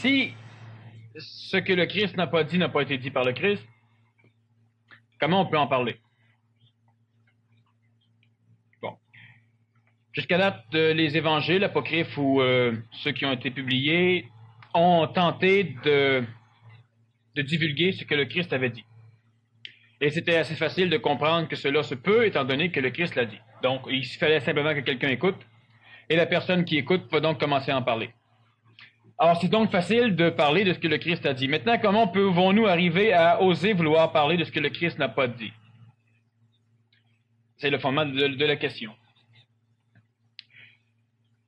si ce que le Christ n'a pas dit n'a pas été dit par le Christ, comment on peut en parler? Bon. Jusqu'à date, les évangiles apocryphes ou ceux qui ont été publiés ont tenté de divulguer ce que le Christ avait dit. Et c'était assez facile de comprendre que cela se peut, étant donné que le Christ l'a dit. Donc, il fallait simplement que quelqu'un écoute, et la personne qui écoute va donc commencer à en parler. Alors, c'est donc facile de parler de ce que le Christ a dit. Maintenant, comment pouvons-nous arriver à oser vouloir parler de ce que le Christ n'a pas dit? C'est le fondement de la question.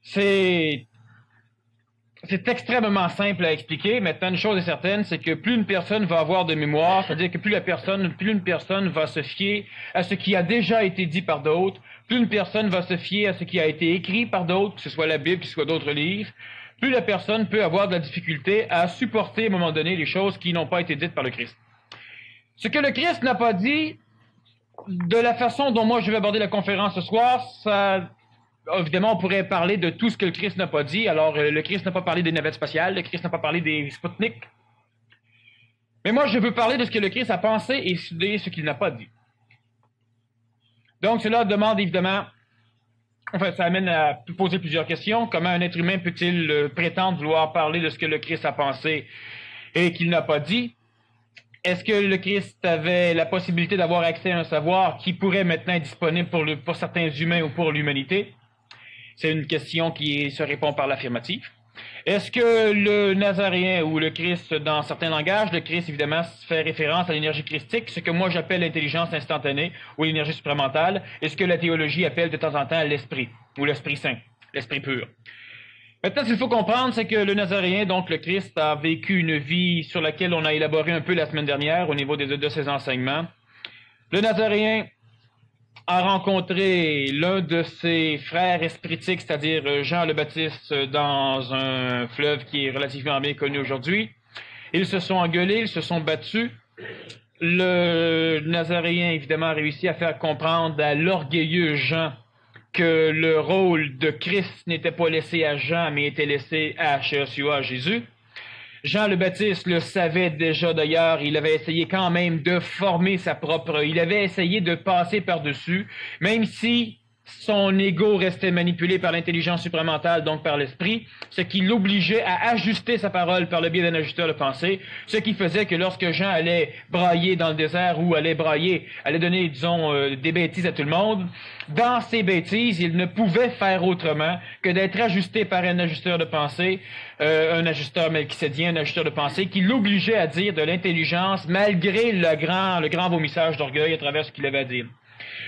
C'est extrêmement simple à expliquer. Maintenant, une chose est certaine, c'est que plus une personne va avoir de mémoire, c'est-à-dire que plus une personne va se fier à ce qui a déjà été dit par d'autres, plus une personne va se fier à ce qui a été écrit par d'autres, que ce soit la Bible, que ce soit d'autres livres, plus la personne peut avoir de la difficulté à supporter à un moment donné les choses qui n'ont pas été dites par le Christ. Ce que le Christ n'a pas dit, de la façon dont moi je vais aborder la conférence ce soir, ça... Évidemment, on pourrait parler de tout ce que le Christ n'a pas dit. Alors, le Christ n'a pas parlé des navettes spatiales, le Christ n'a pas parlé des Sputnik. Mais moi, je veux parler de ce que le Christ a pensé et de ce qu'il n'a pas dit. Donc, cela demande évidemment... Enfin, ça amène à poser plusieurs questions. Comment un être humain peut-il prétendre vouloir parler de ce que le Christ a pensé et qu'il n'a pas dit? Est-ce que le Christ avait la possibilité d'avoir accès à un savoir qui pourrait maintenant être disponible pour certains humains ou pour l'humanité? C'est une question qui se répond par l'affirmative. Est-ce que le Nazaréen ou le Christ, dans certains langages, le Christ, évidemment, fait référence à l'énergie christique, ce que moi j'appelle l'intelligence instantanée ou l'énergie supramentale, et ce que la théologie appelle de temps en temps l'esprit, ou l'esprit saint, l'esprit pur. Maintenant, ce qu'il faut comprendre, c'est que le Nazaréen, donc le Christ, a vécu une vie sur laquelle on a élaboré un peu la semaine dernière au niveau de ses enseignements. Le Nazaréen a rencontré l'un de ses frères espritiques, c'est-à-dire Jean le Baptiste, dans un fleuve qui est relativement bien connu aujourd'hui. Ils se sont engueulés, ils se sont battus. Le Nazaréen, évidemment, a réussi à faire comprendre à l'orgueilleux Jean que le rôle de Christ n'était pas laissé à Jean, mais était laissé à Yeshua, à Jésus. Jean le Baptiste le savait déjà d'ailleurs, il avait essayé quand même de former il avait essayé de passer par-dessus, même si son ego restait manipulé par l'intelligence supramentale, donc par l'esprit, ce qui l'obligeait à ajuster sa parole par le biais d'un ajusteur de pensée, ce qui faisait que lorsque Jean allait brailler dans le désert ou allait donner, disons, des bêtises à tout le monde, dans ces bêtises, il ne pouvait faire autrement que d'être ajusté par un ajusteur de pensée, un ajusteur melchisédien, un ajusteur de pensée, qui l'obligeait à dire de l'intelligence malgré le grand vomissage d'orgueil à travers ce qu'il avait à dire.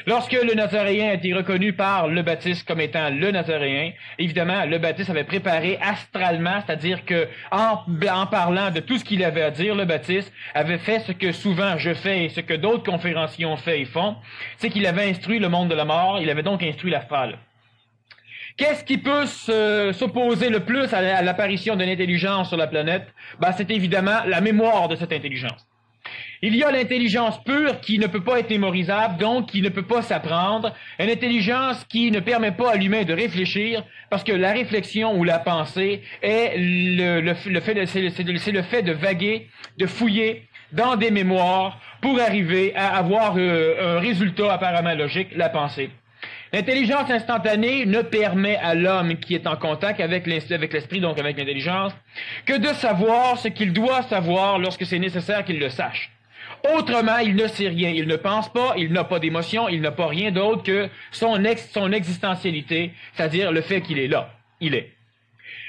Lorsque le Nazaréen a été reconnu par le Baptiste comme étant le Nazaréen, évidemment, le Baptiste avait préparé astralement, c'est-à-dire que en parlant de tout ce qu'il avait à dire, le Baptiste avait fait ce que souvent je fais et ce que d'autres conférenciers ont fait et font, c'est qu'il avait instruit le monde de la mort, il avait donc instruit l'astral. Qu'est-ce qui peut s'opposer le plus à l'apparition d'une intelligence sur la planète? C'est évidemment la mémoire de cette intelligence. Il y a l'intelligence pure qui ne peut pas être mémorisable, donc qui ne peut pas s'apprendre. Une intelligence qui ne permet pas à l'humain de réfléchir, parce que la réflexion ou la pensée est c'est le fait de vaguer, de fouiller dans des mémoires pour arriver à avoir un résultat apparemment logique, la pensée. L'intelligence instantanée ne permet à l'homme qui est en contact avec l'esprit, donc avec l'intelligence, que de savoir ce qu'il doit savoir lorsque c'est nécessaire qu'il le sache. Autrement, il ne sait rien, il ne pense pas, il n'a pas d'émotion, il n'a pas rien d'autre que son existentialité, c'est-à-dire le fait qu'il est là. Il est.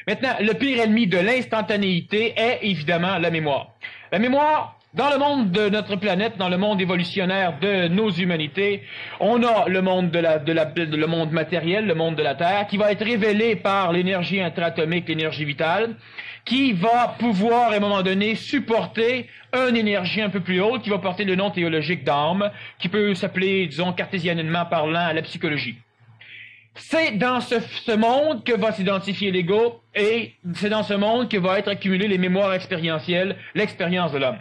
Maintenant, le pire ennemi de l'instantanéité est évidemment la mémoire. La mémoire, dans le monde de notre planète, dans le monde évolutionnaire de nos humanités, on a le monde le monde matériel, le monde de la Terre, qui va être révélé par l'énergie intraatomique, l'énergie vitale, qui va pouvoir, à un moment donné, supporter une énergie un peu plus haute, qui va porter le nom théologique d'âme, qui peut s'appeler, disons, cartésianement parlant, la psychologie. C'est dans ce monde que va s'identifier l'ego, et c'est dans ce monde que va être accumulée les mémoires expérientielles, l'expérience de l'homme.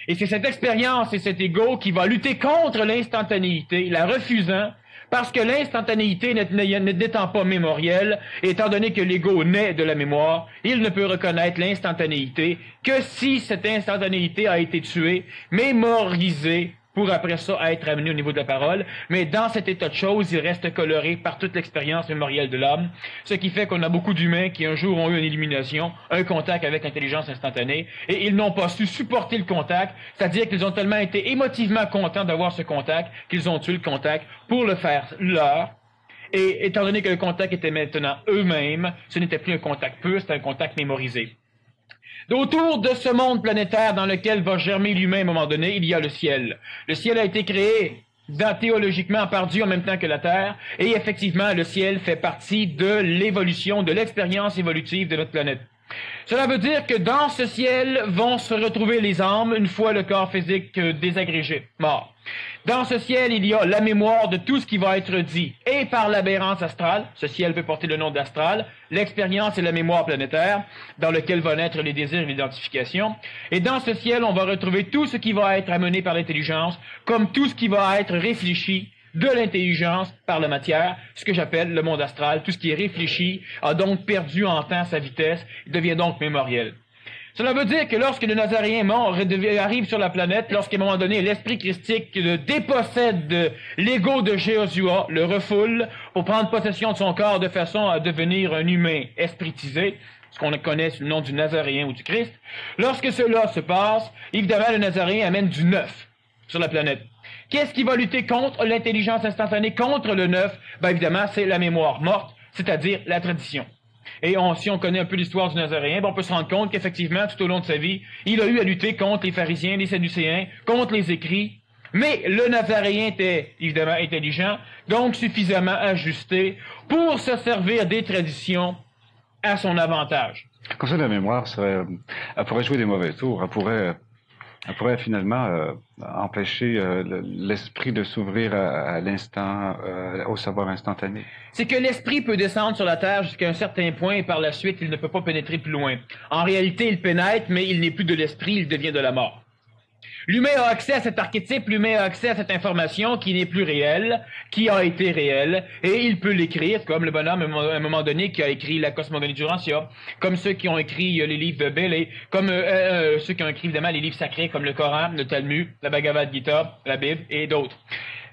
Et c'est cette expérience et cet ego qui va lutter contre l'instantanéité, la refusant, Parce que l'instantanéité n'étant pas mémorielle, étant donné que l'ego naît de la mémoire, il ne peut reconnaître l'instantanéité que si cette instantanéité a été tuée, mémorisée, pour après ça être amené au niveau de la parole, mais dans cet état de choses, il reste coloré par toute l'expérience mémorielle de l'homme, ce qui fait qu'on a beaucoup d'humains qui un jour ont eu une illumination, un contact avec l'intelligence instantanée, et ils n'ont pas su supporter le contact, c'est-à-dire qu'ils ont tellement été émotivement contents d'avoir ce contact qu'ils ont tué le contact pour le faire leur. Et étant donné que le contact était maintenant eux-mêmes, ce n'était plus un contact pur, c'était un contact mémorisé. Autour de ce monde planétaire dans lequel va germer l'humain à un moment donné, il y a le ciel. Le ciel a été créé théologiquement par Dieu en même temps que la Terre, et effectivement, le ciel fait partie de l'évolution, de l'expérience évolutive de notre planète. Cela veut dire que dans ce ciel vont se retrouver les âmes une fois le corps physique désagrégé, mort. Dans ce ciel, il y a la mémoire de tout ce qui va être dit, et par l'aberrance astrale, ce ciel peut porter le nom d'astral, l'expérience et la mémoire planétaire, dans lequel vont naître les désirs et l'identification. Et dans ce ciel, on va retrouver tout ce qui va être amené par l'intelligence, comme tout ce qui va être réfléchi de l'intelligence par la matière, ce que j'appelle le monde astral. Tout ce qui est réfléchi a donc perdu en temps sa vitesse, il devient donc mémoriel. Cela veut dire que lorsque le Nazaréen mort arrive sur la planète, lorsqu'à un moment donné l'esprit christique dépossède l'ego de Jéhosua, le refoule pour prendre possession de son corps de façon à devenir un humain espritisé, ce qu'on connaît sous le nom du Nazaréen ou du Christ, lorsque cela se passe, évidemment le Nazaréen amène du neuf sur la planète. Qu'est-ce qui va lutter contre l'intelligence instantanée, contre le neuf? Ben évidemment, c'est la mémoire morte, c'est-à-dire la tradition. Et si on connaît un peu l'histoire du Nazaréen, ben on peut se rendre compte qu'effectivement, tout au long de sa vie, il a eu à lutter contre les pharisiens, les sadducéens, contre les écrits. Mais le Nazaréen était évidemment intelligent, donc suffisamment ajusté pour se servir des traditions à son avantage. Comme ça, la mémoire elle pourrait jouer des mauvais tours, elle pourrait finalement empêcher l'esprit de s'ouvrir à l'instant, au savoir instantané. C'est que l'esprit peut descendre sur la terre jusqu'à un certain point et par la suite, il ne peut pas pénétrer plus loin. En réalité, il pénètre, mais il n'est plus de l'esprit, il devient de la mort. L'humain a accès à cet archétype, l'humain a accès à cette information qui n'est plus réelle, qui a été réelle, et il peut l'écrire, comme le bonhomme à un moment donné qui a écrit la Cosmogonie d'Urantia, comme ceux qui ont écrit les livres de Bélé, comme ceux qui ont écrit évidemment les livres sacrés comme le Coran, le Talmud, la Bhagavad Gita, la Bible et d'autres.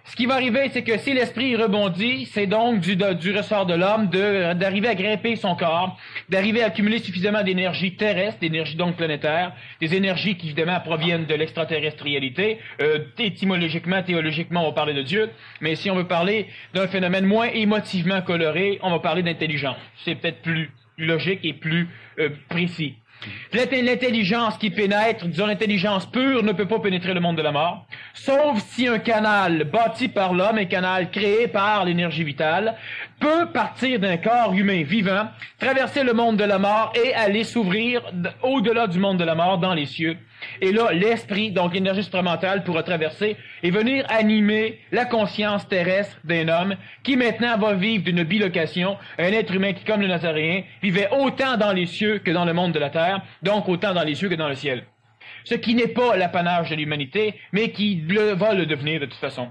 Ce qui va arriver, c'est que si l'esprit rebondit, c'est donc du ressort de l'homme d'arriver à grimper son corps, d'arriver à accumuler suffisamment d'énergie terrestre, d'énergie donc planétaire, des énergies qui évidemment proviennent de l'extraterrestrialité. Étymologiquement, théologiquement, on va parler de Dieu, mais si on veut parler d'un phénomène moins émotivement coloré, on va parler d'intelligence. C'est peut-être plus logique et plus précis. L'intelligence qui pénètre, disons l'intelligence pure, ne peut pas pénétrer le monde de la mort, sauf si un canal bâti par l'homme, un canal créé par l'énergie vitale, peut partir d'un corps humain vivant, traverser le monde de la mort et aller s'ouvrir au-delà du monde de la mort dans les cieux. Et là, l'esprit, donc l'énergie supramentale, pourra traverser et venir animer la conscience terrestre d'un homme qui maintenant va vivre d'une bilocation, un être humain qui, comme le Nazaréen, vivait autant dans les cieux que dans le monde de la terre, donc autant dans les cieux que dans le ciel. Ce qui n'est pas l'apanage de l'humanité, mais qui va le devenir de toute façon.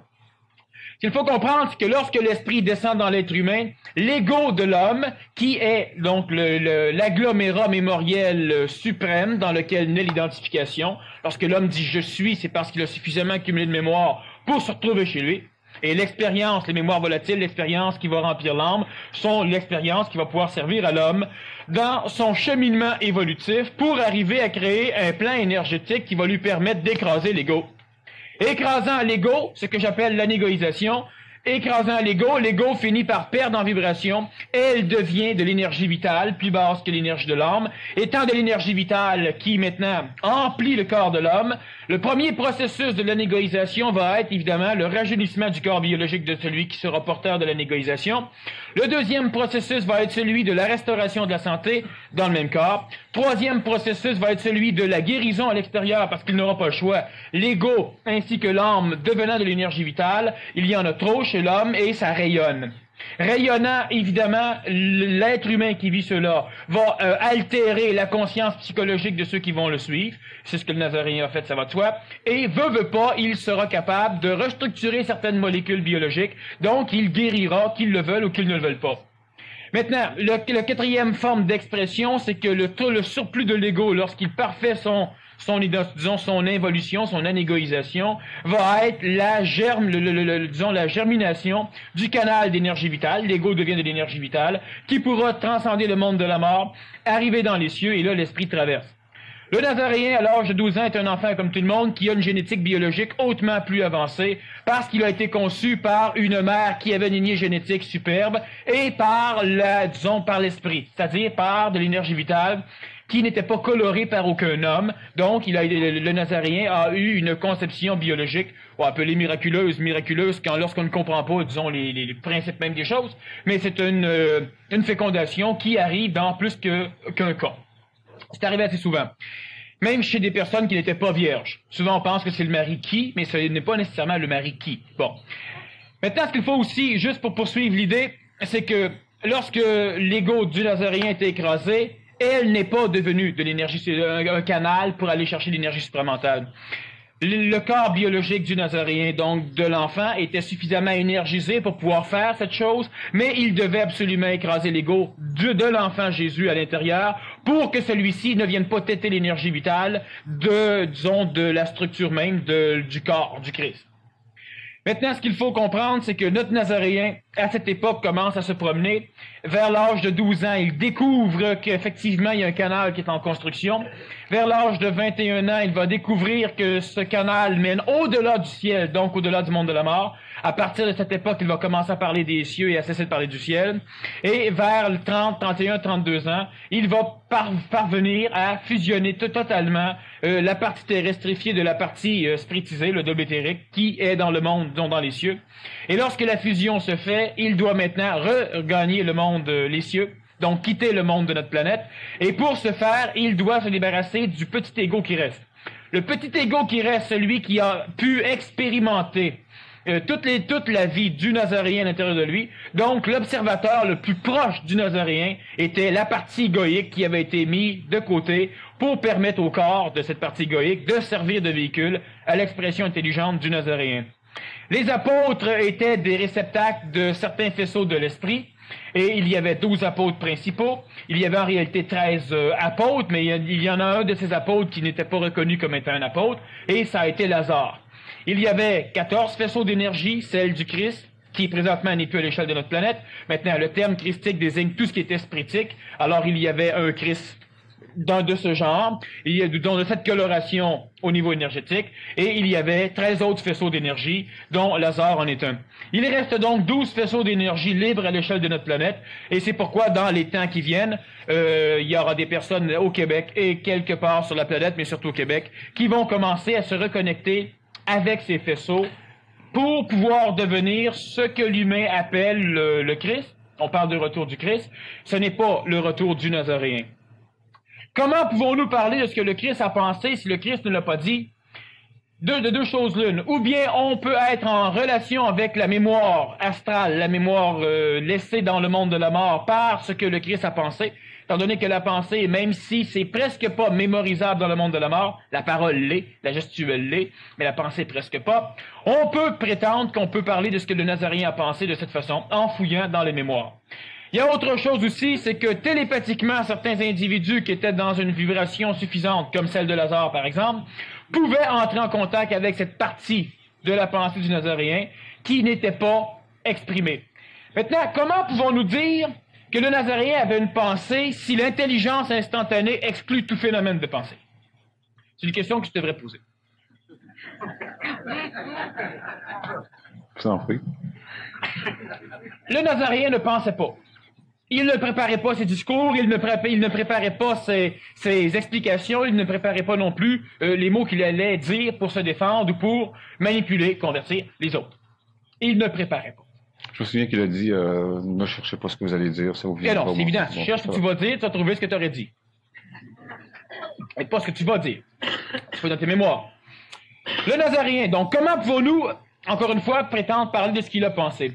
Ce qu'il faut comprendre, c'est que lorsque l'esprit descend dans l'être humain, l'ego de l'homme, qui est donc l'agglomérat mémoriel suprême dans lequel naît l'identification, lorsque l'homme dit « je suis », c'est parce qu'il a suffisamment accumulé de mémoire pour se retrouver chez lui. Et l'expérience, les mémoires volatiles, l'expérience qui va remplir l'âme, sont l'expérience qui va pouvoir servir à l'homme dans son cheminement évolutif pour arriver à créer un plan énergétique qui va lui permettre d'écraser l'ego. Écrasant l'ego, ce que j'appelle l'anégoïsation, écrasant l'ego finit par perdre en vibration, elle devient de l'énergie vitale, plus basse que l'énergie de l'âme, étant de l'énergie vitale qui maintenant emplit le corps de l'homme. Le premier processus de l'anégoïsation va être évidemment le rajeunissement du corps biologique de celui qui sera porteur de l'anégoïsation. Le deuxième processus va être celui de la restauration de la santé dans le même corps. Troisième processus va être celui de la guérison à l'extérieur parce qu'il n'aura pas le choix. L'ego ainsi que l'âme devenant de l'énergie vitale, il y en a trop chez l'homme et ça rayonne. Rayonnant, évidemment, l'être humain qui vit cela va altérer la conscience psychologique de ceux qui vont le suivre. C'est ce que le Nazaréen a fait, ça va de soi. Et veut pas, il sera capable de restructurer certaines molécules biologiques. Donc, il guérira, qu'ils le veulent ou qu'ils ne le veulent pas. Maintenant, la quatrième forme d'expression, c'est que le surplus de l'ego, lorsqu'il parfait son involution, son anégoïsation, va être la germination du canal d'énergie vitale. L'ego devient de l'énergie vitale, qui pourra transcender le monde de la mort, arriver dans les cieux, et là, l'esprit traverse. Le Nazaréen, à l'âge de 12 ans, est un enfant comme tout le monde qui a une génétique biologique hautement plus avancée parce qu'il a été conçu par une mère qui avait une lignée génétique superbe et par l'esprit, c'est-à-dire par de l'énergie vitale qui n'était pas colorée par aucun homme. Donc, le Nazaréen a eu une conception biologique, on va appeler miraculeuse, lorsqu'on ne comprend pas, disons, les principes même des choses, mais c'est une fécondation qui arrive dans plus qu'un cas. C'est arrivé assez souvent. Même chez des personnes qui n'étaient pas vierges. Souvent, on pense que c'est le mari qui, mais ce n'est pas nécessairement le mari qui. Bon. Maintenant, ce qu'il faut aussi, juste pour poursuivre l'idée, c'est que lorsque l'ego du Nazaréen était écrasé, elle n'est pas devenue de l'énergie, un canal pour aller chercher l'énergie supramentale. Le corps biologique du Nazaréen, donc de l'enfant, était suffisamment énergisé pour pouvoir faire cette chose, mais il devait absolument écraser l'ego de l'enfant Jésus à l'intérieur pour que celui-ci ne vienne pas têter l'énergie vitale de la structure même du corps du Christ. Maintenant, ce qu'il faut comprendre, c'est que notre Nazaréen, à cette époque, commence à se promener. Vers l'âge de 12 ans, il découvre qu'effectivement, il y a un canal qui est en construction. Vers l'âge de 21 ans, il va découvrir que ce canal mène au-delà du ciel, donc au-delà du monde de la mort. À partir de cette époque, il va commencer à parler des cieux et à cesser de parler du ciel. Et vers 30, 31, 32 ans, il va parvenir à fusionner totalement la partie terrestrifiée de la partie spiritisée, le double éthérique, qui est dans le monde, donc dans les cieux. Et lorsque la fusion se fait, il doit maintenant regagner le monde, les cieux, donc quitter le monde de notre planète. Et pour ce faire, il doit se débarrasser du petit ego qui reste. Le petit ego qui reste, celui qui a pu expérimenter toute la vie du Nazaréen à l'intérieur de lui. Donc, l'observateur le plus proche du Nazaréen était la partie égoïque qui avait été mise de côté pour permettre au corps de cette partie égoïque de servir de véhicule à l'expression intelligente du Nazaréen. Les apôtres étaient des réceptacles de certains faisceaux de l'esprit, et il y avait 12 apôtres principaux. Il y avait en réalité 13 apôtres, mais il y en a un de ces apôtres qui n'était pas reconnu comme étant un apôtre, et ça a été Lazare. Il y avait 14 faisceaux d'énergie, celle du Christ, qui présentement n'est plus à l'échelle de notre planète. Maintenant, le terme christique désigne tout ce qui est espritique. Alors, il y avait un Christ de ce genre, il y a de cette coloration au niveau énergétique, et il y avait 13 autres faisceaux d'énergie, dont Lazare en est un. Il reste donc 12 faisceaux d'énergie libres à l'échelle de notre planète, et c'est pourquoi dans les temps qui viennent, il y aura des personnes au Québec et quelque part sur la planète, mais surtout au Québec, qui vont commencer à se reconnecter avec ces faisceaux pour pouvoir devenir ce que l'humain appelle le Christ. On parle du retour du Christ. Ce n'est pas le retour du Nazaréen. Comment pouvons-nous parler de ce que le Christ a pensé si le Christ ne l'a pas dit? De deux choses l'une. Ou bien on peut être en relation avec la mémoire astrale, la mémoire laissée dans le monde de la mort par ce que le Christ a pensé, étant donné que la pensée, même si c'est presque pas mémorisable dans le monde de la mort, la parole l'est, la gestuelle l'est, mais la pensée presque pas, on peut prétendre qu'on peut parler de ce que le Nazaréen a pensé de cette façon, en fouillant dans les mémoires. Il y a autre chose aussi, c'est que télépathiquement, certains individus qui étaient dans une vibration suffisante, comme celle de Lazare par exemple, pouvaient entrer en contact avec cette partie de la pensée du Nazaréen qui n'était pas exprimée. Maintenant, comment pouvons-nous dire que le Nazaréen avait une pensée si l'intelligence instantanée exclut tout phénomène de pensée? C'est une question que je devrais poser. Je vous en prie. Le Nazaréen ne pensait pas. Il ne préparait pas ses discours, il ne préparait pas ses explications, il ne préparait pas non plus les mots qu'il allait dire pour se défendre ou pour manipuler, convertir les autres. Il ne préparait pas. Je me souviens qu'il a dit ne cherchez pas ce que vous allez dire, ça vous vient pas. Non, c'est évident. Si tu cherches ce que tu vas dire, tu vas trouver ce que tu aurais dit. Mais pas ce que tu vas dire. Tu fais dans tes mémoires. Le Nazaréen, donc, comment pouvons-nous, encore une fois, prétendre parler de ce qu'il a pensé?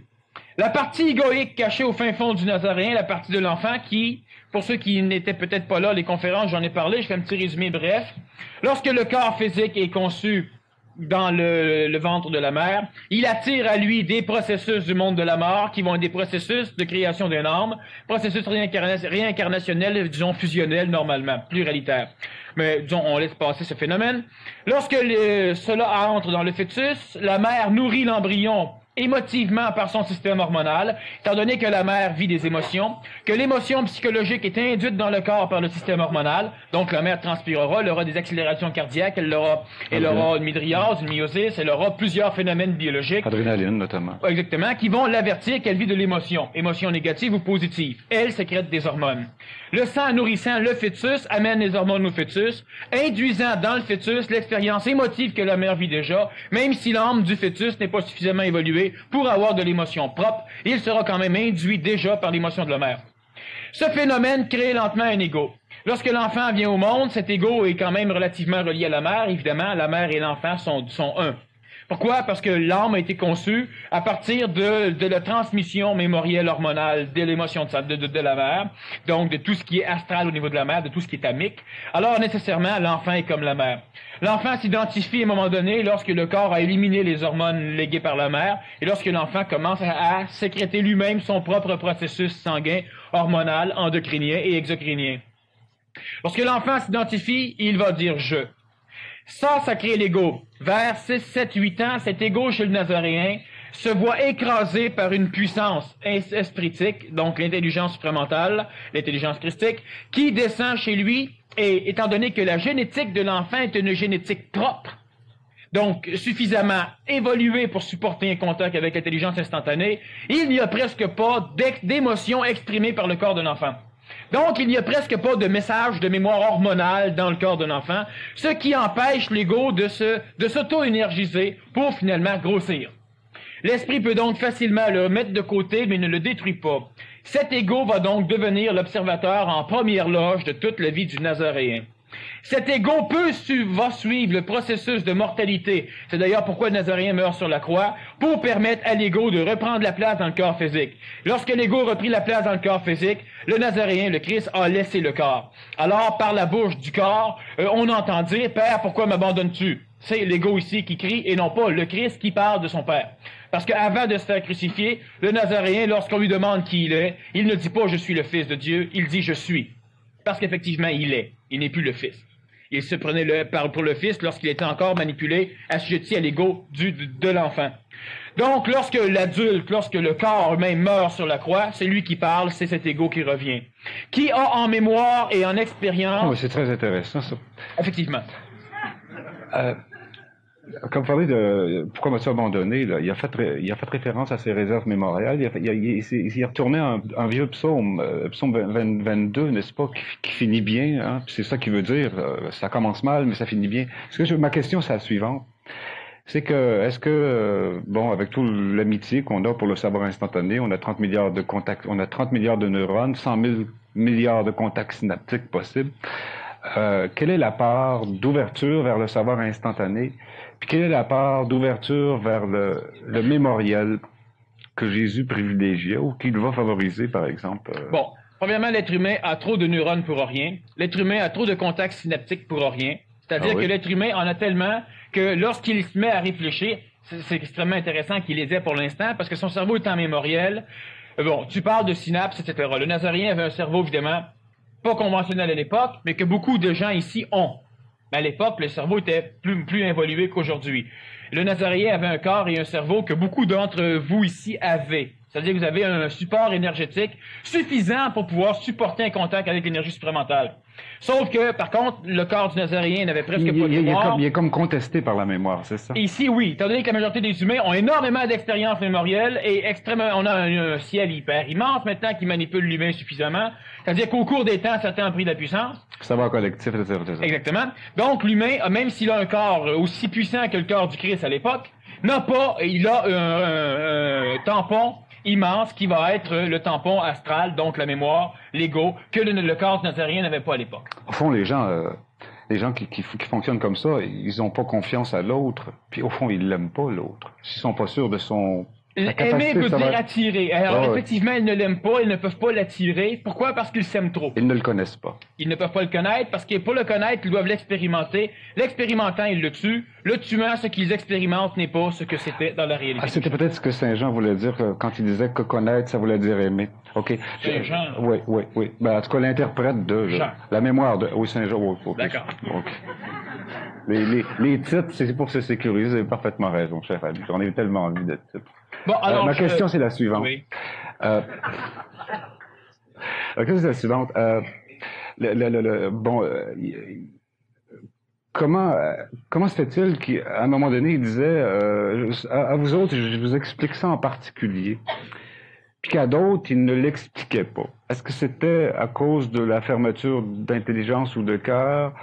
La partie égoïque cachée au fin fond du Nazaréen, la partie de l'enfant qui, pour ceux qui n'étaient peut-être pas là, les conférences, j'en ai parlé, je fais un petit résumé bref. Lorsque le corps physique est conçu dans le ventre de la mère, il attire à lui des processus du monde de la mort qui vont être des processus de création d'un âme, processus réincarnationnels, disons fusionnels normalement, pluralitaires. Mais disons, on laisse passer ce phénomène. Lorsque cela entre dans le fœtus, la mère nourrit l'embryon émotivement par son système hormonal, étant donné que la mère vit des émotions, que l'émotion psychologique est induite dans le corps par le système hormonal, donc la mère transpirera, elle aura des accélérations cardiaques, elle aura une midriase, une myosis, elle aura plusieurs phénomènes biologiques. Adrénaline, notamment. Exactement, qui vont l'avertir qu'elle vit de l'émotion, émotion négative ou positive. Elle sécrète des hormones. Le sang nourrissant le fœtus amène les hormones au fœtus, induisant dans le fœtus l'expérience émotive que la mère vit déjà, même si l'âme du fœtus n'est pas suffisamment évoluée pour avoir de l'émotion propre, il sera quand même induit déjà par l'émotion de la mère. Ce phénomène crée lentement un ego. Lorsque l'enfant vient au monde, cet ego est quand même relativement relié à la mère. Évidemment, la mère et l'enfant sont un. Pourquoi? Parce que l'âme a été conçue à partir de la transmission mémorielle hormonale de l'émotion de la mère, donc de tout ce qui est astral au niveau de la mère, de tout ce qui est amique. Alors nécessairement, l'enfant est comme la mère. L'enfant s'identifie à un moment donné lorsque le corps a éliminé les hormones léguées par la mère et lorsque l'enfant commence à sécréter lui-même son propre processus sanguin, hormonal, endocrinien et exocrinien. Lorsque l'enfant s'identifie, il va dire « je ». Ça crée l'ego. Vers 6, 7, 8 ans, cet ego chez le Nazaréen se voit écrasé par une puissance espritique, donc l'intelligence supramentale, l'intelligence christique, qui descend chez lui, et étant donné que la génétique de l'enfant est une génétique propre, donc suffisamment évoluée pour supporter un contact avec l'intelligence instantanée, il n'y a presque pas d'émotion exprimée par le corps de l'enfant. Donc, il n'y a presque pas de message de mémoire hormonale dans le corps d'un enfant, ce qui empêche l'ego de s'auto-énergiser pour finalement grossir. L'esprit peut donc facilement le mettre de côté, mais ne le détruit pas. Cet ego va donc devenir l'observateur en première loge de toute la vie du Nazaréen. Cet ego va suivre le processus de mortalité. C'est d'ailleurs pourquoi le Nazaréen meurt sur la croix, pour permettre à l'ego de reprendre la place dans le corps physique. Lorsque l'ego a repris la place dans le corps physique, le Nazaréen, le Christ, a laissé le corps. Alors, par la bouche du corps, on entend dire « Père, pourquoi m'abandonnes-tu » C'est l'ego ici qui crie et non pas le Christ qui parle de son Père. Parce qu'avant de se faire crucifier, le Nazaréen, lorsqu'on lui demande qui il est, il ne dit pas « Je suis le Fils de Dieu », il dit « Je suis ». Parce qu'effectivement, il est. Il n'est plus le Fils. Il se prenait pour le Fils lorsqu'il était encore manipulé, assujetti à l'ego de l'enfant. Donc, lorsque l'adulte, lorsque le corps même meurt sur la croix, c'est lui qui parle, c'est cet ego qui revient. Qui a en mémoire et en expérience... Oh, c'est très intéressant, ça. Effectivement. Comme vous parlez de pourquoi m'as-tu abandonné, là, il a fait référence à ses réserves mémoriales. Il est retourné un vieux psaume, psaume 22, n'est-ce pas, qui finit bien. Hein, c'est ça qui veut dire, ça commence mal, mais ça finit bien. Ma question, c'est la suivante. C'est que, bon, avec tout l'amitié qu'on a pour le savoir instantané, on a 30 milliards de contacts, on a 30 milliards de neurones, 100 000 milliards de contacts synaptiques possibles. Quelle est la part d'ouverture vers le savoir instantané? Puis quelle est la part d'ouverture vers le mémoriel que Jésus privilégiait ou qu'il va favoriser, par exemple? Bon, premièrement, l'être humain a trop de neurones pour rien. L'être humain a trop de contacts synaptiques pour rien. C'est-à-dire que l'être humain en a tellement que lorsqu'il se met à réfléchir, c'est extrêmement intéressant qu'il les ait pour l'instant, parce que son cerveau est en mémoriel. Bon, tu parles de synapses, etc. Le Nazaréen avait un cerveau, évidemment, pas conventionnel à l'époque, mais que beaucoup de gens ici ont. Mais à l'époque, le cerveau était plus évolué qu'aujourd'hui. Le Nazaréen avait un corps et un cerveau que beaucoup d'entre vous ici avaient. C'est-à-dire que vous avez un support énergétique suffisant pour pouvoir supporter un contact avec l'énergie supramentale. Sauf que, par contre, le corps du Nazaréen n'avait presque pas de mémoire. Il est comme contesté par la mémoire, c'est ça? Ici, oui. Étant donné que la majorité des humains ont énormément d'expériences mémorielles et on a un ciel hyper immense maintenant qui manipule l'humain suffisamment. C'est-à-dire qu'au cours des temps, certains ont pris de la puissance. Savoir collectif, etc. Exactement. Donc, l'humain, même s'il a un corps aussi puissant que le corps du Christ à l'époque, il a un tampon immense qui va être le tampon astral, donc la mémoire, l'ego, que le corps nazaréen n'avait pas à l'époque. Au fond, les gens qui fonctionnent comme ça, ils n'ont pas confiance à l'autre, puis au fond, ils l'aiment pas, l'autre. S'ils sont pas sûrs de son Aimer veut dire attirer. Alors, Oh, effectivement, ils ne l'aiment pas, ils ne peuvent pas l'attirer. Pourquoi? Parce qu'ils s'aiment trop. ils ne le connaissent pas. Ils ne peuvent pas le connaître parce que pour le connaître, ils doivent l'expérimenter. L'expérimentant, ils le tuent. Le tuant, ce qu'ils expérimentent n'est pas ce que c'était dans la réalité. Ah, c'était peut-être ce que Saint Jean voulait dire quand il disait que connaître, ça voulait dire aimer. OK. Saint Jean. Oui, oui, oui. Ben, en tout cas, l'interprète de... Jean. La mémoire de... Oui, Saint Jean. Oui, OK. D'accord. OK. Les titres, c'est pour se sécuriser. Vous avez parfaitement raison, cher ami. J'en ai tellement envie de titres. Bon, alors, ma question, c'est la suivante. Oui. La question, c'est la suivante. Comment se fait-il qu'à un moment donné, il disait à vous autres, je vous explique ça en particulier, puis qu'à d'autres, il ne l'expliquait pas. Est-ce que c'était à cause de la fermeture d'intelligence ou de cœur,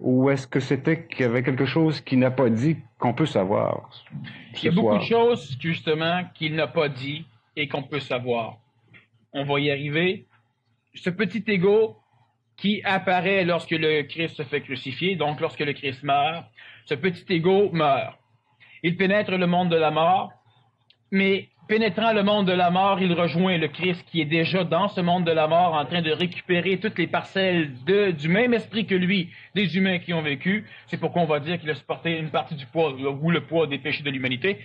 ou est-ce que c'était qu'il y avait quelque chose qu'il n'a pas dit qu'on peut savoir? Il y a beaucoup de choses, justement, qu'il n'a pas dit et qu'on peut savoir. On va y arriver. Ce petit ego qui apparaît lorsque le Christ se fait crucifier, donc lorsque le Christ meurt, ce petit ego meurt. Il pénètre le monde de la mort, mais pénétrant le monde de la mort, il rejoint le Christ qui est déjà dans ce monde de la mort en train de récupérer toutes les parcelles du même esprit que lui, des humains qui ont vécu. C'est pourquoi on va dire qu'il a supporté une partie du poids ou le poids des péchés de l'humanité.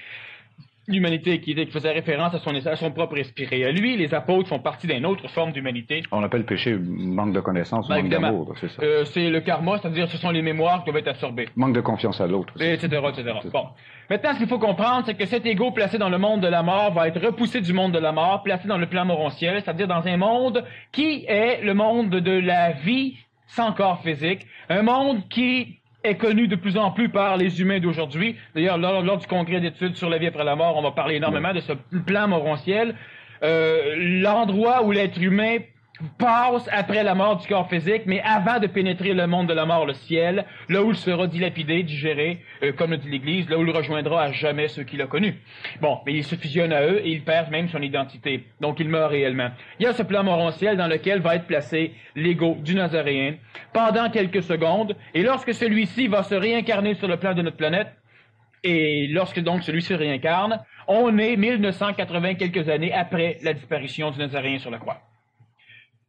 L'humanité qui faisait référence à son propre esprit. Et à lui, les apôtres font partie d'une autre forme d'humanité. On appelle péché manque de connaissance, manque d'amour, c'est ça. C'est le karma, c'est-à-dire ce sont les mémoires qui doivent être absorbées. Manque de confiance à l'autre. Etc., etc. Bon. Maintenant, ce qu'il faut comprendre, c'est que cet ego placé dans le monde de la mort va être repoussé du monde de la mort, placé dans le plan morontiel, c'est-à-dire dans un monde qui est le monde de la vie sans corps physique, un monde qui est connu de plus en plus par les humains d'aujourd'hui. D'ailleurs, lors du congrès d'études sur la vie après la mort, on va parler énormément de ce plan morontiel, l'endroit où l'être humain passe après la mort du corps physique, mais avant de pénétrer le monde de la mort, le ciel, là où il sera dilapidé, digéré, comme le dit l'Église, là où il rejoindra à jamais ceux qu'il a connus. Bon, mais il se fusionne à eux et il perd même son identité. Donc il meurt réellement. Il y a ce plan morontiel dans lequel va être placé l'ego du Nazaréen pendant quelques secondes, et lorsque celui-ci va se réincarner sur le plan de notre planète, et lorsque donc celui-ci se réincarne, on est 1980 quelques années après la disparition du Nazaréen sur la croix.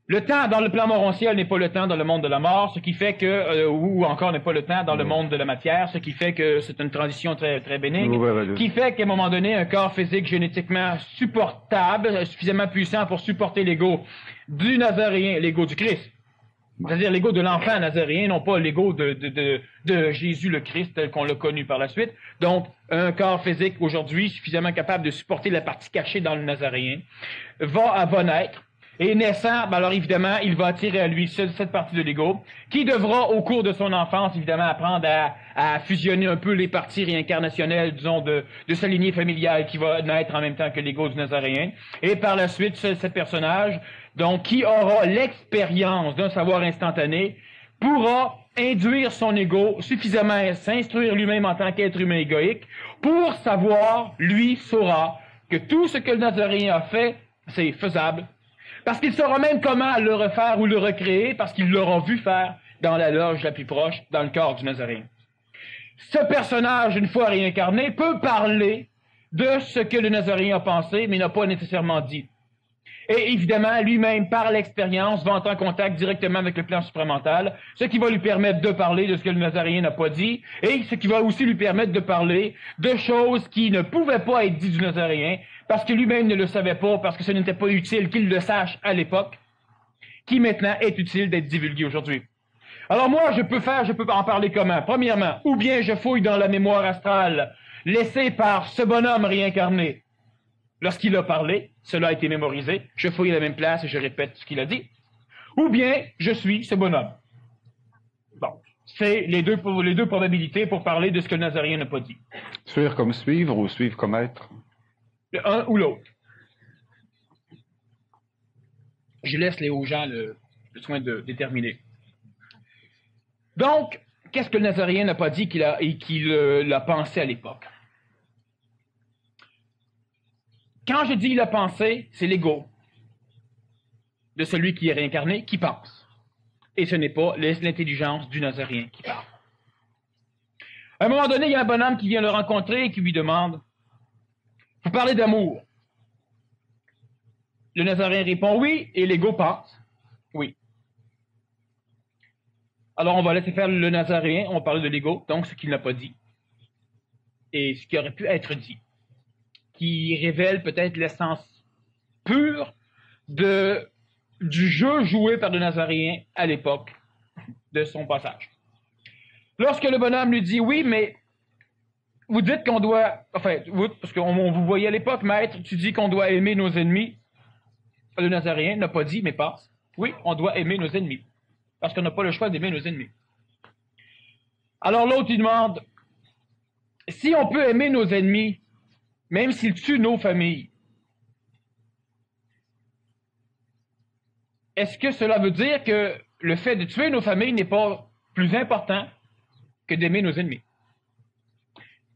Le temps dans le plan morontiel n'est pas le temps dans le monde de la mort, ce qui fait que, ou encore n'est pas le temps dans le monde de la matière, ce qui fait que c'est une transition très, très bénigne, qui fait qu'à un moment donné, un corps physique génétiquement supportable, suffisamment puissant pour supporter l'ego du Nazaréen, l'ego du Christ, c'est-à-dire l'ego de l'enfant nazaréen, non pas l'ego de Jésus le Christ tel qu'on l'a connu par la suite. Donc, un corps physique aujourd'hui suffisamment capable de supporter la partie cachée dans le Nazaréen va naître. Et naissant, ben alors évidemment, il va attirer à lui cette partie de l'ego, qui devra, au cours de son enfance, évidemment, apprendre à fusionner un peu les parties réincarnationnelles, disons, de sa lignée familiale qui va naître en même temps que l'ego du Nazaréen. Et par la suite, ce personnage, donc, qui aura l'expérience d'un savoir instantané, pourra induire son ego suffisamment, s'instruire lui-même en tant qu'être humain égoïque, pour savoir, lui, saura, que tout ce que le Nazaréen a fait, c'est faisable. Parce qu'il saura même comment le refaire ou le recréer, parce qu'il l'aura vu faire dans la loge la plus proche, dans le corps du Nazaréen. Ce personnage, une fois réincarné, peut parler de ce que le Nazaréen a pensé, mais n'a pas nécessairement dit. Et évidemment, lui-même, par l'expérience, va entrer en contact directement avec le plan supramental, ce qui va lui permettre de parler de ce que le Nazaréen n'a pas dit, et ce qui va aussi lui permettre de parler de choses qui ne pouvaient pas être dites du Nazaréen, parce que lui-même ne le savait pas, parce que ce n'était pas utile qu'il le sache à l'époque, qui maintenant est utile d'être divulgué aujourd'hui. Alors moi, je peux en parler comment? Premièrement, ou bien je fouille dans la mémoire astrale laissée par ce bonhomme réincarné. Lorsqu'il a parlé, cela a été mémorisé, je fouille à la même place et je répète ce qu'il a dit. Ou bien, je suis ce bonhomme. Bon, c'est les deux probabilités pour parler de ce que le Nazaréen n'a pas dit. Suivre comme suivre ou suivre comme être? Un ou l'autre. Je laisse aux gens le soin de déterminer. Donc, qu'est-ce que le Nazaréen n'a pas dit qu'il a pensé à l'époque? Quand je dis il a pensé, c'est l'ego de celui qui est réincarné qui pense. Et ce n'est pas l'intelligence du Nazaréen qui parle. À un moment donné, il y a un bonhomme qui vient le rencontrer et qui lui demande Vous parlez d'amour. Le Nazaréen répond oui, et l'Égo pense oui. Alors, on va laisser faire le Nazaréen, on va parler de l'Égo, donc ce qu'il n'a pas dit, et ce qui aurait pu être dit, qui révèle peut-être l'essence pure du jeu joué par le Nazaréen à l'époque de son passage. Lorsque le bonhomme lui dit « Oui, mais vous dites qu'on doit... » Enfin, parce qu'on vous voyait à l'époque, maître, tu dis qu'on doit aimer nos ennemis. Le Nazaréen n'a pas dit, mais passe. Oui, on doit aimer nos ennemis. Parce qu'on n'a pas le choix d'aimer nos ennemis. Alors l'autre, il demande « Si on peut aimer nos ennemis, même s'ils tuent nos familles, est-ce que cela veut dire que le fait de tuer nos familles n'est pas plus important que d'aimer nos ennemis? »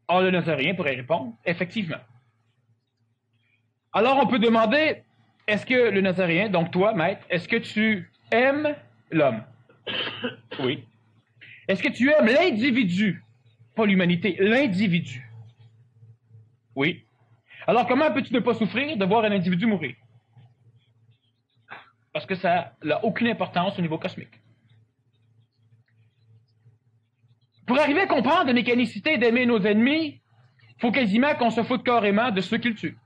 Or, le Nazaréen pourrait répondre « Effectivement. » Alors, on peut demander, est-ce que le Nazaréen, donc toi, maître, est-ce que tu aimes l'homme? Oui. Est-ce que tu aimes l'individu? Pas l'humanité, l'individu. Oui. Alors, comment peux-tu ne pas souffrir de voir un individu mourir? Parce que ça n'a aucune importance au niveau cosmique. Pour arriver à comprendre la mécanicité d'aimer nos ennemis, il faut quasiment qu'on se foute carrément de ceux qu'ils tuent.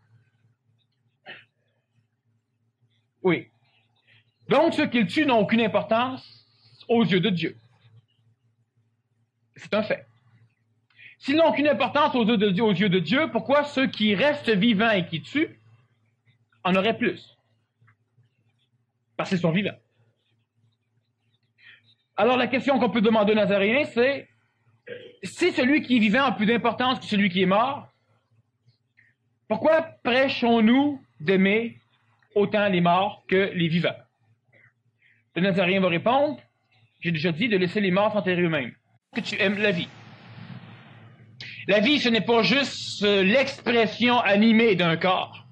Oui. Donc, ceux qu'ils tuent n'ont aucune importance aux yeux de Dieu. C'est un fait. S'ils n'ont aucune importance aux yeux de Dieu, pourquoi ceux qui restent vivants et qui tuent en auraient plus? Parce qu'ils sont vivants. Alors, la question qu'on peut demander aux Nazaréens, c'est si celui qui est vivant a plus d'importance que celui qui est mort, pourquoi prêchons-nous d'aimer autant les morts que les vivants? Le Nazaréen va répondre, j'ai déjà dit de laisser les morts s'enterrer eux-mêmes. Que tu aimes la vie. La vie, ce n'est pas juste l'expression animée d'un corps.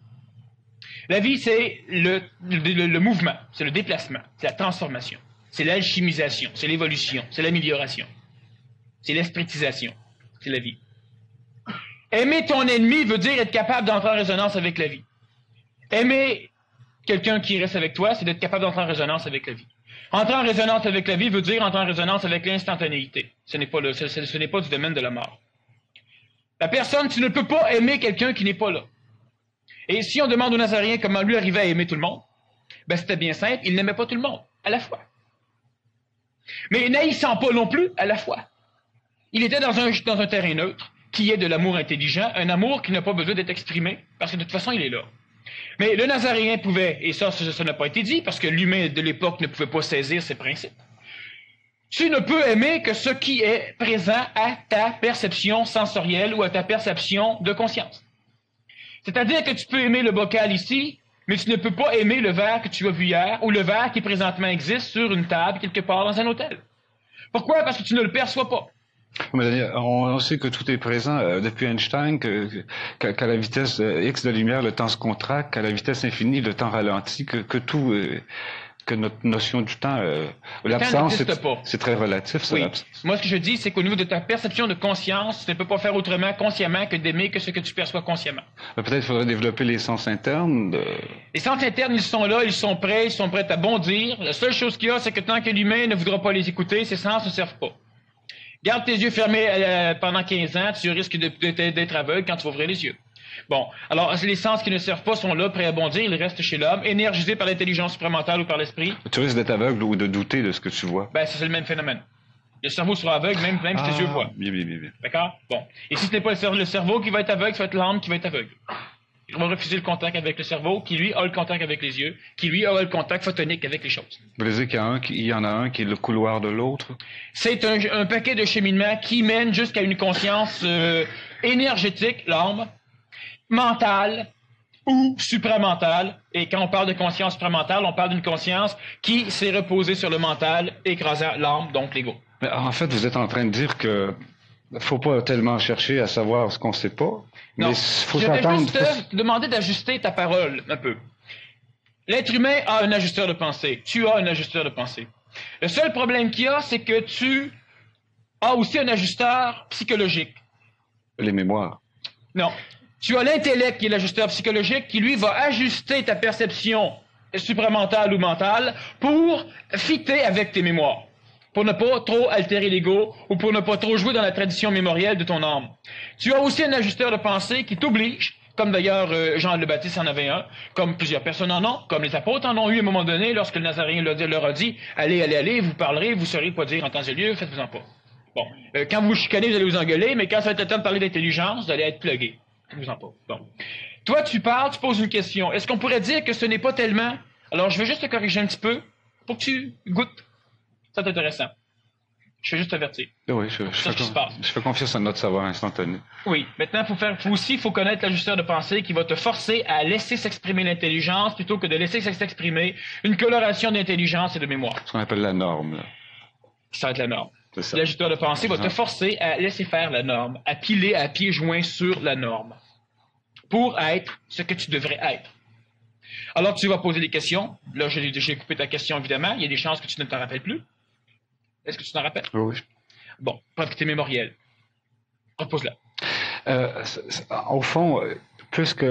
La vie, c'est le mouvement, c'est le déplacement, c'est la transformation, c'est l'alchimisation, c'est l'évolution, c'est l'amélioration, c'est l'espritisation, c'est la vie. Aimer ton ennemi veut dire être capable d'entrer en résonance avec la vie. Aimer quelqu'un qui reste avec toi, c'est d'être capable d'entrer en résonance avec la vie. Entrer en résonance avec la vie veut dire entrer en résonance avec l'instantanéité. Ce n'est pas du domaine de la mort. La personne, tu ne peux pas aimer quelqu'un qui n'est pas là. Et si on demande au Nazaréen comment lui arrivait à aimer tout le monde, ben c'était bien simple, il n'aimait pas tout le monde, à la fois. Mais n'haïssant pas non plus, à la fois. Il était dans un terrain neutre, qui est de l'amour intelligent, un amour qui n'a pas besoin d'être exprimé, parce que de toute façon, il est là. Mais le Nazaréen pouvait, et ça n'a pas été dit, parce que l'humain de l'époque ne pouvait pas saisir ces principes. Tu ne peux aimer que ce qui est présent à ta perception sensorielle ou à ta perception de conscience. C'est-à-dire que tu peux aimer le bocal ici, mais tu ne peux pas aimer le verre que tu as vu hier ou le verre qui présentement existe sur une table quelque part dans un hôtel. Pourquoi? Parce que tu ne le perçois pas. Mais on sait que tout est présent depuis Einstein, qu'à la vitesse X de lumière, le temps se contracte, qu'à la vitesse infinie, le temps ralentit, que tout, que notre notion du temps, l'absence, c'est très relatif, ça, oui. l'absence. Moi, ce que je dis, c'est qu'au niveau de ta perception de conscience, tu ne peux pas faire autrement consciemment que d'aimer que ce que tu perçois consciemment. Peut-être qu'il faudrait développer les sens internes. Les sens internes, ils sont là, ils sont prêts à bondir. La seule chose qu'il y a, c'est que tant que l'humain ne voudra pas les écouter, ces sens ne servent pas. Garde tes yeux fermés pendant 15 ans, tu risques d'être aveugle quand tu vas ouvrir les yeux. Bon, alors les sens qui ne servent pas sont là, prêts à bondir, ils restent chez l'homme, énergisés par l'intelligence supramentale ou par l'esprit. Tu risques d'être aveugle ou de douter de ce que tu vois. Ben, c'est le même phénomène. Le cerveau sera aveugle, même si tes yeux voient. Bien. D'accord? Bon. Et si ce n'est pas le cerveau qui va être aveugle, ça va être l'âme qui va être aveugle. Il va refuser le contact avec le cerveau, qui lui a le contact avec les yeux, qui lui a le contact photonique avec les choses. Vous voulez dire qu'il y en a un qui est le couloir de l'autre? C'est un paquet de cheminements qui mène jusqu'à une conscience énergétique, l'âme, mentale ou supramentale. Et quand on parle de conscience supramentale, on parle d'une conscience qui s'est reposée sur le mental, écrasant l'âme, donc l'ego. Mais en fait, vous êtes en train de dire que faut pas tellement chercher à savoir ce qu'on sait pas. Non, mais faut je vais s'attendre. juste te demander d'ajuster ta parole un peu. L'être humain a un ajusteur de pensée. Tu as un ajusteur de pensée. Le seul problème qu'il y a, c'est que tu as aussi un ajusteur psychologique. Les mémoires. Non. Tu as l'intellect qui est l'ajusteur psychologique qui, lui, va ajuster ta perception supramentale ou mentale pour fitter avec tes mémoires, pour ne pas trop altérer l'ego ou pour ne pas trop jouer dans la tradition mémorielle de ton âme. Tu as aussi un ajusteur de pensée qui t'oblige, comme d'ailleurs Jean le Baptiste en avait un, comme plusieurs personnes en ont, comme les apôtres en ont eu à un moment donné, lorsque le Nazaréen leur a dit « Allez, allez, allez, vous parlerez, vous saurez quoi dire en temps et lieu, faites-vous-en pas. » Bon, quand vous chicanez, vous allez vous engueuler, mais quand ça va être le temps de parler d'intelligence, vous allez être plugué. Faites-vous-en pas. Bon. Toi, tu parles, tu poses une question. Est-ce qu'on pourrait dire que ce n'est pas tellement... Alors, je vais juste te corriger un petit peu pour que tu goûtes. C'est intéressant. Je vais juste t'avertir. Oui, je fais confiance à notre savoir instantané. Oui. Maintenant, il faut connaître l'ajusteur de pensée qui va te forcer à laisser s'exprimer l'intelligence plutôt que de laisser s'exprimer une coloration d'intelligence et de mémoire. Ce qu'on appelle la norme, là. Ça va être la norme. C'est ça. L'ajusteur de pensée va te forcer à laisser faire la norme, à piler à pieds joints sur la norme, pour être ce que tu devrais être. Alors, tu vas poser des questions. Là, j'ai coupé ta question, évidemment. Il y a des chances que tu ne t'en rappelles plus. Est-ce que tu t'en rappelles? Oui. Bon, preuve que tu es mémoriel. Repose-la. Au fond, puisque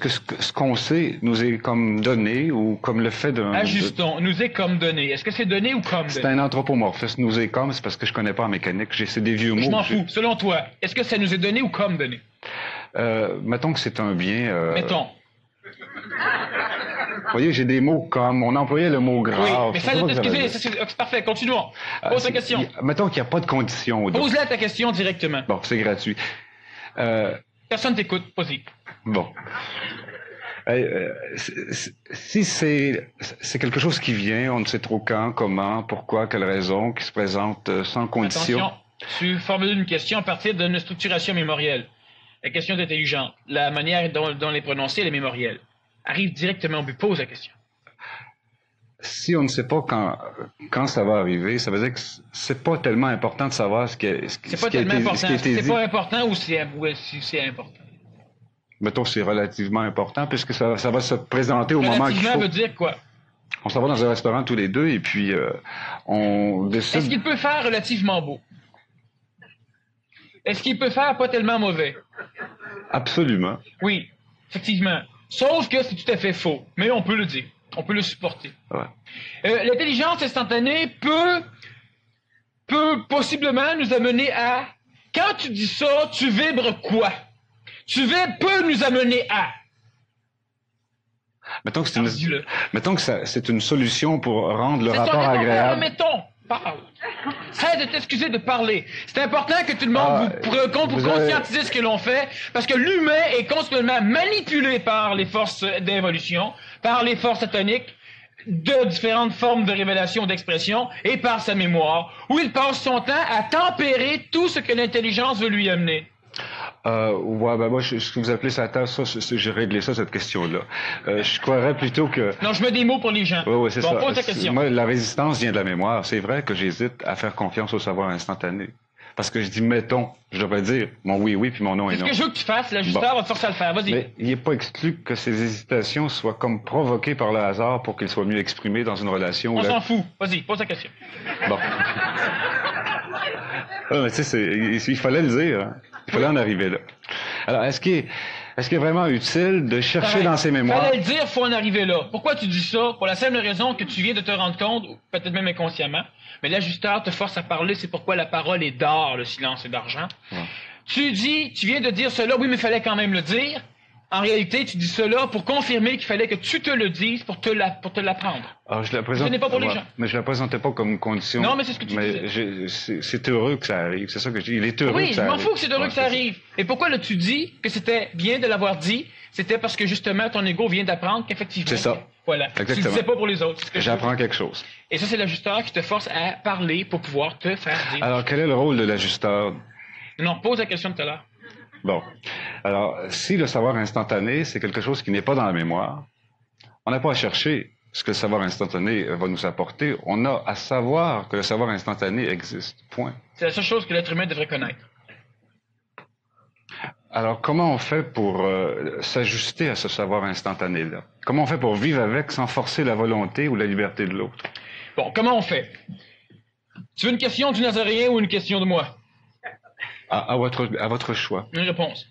ce qu'on sait nous est comme donné ou comme le fait d'un... Ajustons. Nous est comme donné. Est-ce que c'est donné ou comme donné? C'est un anthropomorphisme. Nous est comme, c'est parce que je connais pas en mécanique. C'est des vieux mots. Je m'en fous. Selon toi, est-ce que ça nous est donné ou comme donné? Mettons que c'est un bien... Mettons. Vous voyez, j'ai des mots comme... On employait le mot grave. Oui, mais ça de t'excuser, c'est parfait. Continuons. Pose ta question. Mettons qu'il n'y a pas de condition. Pose-la ta question directement. Bon, c'est gratuit. Personne t'écoute. Vas-y. Bon. Si c'est quelque chose qui vient, on ne sait trop quand, comment, pourquoi, quelle raison, qui se présente sans condition. Attention, tu formules une question à partir d'une structuration mémorielle. La question est intelligente. La manière dont elle est prononcée, elle est mémorielle. Arrive directement au but, pose la question. Si on ne sait pas quand ça va arriver, ça veut dire que c'est pas tellement important de savoir ce qui a été dit. C'est pas tellement important. C'est pas important ou si c'est important? Mettons que c'est relativement important puisque ça va se présenter au moment qu'il faut. Relativement veut dire quoi? On s'en va dans un restaurant tous les deux et puis on décide... Est-ce qu'il peut faire relativement beau? Est-ce qu'il peut faire pas tellement mauvais? Absolument. Oui, effectivement. Sauf que c'est tout à fait faux. Mais on peut le dire. On peut le supporter. Ouais. L'intelligence instantanée peut possiblement nous amener à... Quand tu dis ça, tu vibres quoi? Peut nous amener à... Mettons que c'est une solution pour rendre le rapport agréable. Mettons, parle. Cesse de t'excuser de parler. C'est important que tout le monde vous conscientiser ce que l'on fait, parce que l'humain est constamment manipulé par les forces d'évolution, par les forces atomiques, de différentes formes de révélation, d'expression, et par sa mémoire, où il passe son temps à tempérer tout ce que l'intelligence veut lui amener. Ouais, ben moi, ce que vous appelez ça à table, ça, j'ai réglé ça, cette question-là. Je croirais plutôt que... Non, je mets des mots pour les gens. Oui, c'est ça. Pose ta question. Moi, la résistance vient de la mémoire. C'est vrai que j'hésite à faire confiance au savoir instantané. Parce que je dis, mettons, je devrais dire mon oui, oui, puis mon non et non. C'est ce que je veux que tu fasses, l'ajusteur va te forcer à le faire. Vas-y. Mais il n'est pas exclu que ces hésitations soient comme provoquées par le hasard pour qu'elles soient mieux exprimées dans une relation. On s'en fout. Vas-y, pose ta question. Bon. Mais tu sais, il fallait le dire. Hein. Il fallait en arriver là. Alors, est-ce qu'il est vraiment utile de chercher dans ses mémoires... Fallait le dire, faut en arriver là. Pourquoi tu dis ça? Pour la simple raison que tu viens de te rendre compte, peut-être même inconsciemment, mais l'ajusteur te force à parler, c'est pourquoi la parole est d'or, le silence est d'argent. Ouais. Tu viens de dire cela, oui, mais il fallait quand même le dire. En réalité, tu dis cela pour confirmer qu'il fallait que tu te le dises pour te l'apprendre. Alors, je la présente. Ce n'est pas pour les gens. Mais je la présentais pas comme condition. Non, mais c'est ce que tu disais. C'est heureux que ça arrive. C'est ça que je dis. Il est heureux que ça arrive. Oui, je m'en fous que c'est heureux que ça arrive. Et pourquoi l'as-tu dit que c'était bien de l'avoir dit? C'était parce que justement, ton ego vient d'apprendre qu'effectivement. C'est ça. Voilà. Exactement. Tu ne disais pas pour les autres. J'apprends quelque chose. Et ça, c'est l'ajusteur qui te force à parler pour pouvoir te faire dire. Alors, quel est le rôle de l'ajusteur? Non, pose la question de tout à l'heure. Bon. Alors, si le savoir instantané, c'est quelque chose qui n'est pas dans la mémoire, on n'a pas à chercher ce que le savoir instantané va nous apporter. On a à savoir que le savoir instantané existe. Point. C'est la seule chose que l'être humain devrait connaître. Alors, comment on fait pour s'ajuster à ce savoir instantané-là? Comment on fait pour vivre avec sans forcer la volonté ou la liberté de l'autre? Bon, comment on fait? Tu veux une question du Nazaréen ou une question de moi? À votre choix. Une réponse.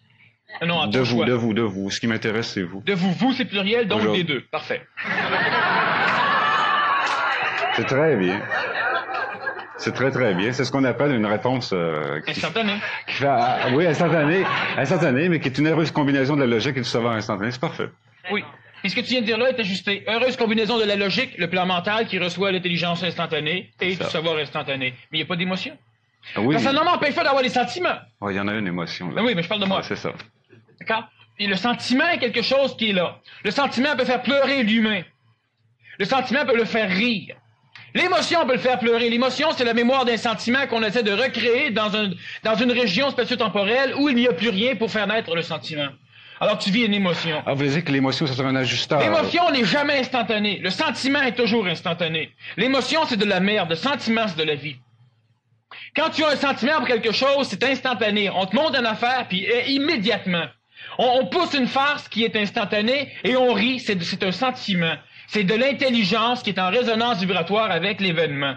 Non, de vous. Ce qui m'intéresse, c'est vous. De vous. Vous, c'est pluriel, donc des deux. Parfait. C'est très bien. C'est très, très bien. C'est ce qu'on appelle une réponse... instantanée. Oui, instantanée, mais qui est une heureuse combinaison de la logique et du savoir instantané. C'est parfait. Oui. Et ce que tu viens de dire là est ajusté. Heureuse combinaison de la logique, le plan mental qui reçoit l'intelligence instantanée et du savoir instantané. Mais il n'y a pas d'émotion. Oui. Parce que ça m'empêche pas d'avoir des sentiments. Il y en a une émotion. Là. Ben oui, mais je parle de moi. C'est ça. D'accord? Et le sentiment est quelque chose qui est là. Le sentiment peut faire pleurer l'humain. Le sentiment peut le faire rire. L'émotion peut le faire pleurer. L'émotion, c'est la mémoire d'un sentiment qu'on essaie de recréer dans une région spatio-temporelle où il n'y a plus rien pour faire naître le sentiment. Alors tu vis une émotion. Ah, vous voulez dire que l'émotion, ça sera un ajusteur? L'émotion n'est jamais instantanée. Le sentiment est toujours instantané. L'émotion, c'est de la merde. Le sentiment, c'est de la vie. Quand tu as un sentiment pour quelque chose, c'est instantané. On te montre une affaire, puis immédiatement. On pousse une farce qui est instantanée et on rit. C'est un sentiment. C'est de l'intelligence qui est en résonance vibratoire avec l'événement.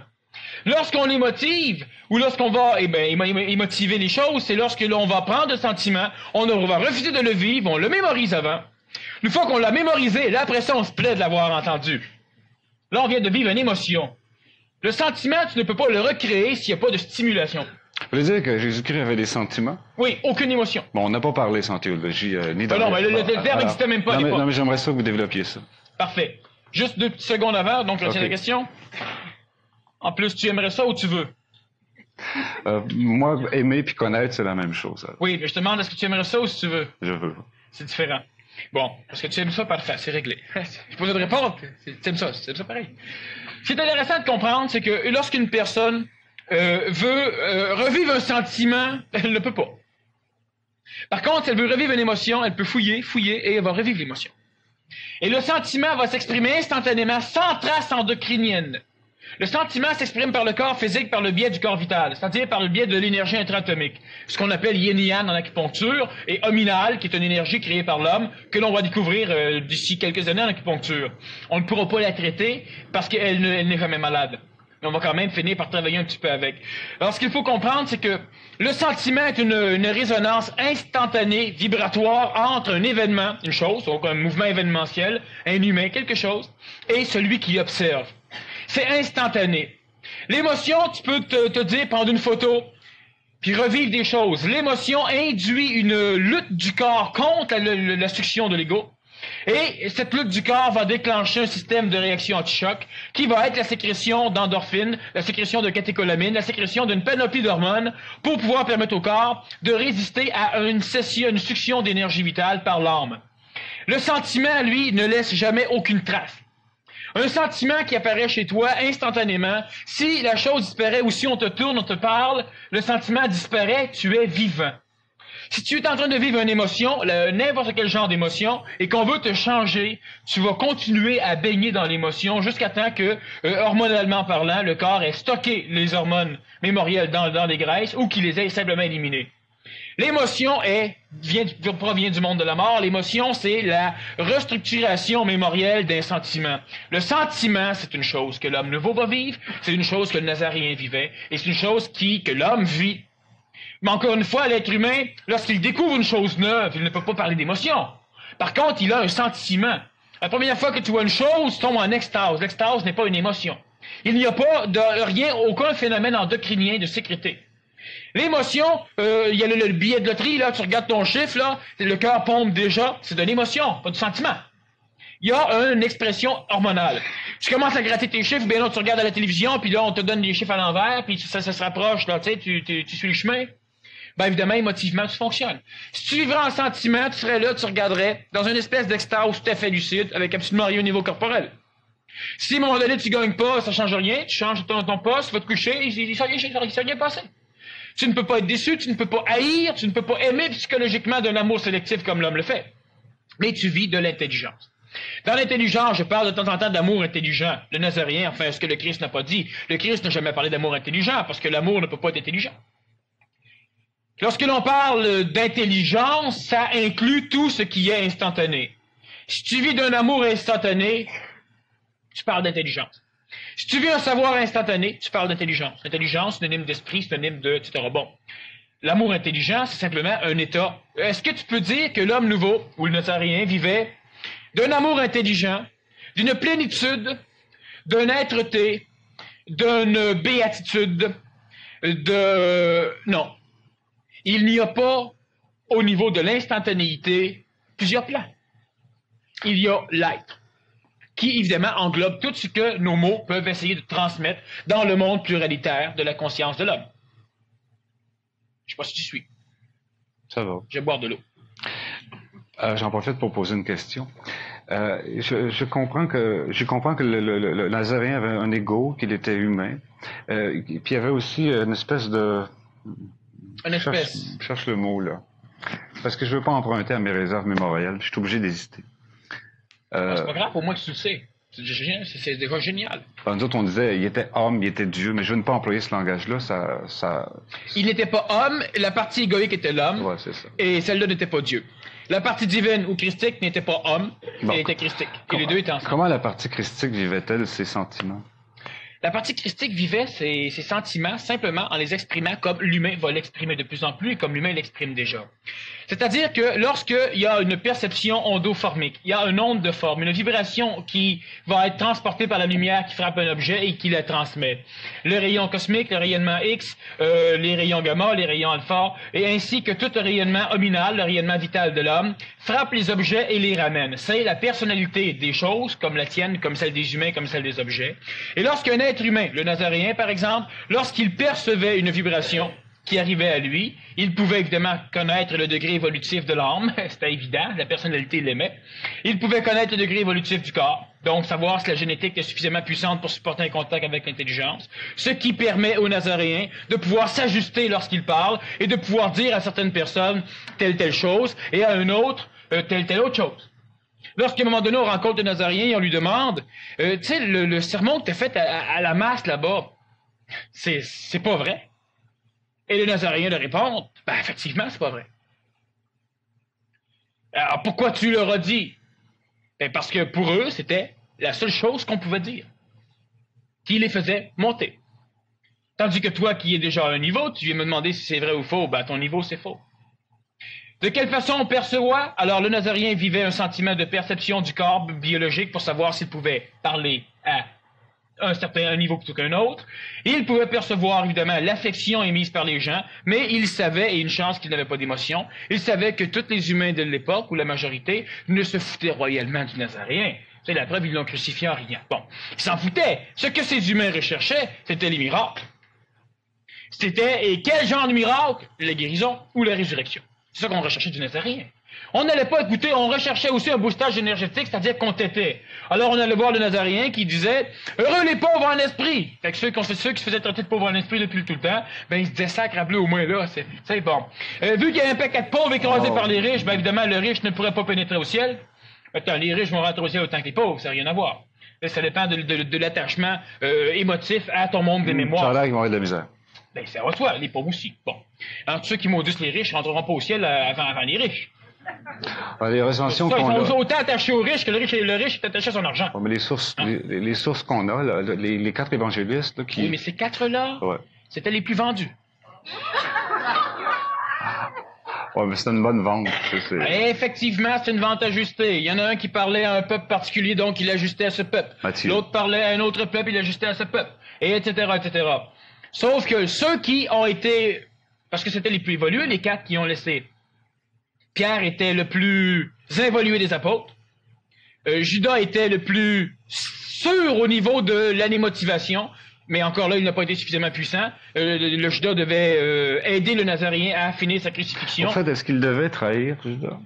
Lorsqu'on émotive, ou lorsqu'on va émotiver les choses, c'est lorsque l'on va prendre le sentiment, on va refuser de le vivre, on le mémorise avant. Une fois qu'on l'a mémorisé, là, après ça, on se plaît de l'avoir entendu. Là, on vient de vivre une émotion. Le sentiment, tu ne peux pas le recréer s'il n'y a pas de stimulation. Vous voulez dire que Jésus-Christ avait des sentiments? Oui, aucune émotion. Bon, on n'a pas parlé sans théologie, ni dans... non, mais le terme n'existait même pas à l'époque. Non, mais j'aimerais ça que vous développiez ça. Parfait. Juste 2 petites secondes avant, donc retiens la question. En plus, tu aimerais ça ou tu veux? Moi, aimer puis connaître, c'est la même chose. Alors. Oui, mais je te demande, est-ce que tu aimerais ça ou si tu veux? Je veux. C'est différent. Bon, parce que tu aimes ça, parfait, c'est réglé. Je pose de répondre, tu aimes ça pareil. Ce qui est intéressant de comprendre, c'est que lorsqu'une personne veut revivre un sentiment, elle ne peut pas. Par contre, si elle veut revivre une émotion, elle peut fouiller, et elle va revivre l'émotion. Et le sentiment va s'exprimer instantanément, sans trace endocrinienne. Le sentiment s'exprime par le corps physique par le biais du corps vital, c'est-à-dire par le biais de l'énergie intra-atomique, ce qu'on appelle yin-yang en acupuncture, et hominal, qui est une énergie créée par l'homme, que l'on va découvrir d'ici quelques années en acupuncture. On ne pourra pas la traiter parce qu'elle n'est jamais malade. Mais on va quand même finir par travailler un petit peu avec. Alors, ce qu'il faut comprendre, c'est que le sentiment est une résonance instantanée, vibratoire, entre un événement, une chose, donc un mouvement événementiel, un humain, quelque chose, et celui qui observe. C'est instantané. L'émotion, tu peux te dire, prendre une photo, puis revivre des choses. L'émotion induit une lutte du corps contre la succion de l'ego. Et cette lutte du corps va déclencher un système de réaction anti-choc qui va être la sécrétion d'endorphines, la sécrétion de catécholamines, la sécrétion d'une panoplie d'hormones pour pouvoir permettre au corps de résister à une succion d'énergie vitale par l'âme. Le sentiment, lui, ne laisse jamais aucune trace. Un sentiment qui apparaît chez toi instantanément, si la chose disparaît ou si on te tourne, on te parle, le sentiment disparaît, tu es vivant. Si tu es en train de vivre une émotion, n'importe quel genre d'émotion, et qu'on veut te changer, tu vas continuer à baigner dans l'émotion jusqu'à temps que, hormonalement parlant, le corps ait stocké les hormones mémorielles dans les graisses ou qu'il les ait simplement éliminées. L'émotion provient du monde de la mort. L'émotion, c'est la restructuration mémorielle d'un sentiment. Le sentiment, c'est une chose que l'homme nouveau va vivre, c'est une chose que le Nazaréen vivait, et c'est une chose que l'homme vit. Mais encore une fois, l'être humain, lorsqu'il découvre une chose neuve, il ne peut pas parler d'émotion. Par contre, il a un sentiment. La première fois que tu vois une chose, tu tombes en extase. L'extase n'est pas une émotion. Il n'y a pas aucun phénomène endocrinien de sécrété. L'émotion, il y a le billet de loterie, là, tu regardes ton chiffre, là, le cœur pompe déjà, c'est de l'émotion, pas du sentiment. Il y a une expression hormonale. Tu commences à gratter tes chiffres, bien là, tu regardes à la télévision, puis là, on te donne des chiffres à l'envers, puis ça se rapproche, là, tu sais, tu suis le chemin. Ben évidemment, émotivement, tu fonctionnes. Si tu vivrais en sentiment, tu serais là, tu regarderais, dans une espèce d'extase tout à fait lucide, avec absolument rien au niveau corporel. Si à un moment donné, tu gagnes pas, ça change rien, tu changes ton poste, tu vas te coucher, il s'est rien passé. Tu ne peux pas être déçu, tu ne peux pas haïr, tu ne peux pas aimer psychologiquement d'un amour sélectif comme l'homme le fait. Mais tu vis de l'intelligence. Dans l'intelligence, je parle de temps en temps d'amour intelligent. Le Nazaréen, enfin, ce que le Christ n'a pas dit. Le Christ n'a jamais parlé d'amour intelligent, parce que l'amour ne peut pas être intelligent. Lorsque l'on parle d'intelligence, ça inclut tout ce qui est instantané. Si tu vis d'un amour instantané, tu parles d'intelligence. Si tu vis un savoir instantané, tu parles d'intelligence. Intelligence, synonyme d'esprit, synonyme de, etc. Bon. L'amour intelligent, c'est simplement un état. Est-ce que tu peux dire que l'homme nouveau, ou le nazarien, vivait d'un amour intelligent, d'une plénitude, d'un être-té, d'une béatitude, Non. Il n'y a pas, au niveau de l'instantanéité, plusieurs plans. Il y a l'être, qui évidemment englobe tout ce que nos mots peuvent essayer de transmettre dans le monde pluralitaire de la conscience de l'homme. Je ne sais pas si tu suis. Ça va. Je vais boire de l'eau. J'en profite pour poser une question. Je comprends que le Nazaréen avait un ego, qu'il était humain. Puis il y avait aussi une espèce de... Une espèce. Je cherche le mot, là. Parce que je veux pas emprunter à mes réserves mémorielles. Je suis obligé d'hésiter. C'est pas grave, pour moi que tu le sais. C'est déjà génial. Nous autres, on disait, il était homme, il était Dieu, mais je ne veux pas employer ce langage-là, Il n'était pas homme, la partie égoïque était l'homme, ouais, c'est ça. Et celle-là n'était pas Dieu. La partie divine ou christique n'était pas homme, elle était christique. Et les deux étaient ensemble. Comment la partie christique vivait-elle ses sentiments? La partie christique vivait ses sentiments simplement en les exprimant comme l'humain va l'exprimer de plus en plus et comme l'humain l'exprime déjà. C'est-à-dire que lorsqu'il y a une perception ondoformique, il y a une onde de forme, une vibration qui va être transportée par la lumière qui frappe un objet et qui la transmet. Le rayon cosmique, le rayonnement X, les rayons gamma, les rayons alpha, et ainsi que tout le rayonnement ominal, le rayonnement vital de l'homme, frappe les objets et les ramène. C'est la personnalité des choses, comme la tienne, comme celle des humains, comme celle des objets. Et lorsqu'un être humain, le nazaréen par exemple, lorsqu'il percevait une vibration qui arrivait à lui, il pouvait évidemment connaître le degré évolutif de l'âme, c'était évident, la personnalité l'aimait. Il pouvait connaître le degré évolutif du corps, donc savoir si la génétique est suffisamment puissante pour supporter un contact avec l'intelligence, ce qui permet au nazaréen de pouvoir s'ajuster lorsqu'il parle et de pouvoir dire à certaines personnes telle chose et à une autre telle autre chose. Lorsqu'à un moment donné, on rencontre le nazaréen et on lui demande, tu sais, le sermon que tu as fait à la masse là-bas, c'est pas vrai. Et le nazaréen leur répond, ben effectivement, c'est pas vrai. Alors pourquoi tu leur as dit? Ben parce que pour eux, c'était la seule chose qu'on pouvait dire, qui les faisait monter. Tandis que toi, qui es déjà à un niveau, tu viens me demander si c'est vrai ou faux, ben ton niveau, c'est faux. De quelle façon on perçoit? Alors le nazaréen vivait un sentiment de perception du corps biologique pour savoir s'il pouvait parler à un niveau plutôt qu'un autre. Il pouvait percevoir, évidemment, l'affection émise par les gens, mais il savait, et une chance qu'il n'avait pas d'émotion, il savait que tous les humains de l'époque, ou la majorité, ne se foutaient royalement du nazaréen. C'est la preuve, ils l'ont crucifié en riant. Bon, ils s'en foutaient. Ce que ces humains recherchaient, c'était les miracles. Et quel genre de miracle? La guérison ou la résurrection. C'est ça qu'on recherchait du nazaréen. On n'allait pas écouter, on recherchait aussi un boostage énergétique, c'est-à-dire qu'on t'était. Alors on allait voir le nazaréen qui disait « Heureux les pauvres en esprit ». Fait que ceux qui se faisaient traiter de pauvres en esprit depuis tout le temps, ben ils se disaient « Sacre bleu au moins là, c'est bon ». Vu qu'il y a un paquet de pauvres écrasés par les riches, ben évidemment le riche ne pourrait pas pénétrer au ciel. Attends, les riches vont rentrer au ciel autant que les pauvres, ça n'a rien à voir. Là, ça dépend de l'attachement émotif à ton monde des mémoires. Ça a l'air qu'ils vont avoir de la misère. Ben c'est à toi, les pauvres aussi. Bon. Alors tous ceux qui maudissent les riches ne rentreront pas au ciel avant les riches. Les recensions qu'on a... Ils sont autant attachés aux riches que le riche est attaché à son argent. Mais les sources qu'on a, là, les 4 évangélistes... Là, qui... Oui, mais ces 4-là, ouais, c'était les plus vendus. Oui, mais c'est une bonne vente. Effectivement, c'est une vente ajustée. Il y en a un qui parlait à un peuple particulier, donc il ajustait à ce peuple. L'autre parlait à un autre peuple, il ajustait à ce peuple. Et etc., etc. Sauf que ceux qui ont été... Parce que c'était les plus évolués, les 4 qui ont laissé... Pierre était le plus involué des apôtres. Judas était le plus sûr au niveau de l'anémotivation, mais encore là, il n'a pas été suffisamment puissant. Le Judas devait aider le Nazaréen à finir sa crucifixion. En fait, est-ce qu'il devait trahir, Judas?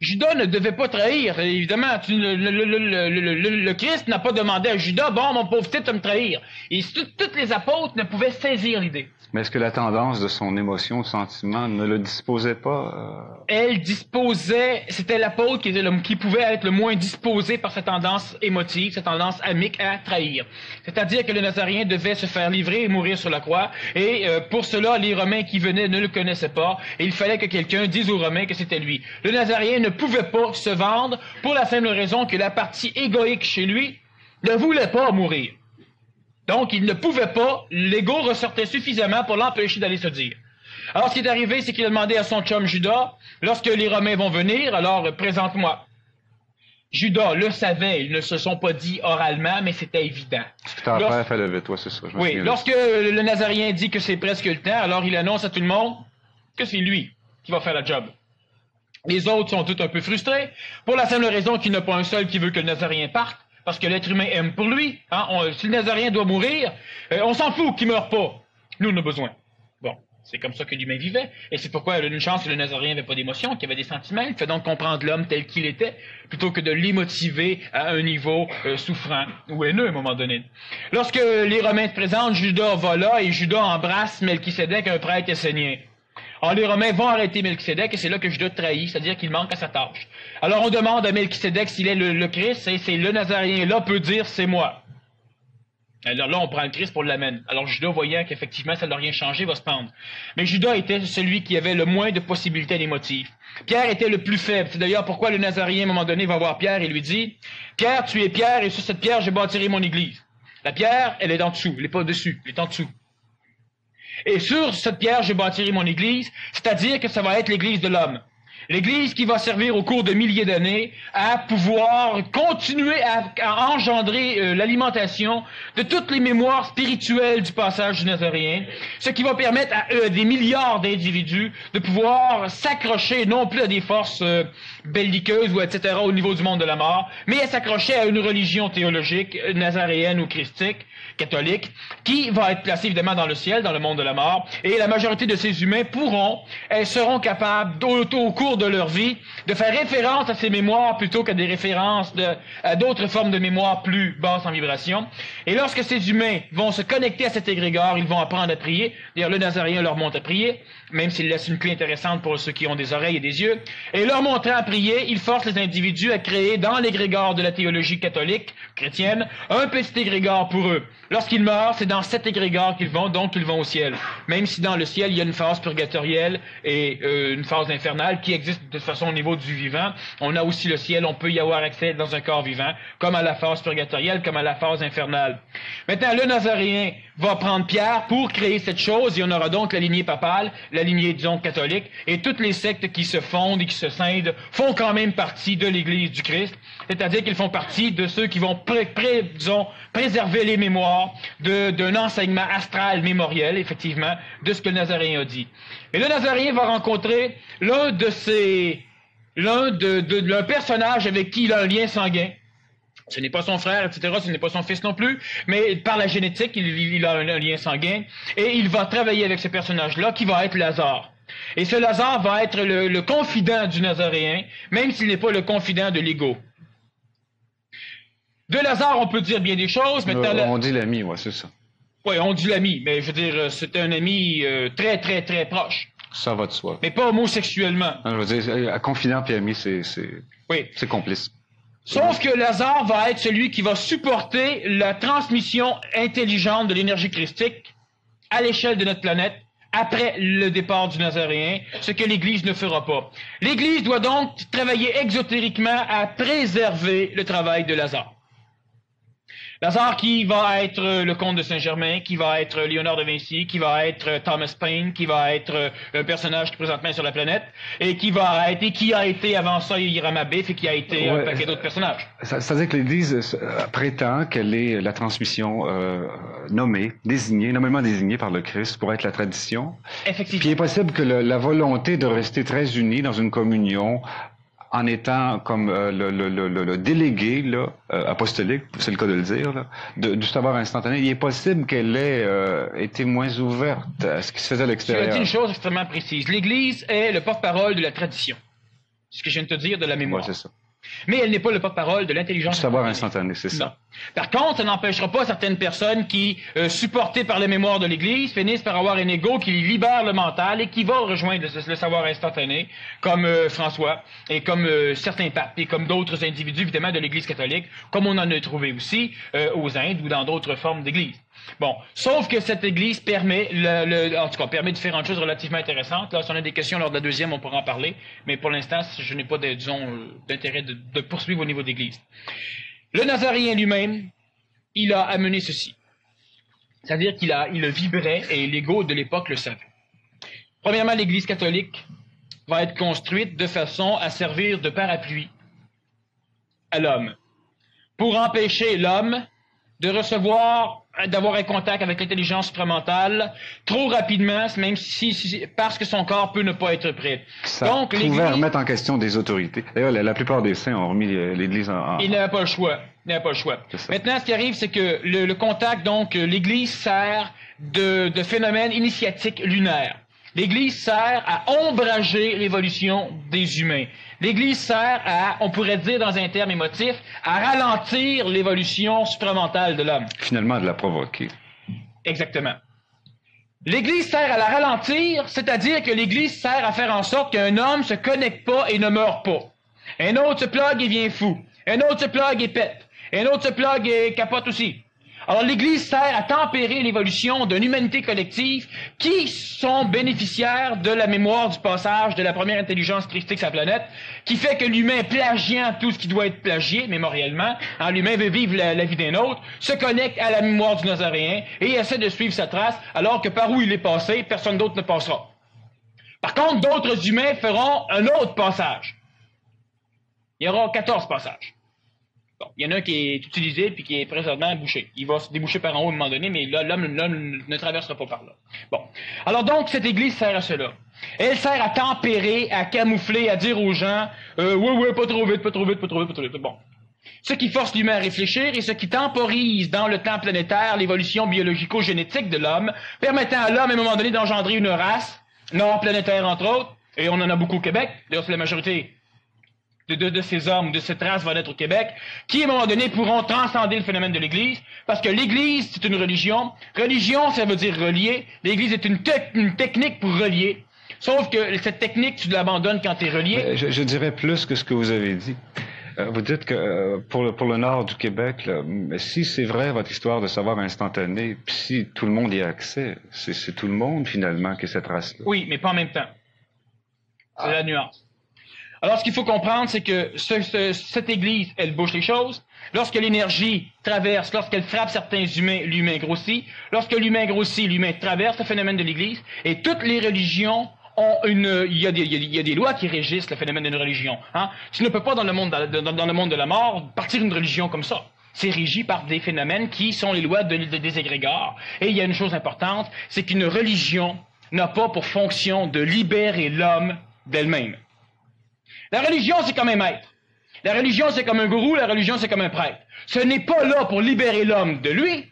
Judas ne devait pas trahir. Évidemment, le Christ n'a pas demandé à Judas, « Bon, mon pauvre type, tu vas me trahir. » Et tous les apôtres ne pouvaient saisir l'idée. Mais est-ce que la tendance de son émotion, sentiment, ne le disposait pas? Elle disposait, c'était l'apôtre qui pouvait être le moins disposé par sa tendance émotive, sa tendance amique à trahir. C'est-à-dire que le Nazaréen devait se faire livrer et mourir sur la croix, et pour cela, les Romains qui venaient ne le connaissaient pas, et il fallait que quelqu'un dise aux Romains que c'était lui. Le Nazaréen ne pouvait pas se vendre pour la simple raison que la partie égoïque chez lui ne voulait pas mourir. Donc, il ne pouvait pas, l'ego ressortait suffisamment pour l'empêcher d'aller se dire. Alors, ce qui est arrivé, c'est qu'il a demandé à son chum Judas, lorsque les Romains vont venir, alors présente-moi. Judas le savait, ils ne se sont pas dit oralement, mais c'était évident. Ton père fait le vite, ouais, c'est ça. Oui, lorsque le Nazaréen dit que c'est presque le temps, alors il annonce à tout le monde que c'est lui qui va faire la job. Les autres sont tous un peu frustrés, pour la simple raison qu'il n'y en a pas un seul qui veut que le Nazaréen parte, parce que l'être humain aime pour lui. Hein, si le Nazaréen doit mourir, on s'en fout qu'il ne meure pas. Nous, on a besoin. Bon, c'est comme ça que l'humain vivait, et c'est pourquoi il a une chance que le Nazaréen n'avait pas d'émotion, qu'il avait des sentiments. Il fait donc comprendre l'homme tel qu'il était, plutôt que de l'émotiver à un niveau souffrant ou haineux à un moment donné. Lorsque les Romains se présentent, Judas va là, et Judas embrasse Melchisédek, un prêtre essénien. Alors les Romains vont arrêter Melchisédek, et c'est là que Judas trahit, c'est-à-dire qu'il manque à sa tâche. Alors on demande à Melchisédek s'il est le Christ, et c'est le Nazaréen là peut dire « c'est moi ». Alors là, on prend le Christ pour l'amène. Alors Judas, voyant qu'effectivement ça n'a rien changé, va se pendre. Mais Judas était celui qui avait le moins de possibilités d'émotifs. Pierre était le plus faible. C'est d'ailleurs pourquoi le Nazaréen, à un moment donné, va voir Pierre et lui dit « Pierre, tu es Pierre, et sur cette pierre, je bâtirai mon église. » La pierre, elle est en dessous, elle n'est pas dessus, elle est en dessous. Et sur cette pierre, je bâtirai mon église, c'est-à-dire que ça va être l'église de l'homme. L'Église qui va servir au cours de milliers d'années à pouvoir continuer à engendrer l'alimentation de toutes les mémoires spirituelles du passage du Nazaréen, ce qui va permettre à des milliards d'individus de pouvoir s'accrocher non plus à des forces belliqueuses ou etc. au niveau du monde de la mort, mais à s'accrocher à une religion théologique nazaréenne ou christique, catholique, qui va être placée évidemment dans le ciel, dans le monde de la mort, et la majorité de ces humains seront capables au cours de leur vie de faire référence à ces mémoires plutôt qu'à des références à d'autres formes de mémoire plus basses en vibration. Et lorsque ces humains vont se connecter à cet égrégore, ils vont apprendre à prier. D'ailleurs, le Nazaréen leur montre à prier, même s'il laisse une clé intéressante pour ceux qui ont des oreilles et des yeux. Et leur montrant à prier, il force les individus à créer dans l'égrégore de la théologie catholique, chrétienne, un petit égrégore pour eux. Lorsqu'ils meurent, c'est dans cet égrégore qu'ils vont, donc ils vont au ciel. Même si dans le ciel, il y a une phase purgatorielle et une phase infernale qui existe de toute façon au niveau du vivant. On a aussi le ciel, on peut y avoir accès dans un corps vivant, comme à la phase purgatorielle, comme à la phase infernale. Maintenant, le Nazaréen va prendre Pierre pour créer cette chose, et on aura donc la lignée papale, la lignée, disons, catholique, et toutes les sectes qui se fondent et qui se scindent font quand même partie de l'Église du Christ, c'est-à-dire qu'ils font partie de ceux qui vont préserver les mémoires d'un enseignement astral mémoriel, effectivement, de ce que le Nazaréen a dit. Et le Nazaréen va rencontrer l'un personnage avec qui il a un lien sanguin. Ce n'est pas son frère, etc., ce n'est pas son fils non plus, mais par la génétique, il a un lien sanguin, et il va travailler avec ce personnage-là, qui va être Lazare. Et ce Lazare va être le confident du Nazaréen, même s'il n'est pas le confident de l'ego. De Lazare, on peut dire bien des choses, mais on dit l'ami, ouais, c'est ça. Oui, on dit l'ami, mais je veux dire, c'était un ami très, très, très proche. Ça va de soi. Mais pas homosexuellement. Non, je veux dire, confident et ami, c'est complice. Sauf que Lazare va être celui qui va supporter la transmission intelligente de l'énergie christique à l'échelle de notre planète après le départ du Nazaréen, ce que l'Église ne fera pas. L'Église doit donc travailler exotériquement à préserver le travail de Lazare. Lazare qui va être le comte de Saint-Germain, qui va être Léonard de Vinci, qui va être Thomas Paine, qui va être un personnage qui présentement est sur la planète, et qui a été avant ça Hiram Abeth, et qui a été un paquet d'autres personnages. Ça veut dire que l'Église prétend qu'elle est la transmission nommément désignée par le Christ pour être la tradition. Effectivement. Puis il est possible que la volonté de rester très unis dans une communion en étant comme le délégué là, apostolique, c'est le cas de le dire, là, du savoir instantané, il est possible qu'elle ait été moins ouverte à ce qui se faisait à l'extérieur. Tu as dit une chose extrêmement précise. L'Église est le porte-parole de la tradition. C'est ce que je viens de te dire de la mémoire. Ouais, c'est ça. Mais elle n'est pas le porte-parole de l'intelligence. Du savoir instantané, c'est ça. Non. Par contre, ça n'empêchera pas certaines personnes qui, supportées par la mémoire de l'Église, finissent par avoir un ego qui libère le mental et qui va rejoindre le savoir instantané, comme François, et comme certains papes, et comme d'autres individus, évidemment, de l'Église catholique, comme on en a trouvé aussi aux Indes ou dans d'autres formes d'Église. Bon, sauf que cette Église permet, permet différentes choses relativement intéressantes. Là, si on a des questions lors de la deuxième, on pourra en parler. Mais pour l'instant, je n'ai pas, d'intérêt de poursuivre au niveau de l'Église. Le Nazaréen lui-même, il a amené ceci. C'est-à-dire qu'il vibrait et l'ego de l'époque le savait. Premièrement, l'Église catholique va être construite de façon à servir de parapluie à l'homme, pour empêcher l'homme de recevoir, d'avoir un contact avec l'intelligence supramentale trop rapidement, même parce que son corps peut ne pas être prêt. Ça donc, pouvait remettre en question des autorités. D'ailleurs, la plupart des saints ont remis l'Église en... Il n'avait pas le choix. Maintenant, ce qui arrive, c'est que le contact, donc, l'Église sert de phénomène initiatique lunaire. L'Église sert à ombrager l'évolution des humains. L'Église sert à, on pourrait dire dans un terme émotif, à ralentir l'évolution supramentale de l'homme. Finalement, de la provoquer. Exactement. L'Église sert à la ralentir, c'est-à-dire que l'Église sert à faire en sorte qu'un homme se connecte pas et ne meurt pas. Un autre se plug et vient fou. Un autre se plug et pète. Un autre se plug et capote aussi. Alors l'Église sert à tempérer l'évolution d'une humanité collective qui sont bénéficiaires de la mémoire du passage de la première intelligence christique sur la planète, qui fait que l'humain plagiant tout ce qui doit être plagié mémoriellement, l'humain veut vivre la vie d'un autre, se connecte à la mémoire du Nazaréen et essaie de suivre sa trace, alors que par où il est passé, personne d'autre ne passera. Par contre, d'autres humains feront un autre passage. Il y aura 14 passages. Bon, il y en a un qui est utilisé puis qui est présentement bouché. Il va se déboucher par en haut à un moment donné, mais là, l'homme ne traversera pas par là. Bon. Alors donc, cette Église sert à cela. Elle sert à tempérer, à camoufler, à dire aux gens, ouais, pas trop vite. Bon. Ce qui force l'humain à réfléchir et ce qui temporise dans le temps planétaire l'évolution biologico-génétique de l'homme, permettant à l'homme, à un moment donné, d'engendrer une race, nord-planétaire entre autres, et on en a beaucoup au Québec. D'ailleurs, c'est la majorité de ces hommes, de cette race va naître au Québec, qui, à un moment donné, pourront transcender le phénomène de l'Église, parce que l'Église, c'est une religion. Religion, ça veut dire relier. L'Église est une technique pour relier. Sauf que cette technique, tu l'abandonnes quand tu es relié. Je dirais plus que ce que vous avez dit. Vous dites que pour le nord du Québec, là, si c'est vrai votre histoire de savoir instantané, puis si tout le monde y a accès, c'est tout le monde, finalement, qui est cette race-là. Oui, mais pas en même temps. C'est la nuance. Alors, ce qu'il faut comprendre, c'est que cette Église, elle bouge les choses. Lorsque l'énergie traverse, lorsqu'elle frappe certains humains, l'humain grossit. Lorsque l'humain grossit, l'humain traverse le phénomène de l'Église. Et toutes les religions ont il y a des lois qui régissent le phénomène d'une religion. Hein? Tu ne peux pas, dans le monde de la mort, partir d'une religion comme ça. C'est régi par des phénomènes qui sont les lois des égrégores. Et il y a une chose importante, c'est qu'une religion n'a pas pour fonction de libérer l'homme d'elle-même. La religion, c'est comme un maître. La religion, c'est comme un gourou. La religion, c'est comme un prêtre. Ce n'est pas là pour libérer l'homme de lui.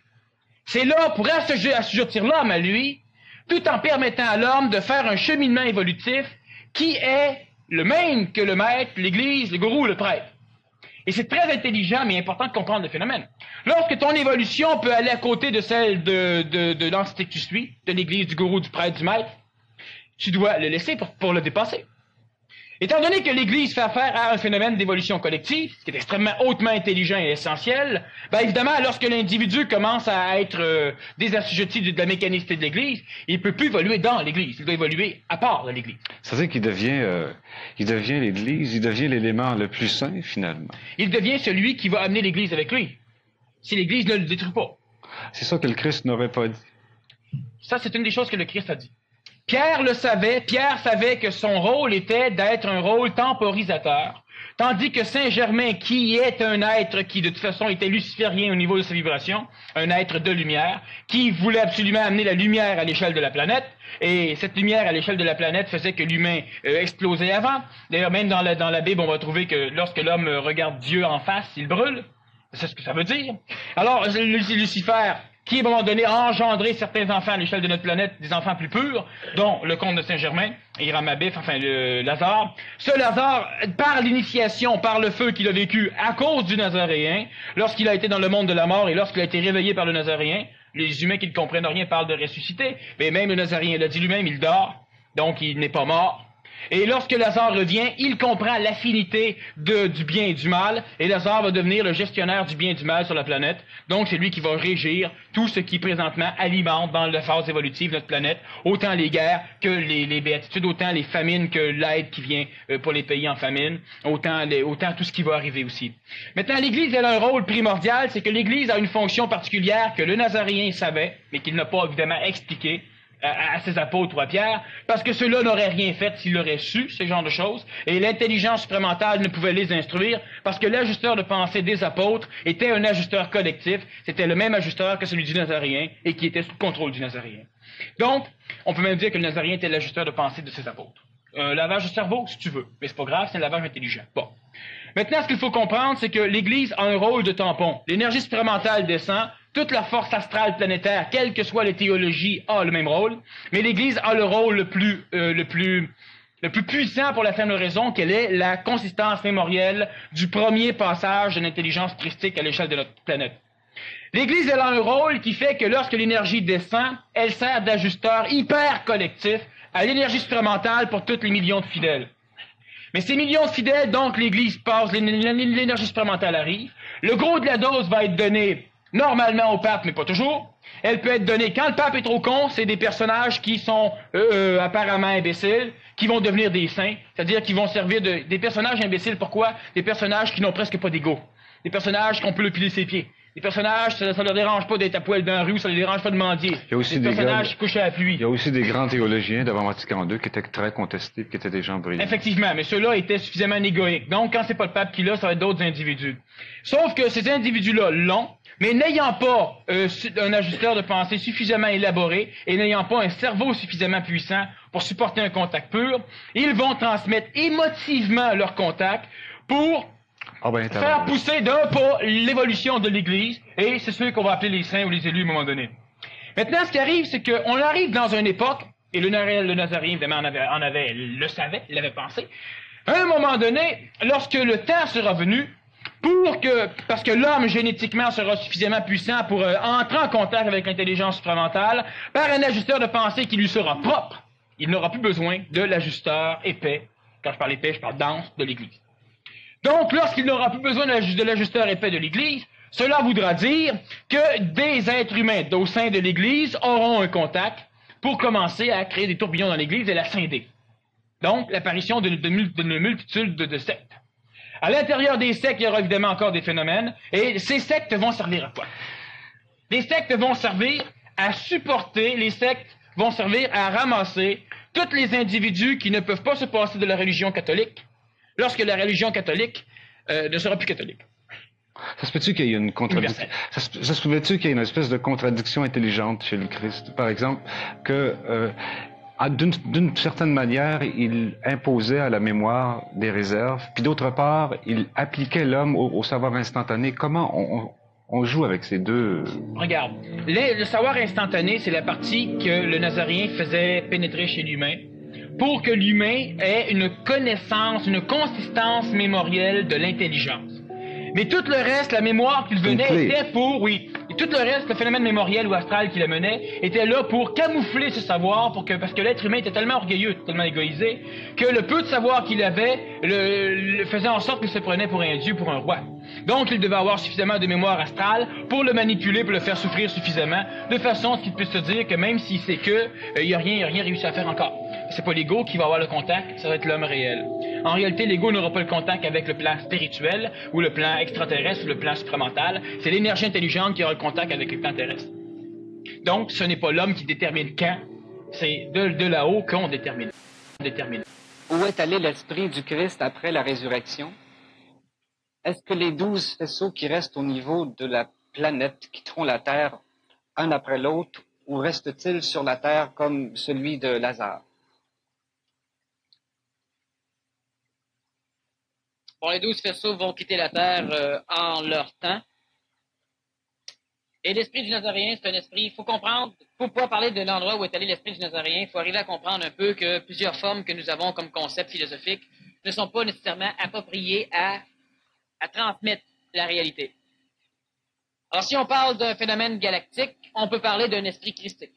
C'est là pour assujettir l'homme à lui, tout en permettant à l'homme de faire un cheminement évolutif qui est le même que le maître, l'Église, le gourou, le prêtre. Et c'est très intelligent, mais important de comprendre le phénomène. Lorsque ton évolution peut aller à côté de celle de l'entité que tu suis, de l'Église, du gourou, du prêtre, du maître, tu dois le laisser pour le dépasser. Étant donné que l'Église fait affaire à un phénomène d'évolution collective, ce qui est extrêmement hautement intelligent et essentiel, ben évidemment, lorsque l'individu commence à être désassujetti de la mécanicité de l'Église, il ne peut plus évoluer dans l'Église, il doit évoluer à part de l'Église. C'est-à-dire qu'il devient l'Église, il devient l'élément le plus saint, finalement. Il devient celui qui va amener l'Église avec lui, si l'Église ne le détruit pas. C'est ça que le Christ n'aurait pas dit. Ça, c'est une des choses que le Christ a dit. Pierre le savait, Pierre savait que son rôle était d'être un rôle temporisateur, tandis que Saint-Germain, qui est un être qui de toute façon était luciférien au niveau de sa vibration, un être de lumière, qui voulait absolument amener la lumière à l'échelle de la planète, et cette lumière à l'échelle de la planète faisait que l'humain explosait avant. D'ailleurs, même dans la Bible, on va trouver que lorsque l'homme regarde Dieu en face, il brûle. C'est ce que ça veut dire. Alors, Lucifer, qui, à un moment donné, a engendré certains enfants à l'échelle de notre planète, des enfants plus purs, dont le comte de Saint-Germain, Hiram Abif, enfin, le Lazare. Ce Lazare, par l'initiation, par le feu qu'il a vécu à cause du Nazaréen, lorsqu'il a été dans le monde de la mort et lorsqu'il a été réveillé par le Nazaréen, les humains qui ne comprennent rien parlent de ressusciter, mais même le Nazaréen l'a dit lui-même, il dort, donc il n'est pas mort. Et lorsque Lazare revient, il comprend l'affinité du bien et du mal, et Lazare va devenir le gestionnaire du bien et du mal sur la planète. Donc c'est lui qui va régir tout ce qui présentement alimente dans la phase évolutive de notre planète, autant les guerres que les béatitudes, autant les famines que l'aide qui vient pour les pays en famine, autant tout ce qui va arriver aussi. Maintenant, l'Église, elle a un rôle primordial, c'est que l'Église a une fonction particulière que le Nazaréen savait, mais qu'il n'a pas évidemment expliqué. à ses apôtres ou à Pierre, parce que ceux-là n'auraient rien fait s'ils l'auraient su, ce genre de choses, et l'intelligence supramentale ne pouvait les instruire, parce que l'ajusteur de pensée des apôtres était un ajusteur collectif, c'était le même ajusteur que celui du Nazaréen, et qui était sous le contrôle du Nazaréen. Donc, on peut même dire que le Nazaréen était l'ajusteur de pensée de ses apôtres. Un lavage de cerveau, si tu veux, mais c'est pas grave, c'est un lavage intelligent. Bon. Maintenant, ce qu'il faut comprendre, c'est que l'Église a un rôle de tampon. L'énergie supramentale descend, toute la force astrale planétaire, quelles que soient les théologies, a le même rôle, mais l'Église a le rôle le plus puissant pour la simple raison qu'elle est la consistance mémorielle du premier passage de l'intelligence christique à l'échelle de notre planète. L'Église, elle a un rôle qui fait que lorsque l'énergie descend, elle sert d'ajusteur hyper collectif à l'énergie supramentale pour tous les millions de fidèles. Mais ces millions de fidèles, donc l'Église passe, l'énergie supramentale arrive, le gros de la dose va être donné normalement au pape, mais pas toujours. Elle peut être donnée quand le pape est trop con, c'est des personnages qui sont apparemment imbéciles, qui vont devenir des saints, c'est-à-dire qui vont servir des personnages imbéciles. Pourquoi? Des personnages qui n'ont presque pas d'ego. Des personnages qu'on peut le piler ses pieds. Des personnages, ça ne leur dérange pas d'être à poil dans la rue, ça ne leur dérange pas de mendier. Il y a aussi des personnages qui couchent à la pluie. Il y a aussi des grands théologiens d'avant Vatican II qui étaient très contestés, qui étaient des gens brillants. Effectivement, mais ceux-là étaient suffisamment égoïques. Donc, quand c'est pas le pape qui l'a, ça va être d'autres individus. Sauf que ces individus-là l'ont, mais n'ayant pas un ajusteur de pensée suffisamment élaboré et n'ayant pas un cerveau suffisamment puissant pour supporter un contact pur, ils vont transmettre émotivement leur contact pour faire pousser d'un pas l'évolution de l'Église, et c'est ceux qu'on va appeler les saints ou les élus à un moment donné. Maintenant, ce qui arrive, c'est qu'on arrive dans une époque, et le Nazaréen, évidemment, le savait, il l'avait pensé, à un moment donné, lorsque le temps sera venu, parce que l'homme génétiquement sera suffisamment puissant pour entrer en contact avec l'intelligence supramentale par un ajusteur de pensée qui lui sera propre, il n'aura plus besoin de l'ajusteur épais. Quand je parle épais, je parle dense de l'Église. Donc, lorsqu'il n'aura plus besoin de l'ajusteur épais de l'Église, cela voudra dire que des êtres humains au sein de l'Église auront un contact pour commencer à créer des tourbillons dans l'Église et la scinder. Donc, l'apparition d'une multitude de sectes. À l'intérieur des sectes, il y aura évidemment encore des phénomènes, et ces sectes vont servir à quoi? Les sectes vont servir à supporter, les sectes vont servir à ramasser tous les individus qui ne peuvent pas se passer de la religion catholique, lorsque la religion catholique ne sera plus catholique. Ça se peut-tu qu'il y ait une contradiction? Ça se peut-tu qu'il y ait une espèce de contradiction intelligente chez le Christ? Par exemple, que d'une certaine manière, il imposait à la mémoire des réserves, puis d'autre part, il appliquait l'homme au savoir instantané. Comment on joue avec ces deux? Regarde, le savoir instantané, c'est la partie que le Nazaréen faisait pénétrer chez l'humain pour que l'humain ait une connaissance, une consistance mémorielle de l'intelligence. Mais tout le reste, la mémoire qu'il venait était pour, oui, et tout le reste, le phénomène mémoriel ou astral qu'il amenait, était là pour camoufler ce savoir, parce que l'être humain était tellement orgueilleux, tellement égoïsé, que le peu de savoir qu'il avait le faisait en sorte qu'il se prenait pour un dieu, pour un roi. Donc, il devait avoir suffisamment de mémoire astrale pour le manipuler, pour le faire souffrir suffisamment, de façon à ce qu'il puisse se dire que même s'il sait que, il a rien réussi à faire encore. C'est pas l'ego qui va avoir le contact, ça va être l'homme réel. En réalité, l'ego n'aura pas le contact avec le plan spirituel, ou le plan extraterrestre, ou le plan supramental. C'est l'énergie intelligente qui aura le contact avec le plan terrestre. Donc, ce n'est pas l'homme qui détermine quand, c'est de là-haut qu'on détermine. Où est allé l'esprit du Christ après la résurrection? Est-ce que les 12 faisceaux qui restent au niveau de la planète quitteront la Terre un après l'autre, ou restent-ils sur la Terre comme celui de Lazare? Bon, les 12 faisceaux vont quitter la Terre en leur temps. Et l'esprit du Nazaréen, c'est un esprit, il faut comprendre, faut pas parler de l'endroit où est allé l'esprit du Nazaréen, il faut arriver à comprendre un peu que plusieurs formes que nous avons comme concept philosophique ne sont pas nécessairement appropriées à transmettre la réalité. Alors, si on parle d'un phénomène galactique, on peut parler d'un esprit christique.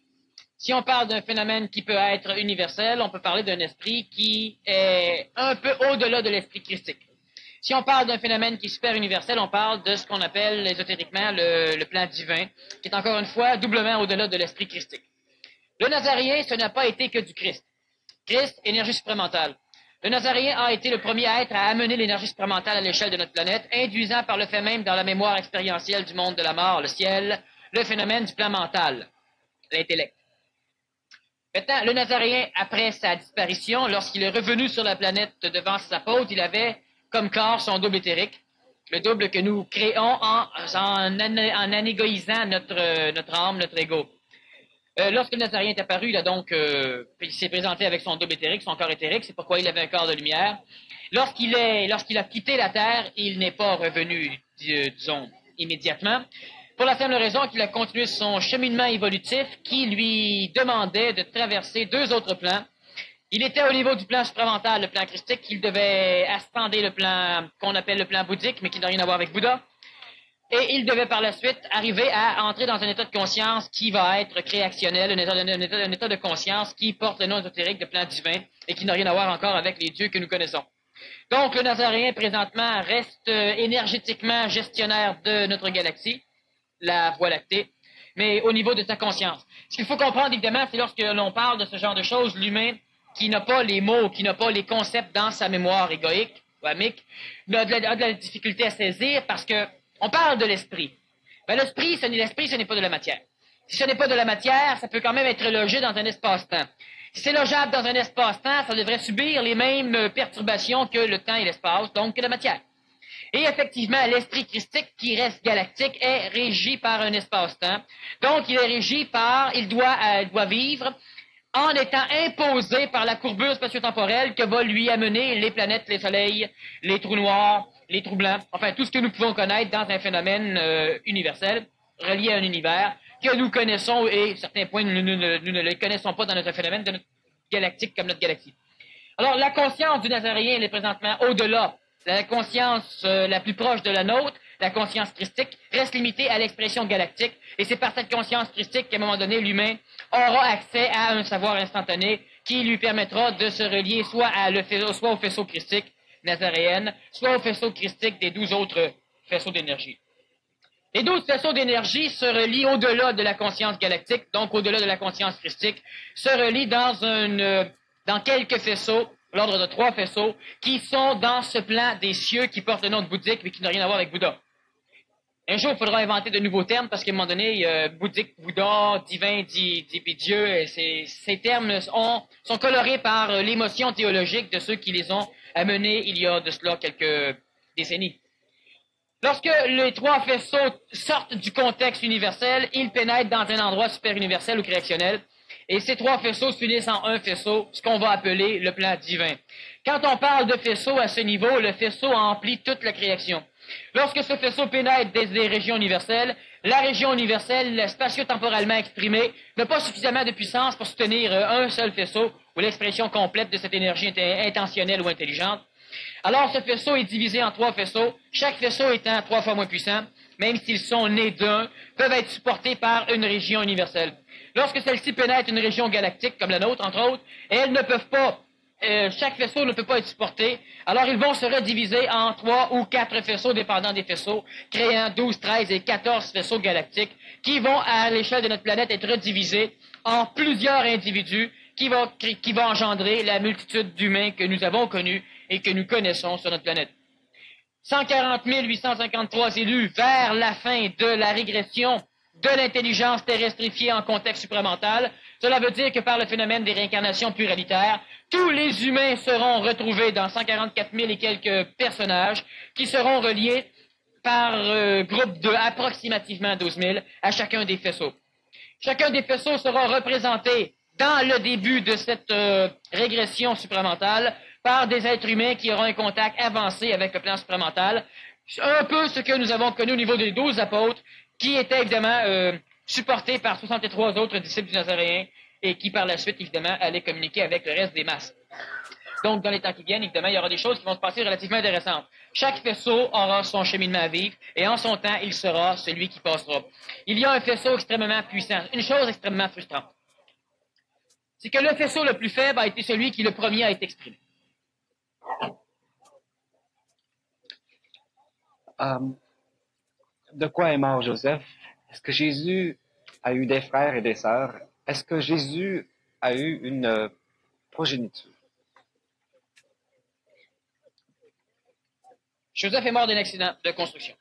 Si on parle d'un phénomène qui peut être universel, on peut parler d'un esprit qui est un peu au-delà de l'esprit christique. Si on parle d'un phénomène qui est super universel, on parle de ce qu'on appelle ésotériquement le plan divin, qui est encore une fois doublement au-delà de l'esprit christique. Le Nazaréen, ce n'a pas été que du Christ. Christ, énergie supramentale. Le Nazaréen a été le premier être à amener l'énergie supramentale à l'échelle de notre planète, induisant par le fait même dans la mémoire expérientielle du monde de la mort, le ciel, le phénomène du plan mental, l'intellect. Maintenant, le Nazaréen, après sa disparition, lorsqu'il est revenu sur la planète devant ses apôtres, il avait comme corps son double éthérique, le double que nous créons en anégoïsant notre âme, notre ego. Lorsque le Nazaréen est apparu, il s'est présenté avec son double éthérique, son corps éthérique, c'est pourquoi il avait un corps de lumière. Lorsqu'il a quitté la Terre, il n'est pas revenu, disons, immédiatement, pour la simple raison qu'il a continué son cheminement évolutif qui lui demandait de traverser 2 autres plans. Il était au niveau du plan supramental, le plan christique, il devait ascender le plan qu'on appelle le plan bouddhique, mais qui n'a rien à voir avec Bouddha. Et il devait par la suite arriver à entrer dans un état de conscience qui va être créationnel, un état de conscience qui porte le nom ésotérique de plan divin et qui n'a rien à voir encore avec les dieux que nous connaissons. Donc, le Nazaréen, présentement, reste énergétiquement gestionnaire de notre galaxie, la Voie lactée, mais au niveau de sa conscience. Ce qu'il faut comprendre, évidemment, c'est lorsque l'on parle de ce genre de choses, l'humain qui n'a pas les mots, qui n'a pas les concepts dans sa mémoire égoïque ou amique, a de la difficulté à saisir parce que on parle de l'esprit. Ben, l'esprit, ce n'est pas de la matière. Si ce n'est pas de la matière, ça peut quand même être logé dans un espace-temps. Si c'est logeable dans un espace-temps, ça devrait subir les mêmes perturbations que le temps et l'espace, donc que la matière. Et effectivement, l'esprit christique, qui reste galactique, est régi par un espace-temps. Donc, il est régi par, il doit vivre en étant imposé par la courbure spatio-temporelle que va lui amener les planètes, les soleils, les trous noirs, les trous blancs, enfin tout ce que nous pouvons connaître dans un phénomène universel, relié à un univers, que nous connaissons et certains points nous ne le connaissons pas dans notre phénomène de notre galactique comme notre galaxie. Alors la conscience du Nazaréen, elle est présentement au-delà. La conscience la plus proche de la nôtre, la conscience christique, reste limitée à l'expression galactique, et c'est par cette conscience christique qu'à un moment donné, l'humain aura accès à un savoir instantané qui lui permettra de se relier soit au faisceau christique nazaréenne, soit au faisceau christique des 12 autres faisceaux d'énergie. Les 12 faisceaux d'énergie se relient au-delà de la conscience galactique, donc au-delà de la conscience christique, se relient dans quelques faisceaux, l'ordre de 3 faisceaux, qui sont dans ce plan des cieux qui portent le nom de bouddhique, mais qui n'ont rien à voir avec Bouddha. Un jour, il faudra inventer de nouveaux termes, parce qu'à un moment donné, bouddhique, Bouddha, divin, puis Dieu, et ces termes sont colorés par l'émotion théologique de ceux qui les ont amenés il y a de cela quelques décennies. Lorsque les 3 faisceaux sortent du contexte universel, ils pénètrent dans un endroit super universel ou créationnel, et ces 3 faisceaux s'unissent en un faisceau, ce qu'on va appeler le plan divin. Quand on parle de faisceau à ce niveau, le faisceau emplit toute la création. Lorsque ce faisceau pénètre des régions universelles, la région universelle, spatio-temporellement exprimée, n'a pas suffisamment de puissance pour soutenir un seul faisceau, ou l'expression complète de cette énergie intentionnelle ou intelligente. Alors ce faisceau est divisé en 3 faisceaux, chaque faisceau étant 3 fois moins puissant, même s'ils sont nés d'un, peuvent être supportés par une région universelle. Lorsque celle-ci pénètre une région galactique, comme la nôtre, entre autres, elles ne peuvent pas, chaque faisceau ne peut pas être supporté, alors ils vont se rediviser en 3 ou 4 faisceaux, dépendant des faisceaux, créant 12, 13 et 14 faisceaux galactiques, qui vont, à l'échelle de notre planète, être redivisés en plusieurs individus, qui vont engendrer la multitude d'humains que nous avons connus et que nous connaissons sur notre planète. 140 853 élus vers la fin de la régression de l'intelligence terrestrifiée en contexte supramental. Cela veut dire que par le phénomène des réincarnations pluralitaires, tous les humains seront retrouvés dans 144 000 et quelques personnages qui seront reliés par groupe de approximativement 12 000 à chacun des faisceaux. Chacun des faisceaux sera représenté dans le début de cette régression supramentale par des êtres humains qui auront un contact avancé avec le plan supramental, un peu ce que nous avons connu au niveau des 12 apôtres, qui étaient évidemment supportés par 63 autres disciples du Nazaréen et qui par la suite, évidemment, allaient communiquer avec le reste des masses. Donc, dans les temps qui viennent, évidemment, il y aura des choses qui vont se passer relativement intéressantes. Chaque faisceau aura son cheminement à vivre et en son temps, il sera celui qui passera. Il y a un faisceau extrêmement puissant, une chose extrêmement frustrante. C'est que le faisceau le plus faible a été celui qui le premier a été exprimé. De quoi est mort Joseph? Est-ce que Jésus a eu des frères et des sœurs? Est-ce que Jésus a eu une progéniture? Joseph est mort d'un accident de construction.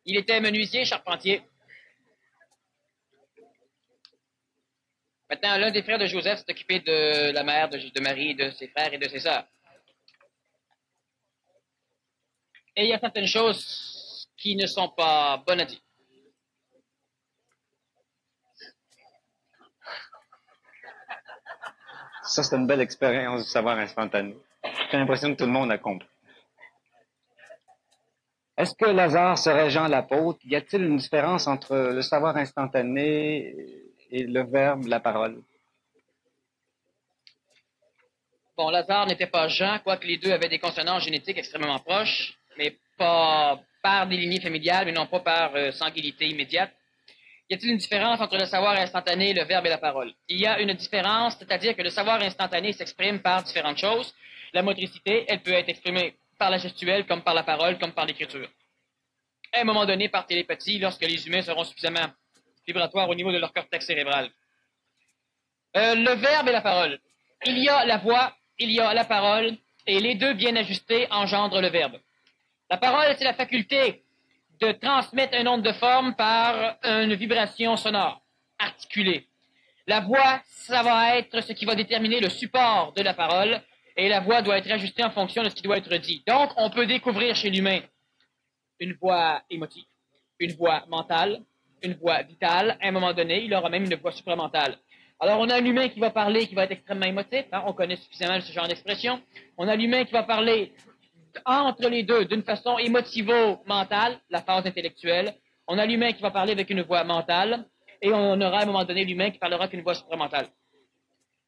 Il était menuisier, charpentier. Maintenant, l'un des frères de Joseph s'est occupé de la mère de Marie, de ses frères et de ses sœurs. Et il y a certaines choses qui ne sont pas bonnes à dire. Ça, c'est une belle expérience du savoir instantané. J'ai l'impression que tout le monde a compris. Est-ce que Lazare serait Jean l'apôtre? Y a-t-il une différence entre le savoir instantané et le verbe, la parole? Bon, Lazare n'était pas Jean, quoique les deux avaient des consonances génétiques extrêmement proches, mais pas par des lignées familiales, mais non pas par sanguinité immédiate. Y a-t-il une différence entre le savoir instantané, le verbe et la parole? Il y a une différence, c'est-à-dire que le savoir instantané s'exprime par différentes choses. La motricité, elle peut être exprimée par la gestuelle, comme par la parole, comme par l'écriture. À un moment donné, par télépathie, lorsque les humains seront suffisamment vibratoires au niveau de leur cortex cérébral. Le verbe et la parole. Il y a la voix, il y a la parole, et les deux bien ajustés engendrent le verbe. La parole, c'est la faculté de transmettre un onde de forme par une vibration sonore, articulée. La voix, ça va être ce qui va déterminer le support de la parole, et la voix doit être ajustée en fonction de ce qui doit être dit. Donc, on peut découvrir chez l'humain une voix émotive, une voix mentale, une voix vitale. À un moment donné, il aura même une voix supramentale. Alors, on a l'humain qui va parler, qui va être extrêmement émotif, hein, on connaît suffisamment ce genre d'expression. On a l'humain qui va parler entre les deux, d'une façon émotivo-mentale, la phase intellectuelle. On a l'humain qui va parler avec une voix mentale, et on aura à un moment donné l'humain qui parlera avec une voix supramentale.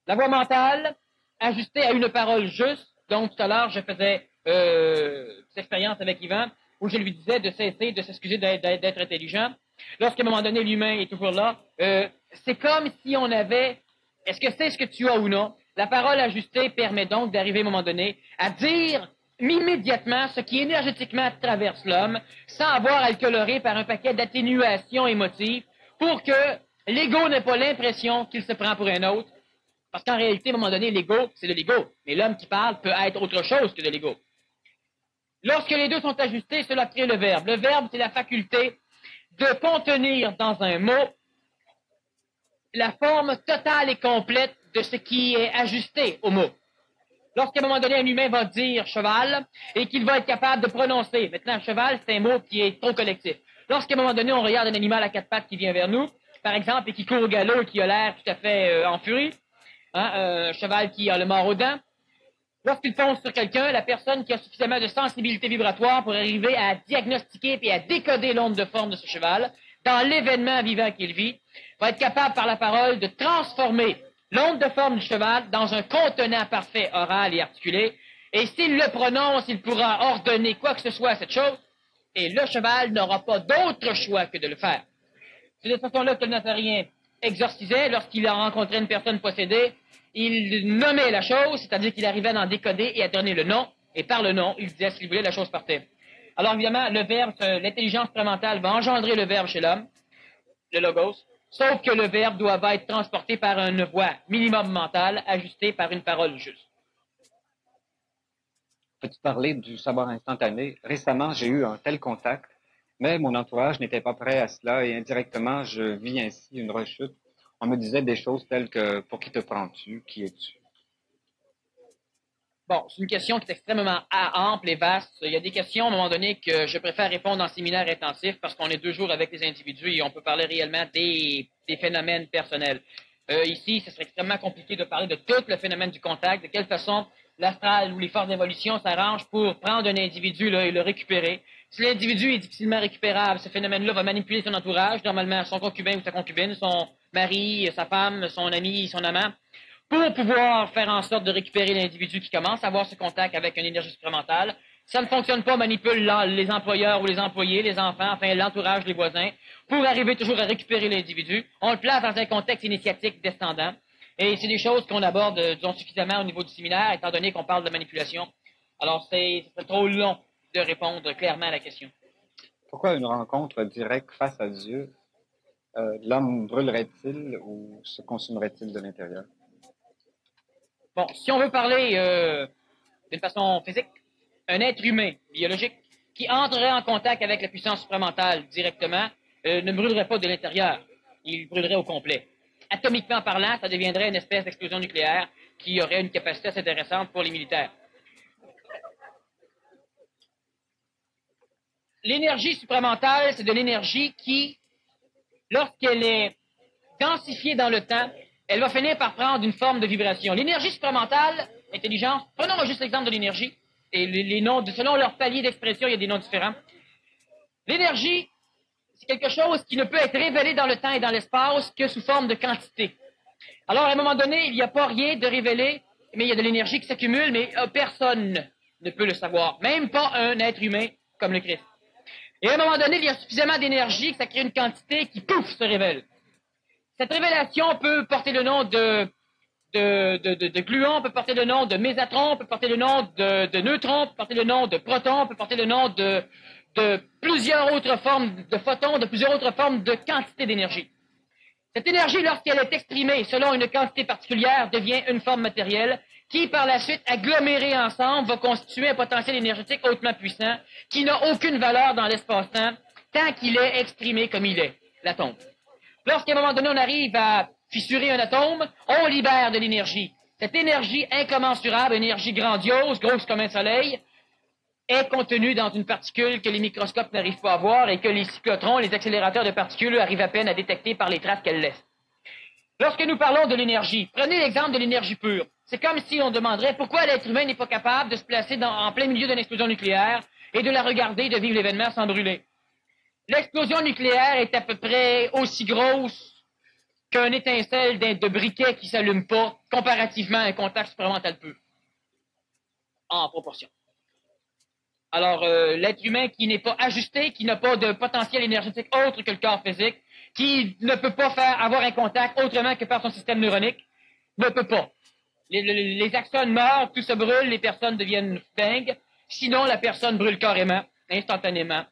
La voix mentale, ajustée à une parole juste, donc tout à l'heure, je faisais cette expérience avec Yvan, où je lui disais de cesser de s'excuser d'être intelligent. Lorsqu'à un moment donné, l'humain est toujours là, c'est comme si on avait, est-ce que c'est ce que tu as ou non? La parole ajustée permet donc d'arriver à un moment donné à dire immédiatement ce qui énergétiquement traverse l'homme, sans avoir à le colorer par un paquet d'atténuations émotives, pour que l'ego n'ait pas l'impression qu'il se prend pour un autre. Parce qu'en réalité, à un moment donné, l'ego, c'est de l'ego. Mais l'homme qui parle peut être autre chose que de l'ego. Lorsque les deux sont ajustés, cela crée le verbe. Le verbe, c'est la faculté de contenir dans un mot la forme totale et complète de ce qui est ajusté au mot. Lorsqu'à un moment donné, un humain va dire cheval et qu'il va être capable de prononcer. Maintenant, cheval, c'est un mot qui est trop collectif. Lorsqu'à un moment donné, on regarde un animal à quatre pattes qui vient vers nous, par exemple, et qui court au galop et qui a l'air tout à fait en furie, hein, un cheval qui a le mort aux dents, lorsqu'il fonce sur quelqu'un, la personne qui a suffisamment de sensibilité vibratoire pour arriver à diagnostiquer et à décoder l'onde de forme de ce cheval, dans l'événement vivant qu'il vit, va être capable par la parole de transformer l'onde de forme du cheval dans un contenant parfait oral et articulé, et s'il le prononce, il pourra ordonner quoi que ce soit à cette chose, et le cheval n'aura pas d'autre choix que de le faire. C'est de cette façon-là que le Nazarien exorcisait lorsqu'il a rencontré une personne possédée. Il nommait la chose, c'est-à-dire qu'il arrivait à en décoder et à donner le nom, et par le nom, il disait s'il voulait, la chose partait. Alors évidemment, le verbe, l'intelligence prémentale va engendrer le verbe chez l'homme, le logos, sauf que le verbe doit être transporté par une voix minimum mentale, ajustée par une parole juste. Peux-tu parler du savoir instantané? Récemment, j'ai eu un tel contact, mais mon entourage n'était pas prêt à cela et indirectement, je vis ainsi une rechute. On me disait des choses telles que « Pour qui te prends-tu? Qui es-tu? » Bon, c'est une question qui est extrêmement ample et vaste. Il y a des questions, à un moment donné, que je préfère répondre en séminaire intensif parce qu'on est 2 jours avec les individus et on peut parler réellement des phénomènes personnels. Ici, ce serait extrêmement compliqué de parler de tout le phénomène du contact, de quelle façon l'astral ou les forces d'évolution s'arrangent pour prendre un individu là, et le récupérer. Si l'individu est difficilement récupérable, ce phénomène-là va manipuler son entourage, normalement son concubin ou sa concubine, son mari, sa femme, son ami, son amant, pour pouvoir faire en sorte de récupérer l'individu qui commence à avoir ce contact avec une énergie supplémentaire. Si ça ne fonctionne pas, manipule les employeurs ou les employés, les enfants, enfin l'entourage, les voisins, pour arriver toujours à récupérer l'individu. On le place dans un contexte initiatique descendant. Et c'est des choses qu'on aborde, disons, suffisamment au niveau du séminaire, étant donné qu'on parle de manipulation. Alors, c'est trop long de répondre clairement à la question. Pourquoi une rencontre directe face à Dieu, l'homme brûlerait-il ou se consumerait-il de l'intérieur? Bon, si on veut parler d'une façon physique, un être humain, biologique, qui entrerait en contact avec la puissance supramentale directement ne brûlerait pas de l'intérieur. Il brûlerait au complet. Atomiquement parlant, ça deviendrait une espèce d'explosion nucléaire qui aurait une capacité assez intéressante pour les militaires. L'énergie supramentale, c'est de l'énergie qui, lorsqu'elle est densifiée dans le temps, elle va finir par prendre une forme de vibration. L'énergie supramentale, intelligence, prenons juste l'exemple de l'énergie, et les noms, selon leur palier d'expression, il y a des noms différents. L'énergie, c'est quelque chose qui ne peut être révélé dans le temps et dans l'espace que sous forme de quantité. Alors, à un moment donné, il n'y a pas rien de révélé, mais il y a de l'énergie qui s'accumule, mais personne ne peut le savoir, même pas un être humain comme le Christ. Et à un moment donné, il y a suffisamment d'énergie que ça crée une quantité qui, pouf, se révèle. Cette révélation peut porter le nom de gluons, peut porter le nom de mésatrons, peut porter le nom de neutrons, peut porter le nom de protons, peut porter le nom de plusieurs autres formes de photons, de plusieurs autres formes de quantité d'énergie. Cette énergie, lorsqu'elle est exprimée selon une quantité particulière, devient une forme matérielle qui, par la suite, agglomérée ensemble, va constituer un potentiel énergétique hautement puissant qui n'a aucune valeur dans l'espace-temps tant qu'il est exprimé comme il est, l'atome. Lorsqu'à un moment donné, on arrive à fissurer un atome, on libère de l'énergie. Cette énergie incommensurable, énergie grandiose, grosse comme un soleil, est contenue dans une particule que les microscopes n'arrivent pas à voir et que les cyclotrons, les accélérateurs de particules, arrivent à peine à détecter par les traces qu'elles laissent. Lorsque nous parlons de l'énergie, prenez l'exemple de l'énergie pure. C'est comme si on demanderait pourquoi l'être humain n'est pas capable de se placer en plein milieu d'une explosion nucléaire et de la regarder et de vivre l'événement sans brûler. L'explosion nucléaire est à peu près aussi grosse qu'un étincelle de briquet qui ne s'allume pas comparativement à un contact supramental pur. En proportion. Alors, l'être humain qui n'est pas ajusté, qui n'a pas de potentiel énergétique autre que le corps physique, qui ne peut pas avoir un contact autrement que par son système neuronique, ne peut pas. Les axones meurent, tout se brûle, les personnes deviennent dingues. Sinon, la personne brûle carrément, instantanément,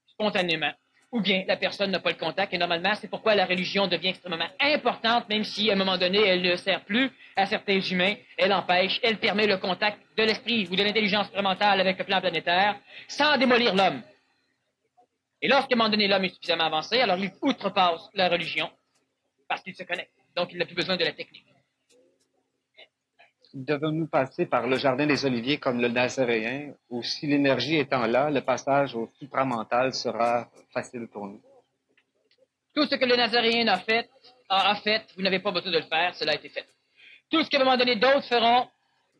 spontanément. Ou bien la personne n'a pas le contact. Et normalement, c'est pourquoi la religion devient extrêmement importante, même si à un moment donné, elle ne sert plus à certains humains. Elle empêche, elle permet le contact de l'esprit ou de l'intelligence supramentale avec le plan planétaire sans démolir l'homme. Et lorsqu'à un moment donné, l'homme est suffisamment avancé, alors il outrepasse la religion parce qu'il se connecte. Donc, il n'a plus besoin de la technique. Devons-nous passer par le jardin des Oliviers comme le Nazaréen, ou si l'énergie étant là, le passage au supramental sera facile pour nous? Tout ce que le Nazaréen a fait, vous n'avez pas besoin de le faire, cela a été fait. Tout ce qu'à un moment donné d'autres feront,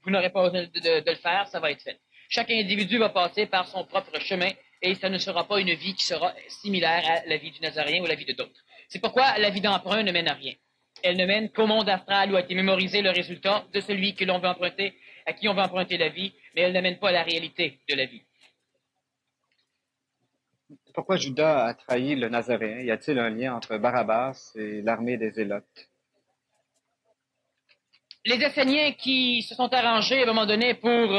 vous n'aurez pas besoin de le faire, ça va être fait. Chaque individu va passer par son propre chemin et ça ne sera pas une vie qui sera similaire à la vie du Nazaréen ou la vie de d'autres. C'est pourquoi la vie d'emprunt ne mène à rien. Elle ne mène qu'au monde astral où a été mémorisé le résultat de celui que l'on veut emprunter, à qui on veut emprunter la vie, mais elle ne mène pas à la réalité de la vie. Pourquoi Judas a trahi le Nazaréen? Y a-t-il un lien entre Barabbas et l'armée des Zélotes? Les Esséniens qui se sont arrangés à un moment donné pour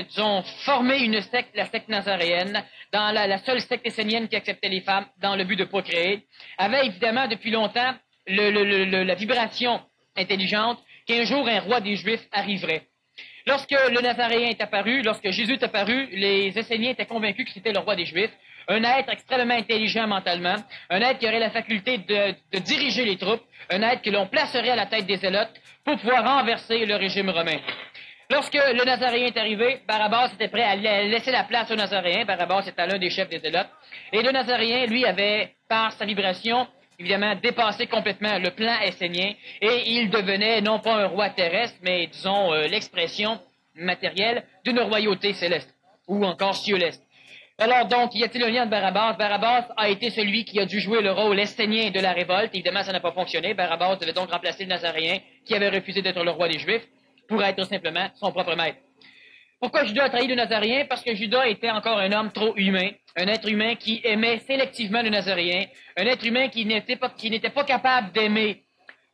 disons, former une secte, la secte nazaréenne, dans la seule secte essénienne qui acceptait les femmes dans le but de procréer, avaient évidemment depuis longtemps la vibration intelligente qu'un jour un roi des Juifs arriverait. Lorsque le Nazaréen est apparu, lorsque Jésus est apparu, les Esséniens étaient convaincus que c'était le roi des Juifs, un être extrêmement intelligent mentalement, un être qui aurait la faculté de diriger les troupes, un être que l'on placerait à la tête des Zélotes pour pouvoir renverser le régime romain. Lorsque le Nazaréen est arrivé, Barabbas était prêt à laisser la place au Nazaréen. Barabbas était l'un des chefs des Zélotes. Et le Nazaréen, lui, avait, par sa vibration, évidemment, dépassé complètement le plan essénien et il devenait non pas un roi terrestre, mais disons l'expression matérielle d'une royauté céleste ou encore cieleste. Alors donc, y a-t-il un lien de Barabbas? Barabbas a été celui qui a dû jouer le rôle essénien de la révolte. Évidemment, ça n'a pas fonctionné. Barabbas devait donc remplacer le Nazaréen qui avait refusé d'être le roi des Juifs pour être simplement son propre maître. Pourquoi Judas a trahi le Nazaréen? Parce que Judas était encore un homme trop humain, un être humain qui aimait sélectivement le Nazaréen, un être humain qui n'était pas capable d'aimer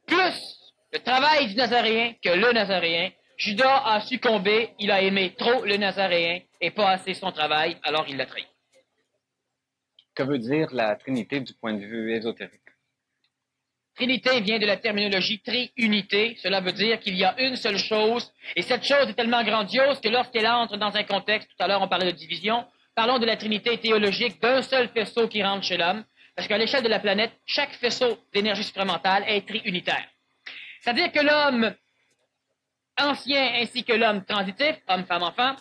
plus le travail du Nazaréen que le Nazaréen. Judas a succombé, il a aimé trop le Nazaréen et pas assez son travail, alors il l'a trahi. Que veut dire la Trinité du point de vue ésotérique? Trinité vient de la terminologie triunité. Cela veut dire qu'il y a une seule chose, et cette chose est tellement grandiose que lorsqu'elle entre dans un contexte, tout à l'heure on parlait de division, parlons de la Trinité théologique d'un seul faisceau qui rentre chez l'homme, parce qu'à l'échelle de la planète, chaque faisceau d'énergie supramentale est triunitaire. C'est-à-dire que l'homme ancien ainsi que l'homme transitif, homme, femme, enfant,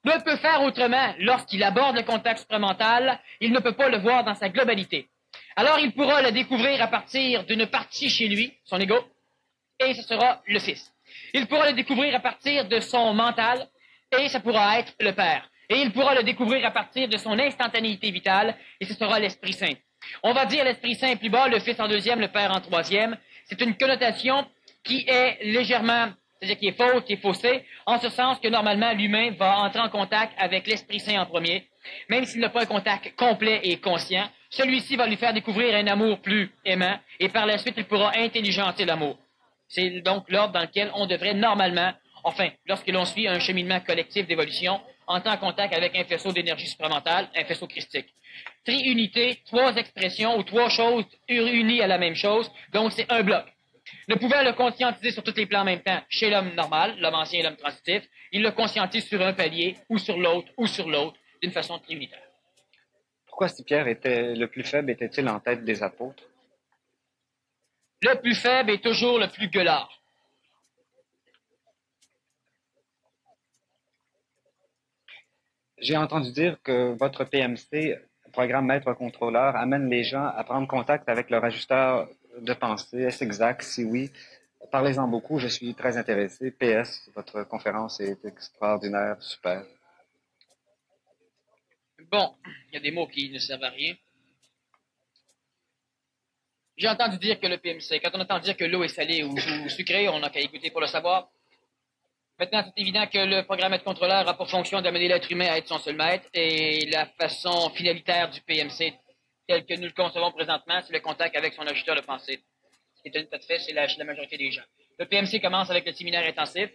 ne peut faire autrement lorsqu'il aborde le contact supramental, il ne peut pas le voir dans sa globalité. Alors il pourra le découvrir à partir d'une partie chez lui, son ego, et ce sera le Fils. Il pourra le découvrir à partir de son mental, et ça pourra être le Père. Et il pourra le découvrir à partir de son instantanéité vitale, et ce sera l'Esprit Saint. On va dire l'Esprit Saint plus bas, le Fils en deuxième, le Père en troisième. C'est une connotation qui est légèrement, c'est-à-dire qui est fausse, qui est faussée, en ce sens que normalement l'humain va entrer en contact avec l'Esprit Saint en premier, même s'il n'a pas un contact complet et conscient. Celui-ci va lui faire découvrir un amour plus aimant, et par la suite il pourra intelligenter l'amour. C'est donc l'ordre dans lequel on devrait normalement, enfin, lorsque l'on suit un cheminement collectif d'évolution, entrer en contact avec un faisceau d'énergie supramentale, un faisceau christique. Triunité, trois expressions ou trois choses unies à la même chose, donc c'est un bloc. Ne pouvant le conscientiser sur tous les plans en même temps, chez l'homme normal, l'homme ancien et l'homme transitif, il le conscientise sur un palier, ou sur l'autre, d'une façon triunitaire. Pourquoi si Pierre était le plus faible, était-il en tête des apôtres? Le plus faible est toujours le plus gueulard. J'ai entendu dire que votre PMC, programme maître-contrôleur, amène les gens à prendre contact avec leur ajusteur de pensée. Est-ce exact? Si oui, parlez-en beaucoup, je suis très intéressé. PS, votre conférence est extraordinaire, super. Bon, il y a des mots qui ne servent à rien. J'ai entendu dire que le PMC, quand on entend dire que l'eau est salée ou sucrée, on n'a qu'à écouter pour le savoir. Maintenant, c'est évident que le programme contrôleur a pour fonction d'amener l'être humain à être son seul maître, et la façon finalitaire du PMC, tel que nous le concevons présentement, c'est le contact avec son ajusteur de pensée. Ce qui est tout à fait chez la majorité des gens. Le PMC commence avec le séminaire intensif,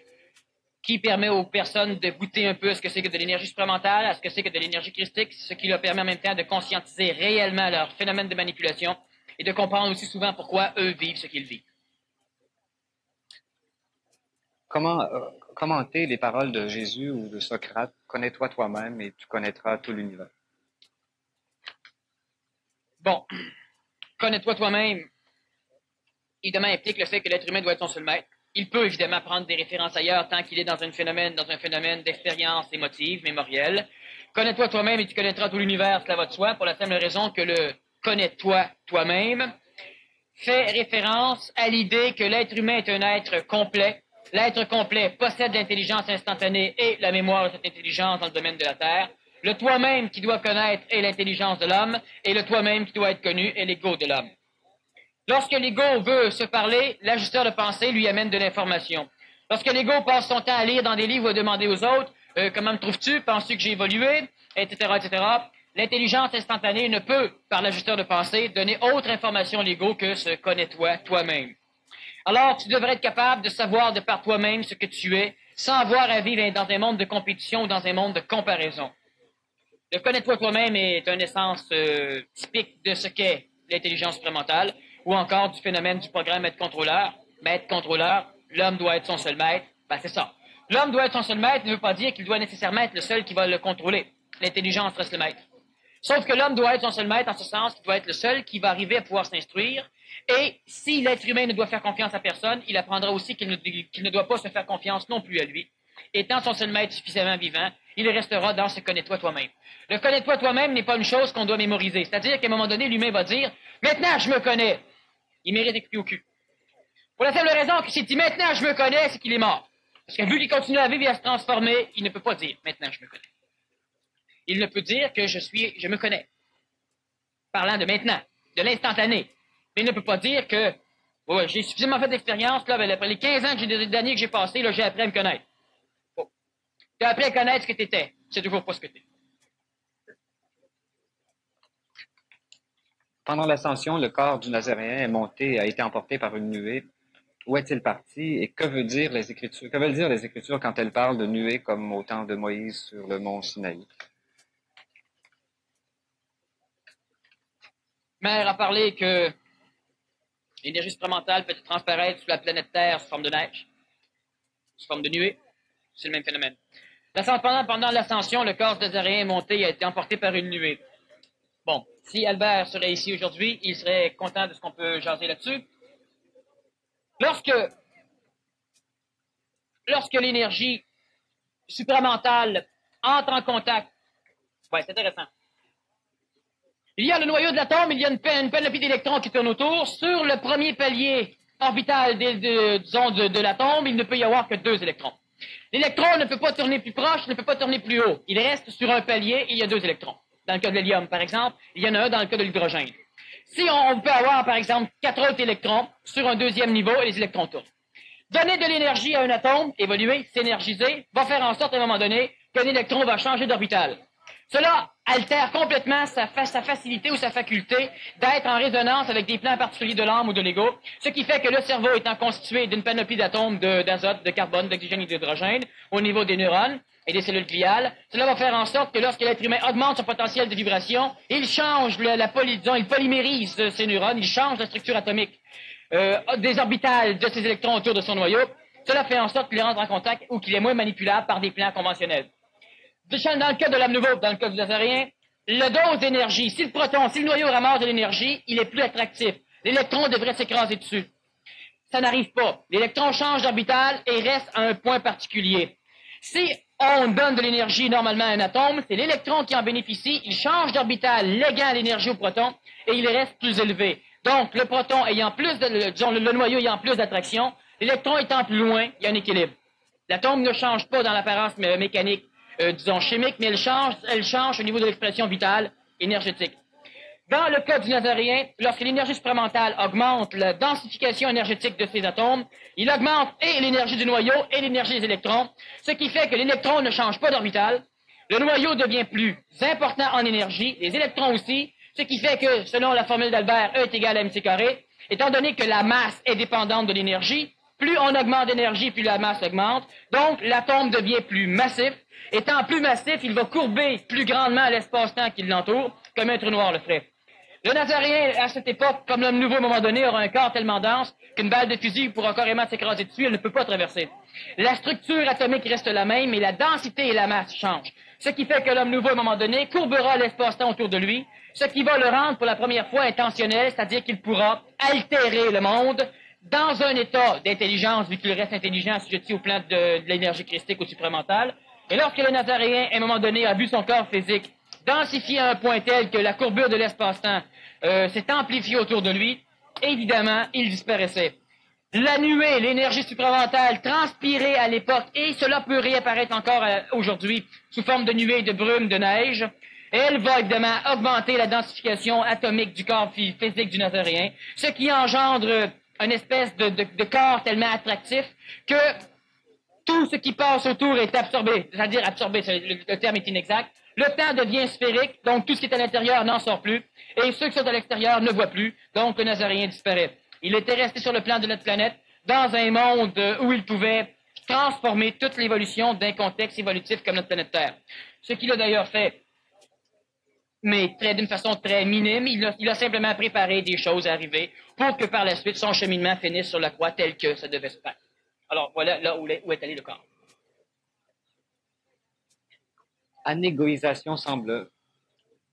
qui permet aux personnes de goûter un peu à ce que c'est que de l'énergie supramentale, à ce que c'est que de l'énergie christique, ce qui leur permet en même temps de conscientiser réellement leur phénomène de manipulation et de comprendre aussi souvent pourquoi eux vivent ce qu'ils vivent. Comment commenter les paroles de Jésus ou de Socrate? Connais-toi toi-même et tu connaîtras tout l'univers. Bon, connais-toi toi-même, évidemment, implique le fait que l'être humain doit être son seul maître. Il peut évidemment prendre des références ailleurs tant qu'il est dans un phénomène d'expérience émotive, mémorielle. Connais-toi toi-même et tu connaîtras tout l'univers, cela va de soi, pour la simple raison que le connais-toi toi-même fait référence à l'idée que l'être humain est un être complet. L'être complet possède l'intelligence instantanée et la mémoire de cette intelligence dans le domaine de la Terre. Le toi-même qui doit connaître est l'intelligence de l'homme, et le toi-même qui doit être connu est l'ego de l'homme. Lorsque l'ego veut se parler, l'ajusteur de pensée lui amène de l'information. Lorsque l'ego passe son temps à lire dans des livres ou à demander aux autres comment me trouves-tu, penses-tu que j'ai évolué, etc., etc., l'intelligence instantanée ne peut, par l'ajusteur de pensée, donner autre information à l'ego que ce connais-toi toi-même. Alors, tu devrais être capable de savoir de par toi-même ce que tu es, sans avoir à vivre dans un monde de compétition ou dans un monde de comparaison. Le connais-toi toi-même est une essence typique de ce qu'est l'intelligence supramentale, ou encore du phénomène du programme maître-contrôleur. Maître-contrôleur, l'homme doit être son seul maître. Ben, c'est ça. L'homme doit être son seul maître ne veut pas dire qu'il doit nécessairement être le seul qui va le contrôler. L'intelligence reste le maître. Sauf que l'homme doit être son seul maître en ce sens qu'il doit être le seul qui va arriver à pouvoir s'instruire. Et si l'être humain ne doit faire confiance à personne, il apprendra aussi qu'il ne doit pas se faire confiance non plus à lui. Étant son seul maître suffisamment vivant, il restera dans ce connais-toi toi-même. Le connais-toi toi-même n'est pas une chose qu'on doit mémoriser. C'est-à-dire qu'à un moment donné, l'humain va dire « Maintenant, je me connais ». Il mérite des coups au cul. Pour la simple raison que s'il dit « Maintenant, je me connais », c'est qu'il est mort. Parce que vu qu'il continue à vivre et à se transformer, il ne peut pas dire « Maintenant, je me connais ». Il ne peut dire que je me connais. Parlant de maintenant, de l'instantané. Mais il ne peut pas dire que j'ai suffisamment fait d'expérience, là, après les 15 ans d'années que j'ai passé, là, j'ai appris à me connaître. Bon. Tu as appris à connaître ce que tu étais. C'est toujours pas ce que tu es. Pendant l'ascension, le corps du Nazaréen est monté et a été emporté par une nuée. Où est-il parti et que veulent dire les Écritures quand elles parlent de nuée comme au temps de Moïse sur le mont Sinaï? Mère a parlé que L'énergie supramentale peut transparaître sous la planète Terre sous forme de neige, sous forme de nuée. C'est le même phénomène. Pendant l'ascension, le corps nazarien est monté et a été emporté par une nuée. Bon, si Albert serait ici aujourd'hui, il serait content de ce qu'on peut jaser là-dessus. Lorsque l'énergie supramentale entre en contact, ouais, c'est intéressant. Il y a le noyau de l'atome, il y a une panoplie d'électrons qui tournent autour. Sur le premier palier orbital de l'atome, il ne peut y avoir que 2 électrons. L'électron ne peut pas tourner plus proche, ne peut pas tourner plus haut. Il reste sur un palier et il y a 2 électrons. Dans le cas de l'hélium, par exemple, il y en a un dans le cas de l'hydrogène. Si on peut avoir, par exemple, 4 autres électrons sur un deuxième niveau et les électrons tournent. Donner de l'énergie à un atome, évoluer, s'énergiser, va faire en sorte à un moment donné qu'un électron va changer d'orbital. Cela altère complètement sa facilité ou sa faculté d'être en résonance avec des plans particuliers de l'âme ou de l'ego, ce qui fait que le cerveau étant constitué d'une panoplie d'atomes d'azote, de carbone, d'oxygène et d'hydrogène au niveau des neurones et des cellules gliales, cela va faire en sorte que lorsque l'être humain augmente son potentiel de vibration, il change il polymérise ces neurones, il change la structure atomique des orbitales de ces électrons autour de son noyau. Cela fait en sorte qu'il rentre en contact ou qu'il est moins manipulable par des plans conventionnels. Dans le cas de l'homme nouveau, dans le cas du nazarien, le dose d'énergie, si le noyau ramasse de l'énergie, il est plus attractif. L'électron devrait s'écraser dessus. Ça n'arrive pas. L'électron change d'orbital et reste à un point particulier. Si on donne de l'énergie normalement à un atome, c'est l'électron qui en bénéficie, il change d'orbital, léguant l'énergie au proton, et il reste plus élevé. Donc, le proton ayant le noyau ayant plus d'attraction, l'électron étant plus loin, il y a un équilibre. L'atome ne change pas dans l'apparence mécanique, chimique, mais elle change au niveau de l'expression vitale, énergétique. Dans le cas du nazarien, lorsque l'énergie supramentale augmente la densification énergétique de ces atomes, il augmente et l'énergie du noyau et l'énergie des électrons, ce qui fait que l'électron ne change pas d'orbital, le noyau devient plus important en énergie, les électrons aussi, ce qui fait que, selon la formule d'Albert, E est égal à mc carré, étant donné que la masse est dépendante de l'énergie, plus on augmente d'énergie, plus la masse augmente, donc l'atome devient plus massif. Étant plus massif, il va courber plus grandement l'espace-temps qui l'entoure, comme un trou noir le ferait. Le nazarien, à cette époque, comme l'homme nouveau à un moment donné, aura un corps tellement dense qu'une balle de fusil pourra carrément s'écraser dessus, elle ne peut pas traverser. La structure atomique reste la même, mais la densité et la masse changent. Ce qui fait que l'homme nouveau, à un moment donné, courbera l'espace-temps autour de lui, ce qui va le rendre pour la première fois intentionnel, c'est-à-dire qu'il pourra altérer le monde dans un état d'intelligence, vu qu'il reste intelligent, assujetti au plan de l'énergie christique ou supramentale. Et lorsque le nazarien, à un moment donné, a vu son corps physique densifié à un point tel que la courbure de l'espace-temps s'est amplifiée autour de lui, évidemment, il disparaissait. La nuée, l'énergie supramentale, transpirait à l'époque, et cela peut réapparaître encore aujourd'hui sous forme de nuée, de brume, de neige. Elle va évidemment augmenter la densification atomique du corps physique du nazarien, ce qui engendre une espèce de corps tellement attractif que tout ce qui passe autour est absorbé. C'est-à-dire absorbé, le terme est inexact. Le temps devient sphérique, donc tout ce qui est à l'intérieur n'en sort plus, et ceux qui sont à l'extérieur ne voient plus, donc le nazarien disparaît. Il était resté sur le plan de notre planète, dans un monde où il pouvait transformer toute l'évolution d'un contexte évolutif comme notre planète Terre. Ce qu'il a d'ailleurs fait, mais d'une façon très minime, il a simplement préparé des choses à arriver pour que par la suite son cheminement finisse sur la croix tel que ça devait se faire. Alors voilà là où est allé le corps. Anégoïsation semble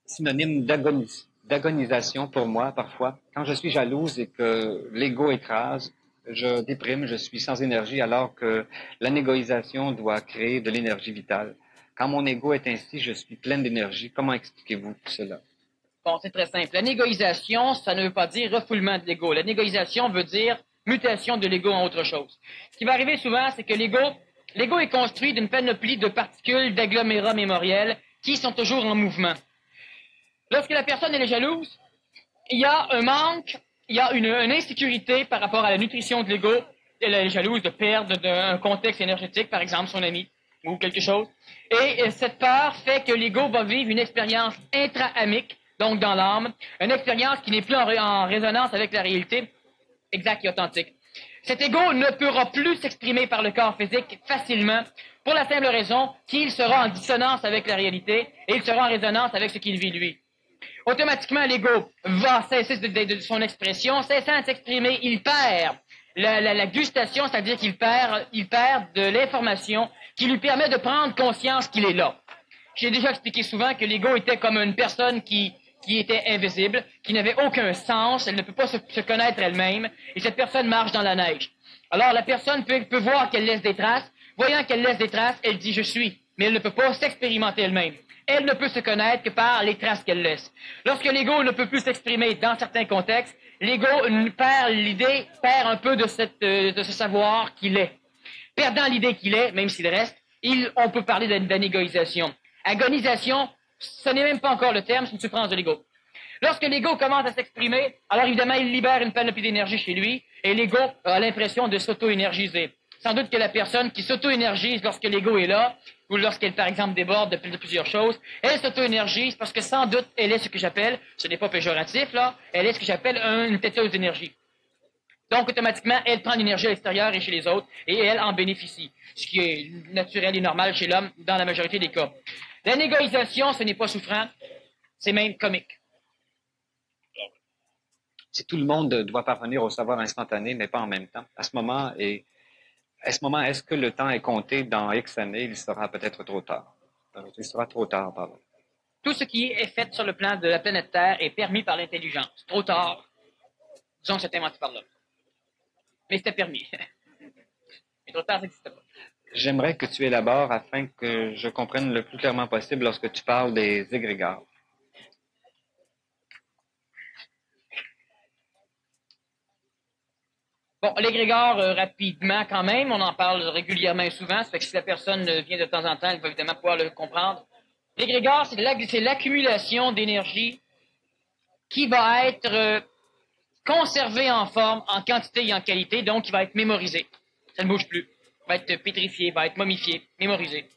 synonyme d'agonisation pour moi parfois. Quand je suis jalouse et que l'ego écrase, je déprime, je suis sans énergie alors que l'anégoïsation doit créer de l'énergie vitale. Quand mon ego est ainsi, je suis pleine d'énergie. Comment expliquez-vous cela? Bon, c'est très simple. L'anégoïsation, ça ne veut pas dire refoulement de l'ego. L'anégoïsation veut dire mutation de l'ego en autre chose. Ce qui va arriver souvent, c'est que l'ego est construit d'une panoplie de particules d'agglomérats mémoriels qui sont toujours en mouvement. Lorsque la personne est jalouse, il y a un manque, il y a une insécurité par rapport à la nutrition de l'ego. Elle est jalouse de perdre un contexte énergétique, par exemple son ami ou quelque chose. Et cette peur fait que l'ego va vivre une expérience intra-amique, donc dans l'âme, une expérience qui n'est plus en résonance avec la réalité exacte et authentique. Cet ego ne pourra plus s'exprimer par le corps physique facilement pour la simple raison qu'il sera en dissonance avec la réalité et il sera en résonance avec ce qu'il vit lui. automatiquement, l'ego va cesser de son expression. Cessant de s'exprimer, il perd la gustation, c'est-à-dire qu'il perd de l'information qui lui permet de prendre conscience qu'il est là. J'ai déjà expliqué souvent que l'ego était comme une personne qui était invisible, qui n'avait aucun sens, elle ne peut pas se connaître elle-même, et cette personne marche dans la neige. Alors la personne peut voir qu'elle laisse des traces. Voyant qu'elle laisse des traces, elle dit « je suis », mais elle ne peut pas s'expérimenter elle-même. Elle ne peut se connaître que par les traces qu'elle laisse. Lorsque l'ego ne peut plus s'exprimer dans certains contextes, l'ego perd un peu de ce savoir qu'il est. Perdant l'idée qu'il est, même s'il reste, on peut parler d'anégoïsation. Agonisation, ce n'est même pas encore le terme, c'est une souffrance de l'ego. Lorsque l'ego commence à s'exprimer, alors évidemment, il libère une panoplie d'énergie chez lui, et l'ego a l'impression de s'auto-énergiser. Sans doute que la personne qui s'auto-énergise lorsque l'ego est là, ou lorsqu'elle, par exemple, déborde de plusieurs choses, elle s'auto-énergise parce que sans doute, elle est ce que j'appelle, ce n'est pas péjoratif, là, elle est ce que j'appelle une têteuse d'énergie. Donc, automatiquement, elle prend l'énergie à l'extérieur et chez les autres, et elle en bénéficie, ce qui est naturel et normal chez l'homme dans la majorité des cas. La négociation, ce n'est pas souffrant, c'est même comique. Si tout le monde doit parvenir au savoir instantané, mais pas en même temps, à ce moment, est-ce que le temps est compté dans X années, il sera peut-être trop tard? Il sera trop tard, pardon. Tout ce qui est fait sur le plan de la planète Terre est permis par l'intelligence. Trop tard, disons que c'est inventé par l'homme. Mais c'était permis. Mais trop tard, ça n'existe pas. J'aimerais que tu élabores afin que je comprenne le plus clairement possible lorsque tu parles des égrégores. Bon, l'égrégore, rapidement quand même, on en parle régulièrement et souvent, ça fait que si la personne vient de temps en temps, elle va évidemment pouvoir le comprendre. L'égrégore, c'est l'accumulation d'énergie qui va être conservée en forme, en quantité et en qualité, donc qui va être mémorisée. Ça ne bouge plus. Va être pétrifié, va être momifié, mémorisé.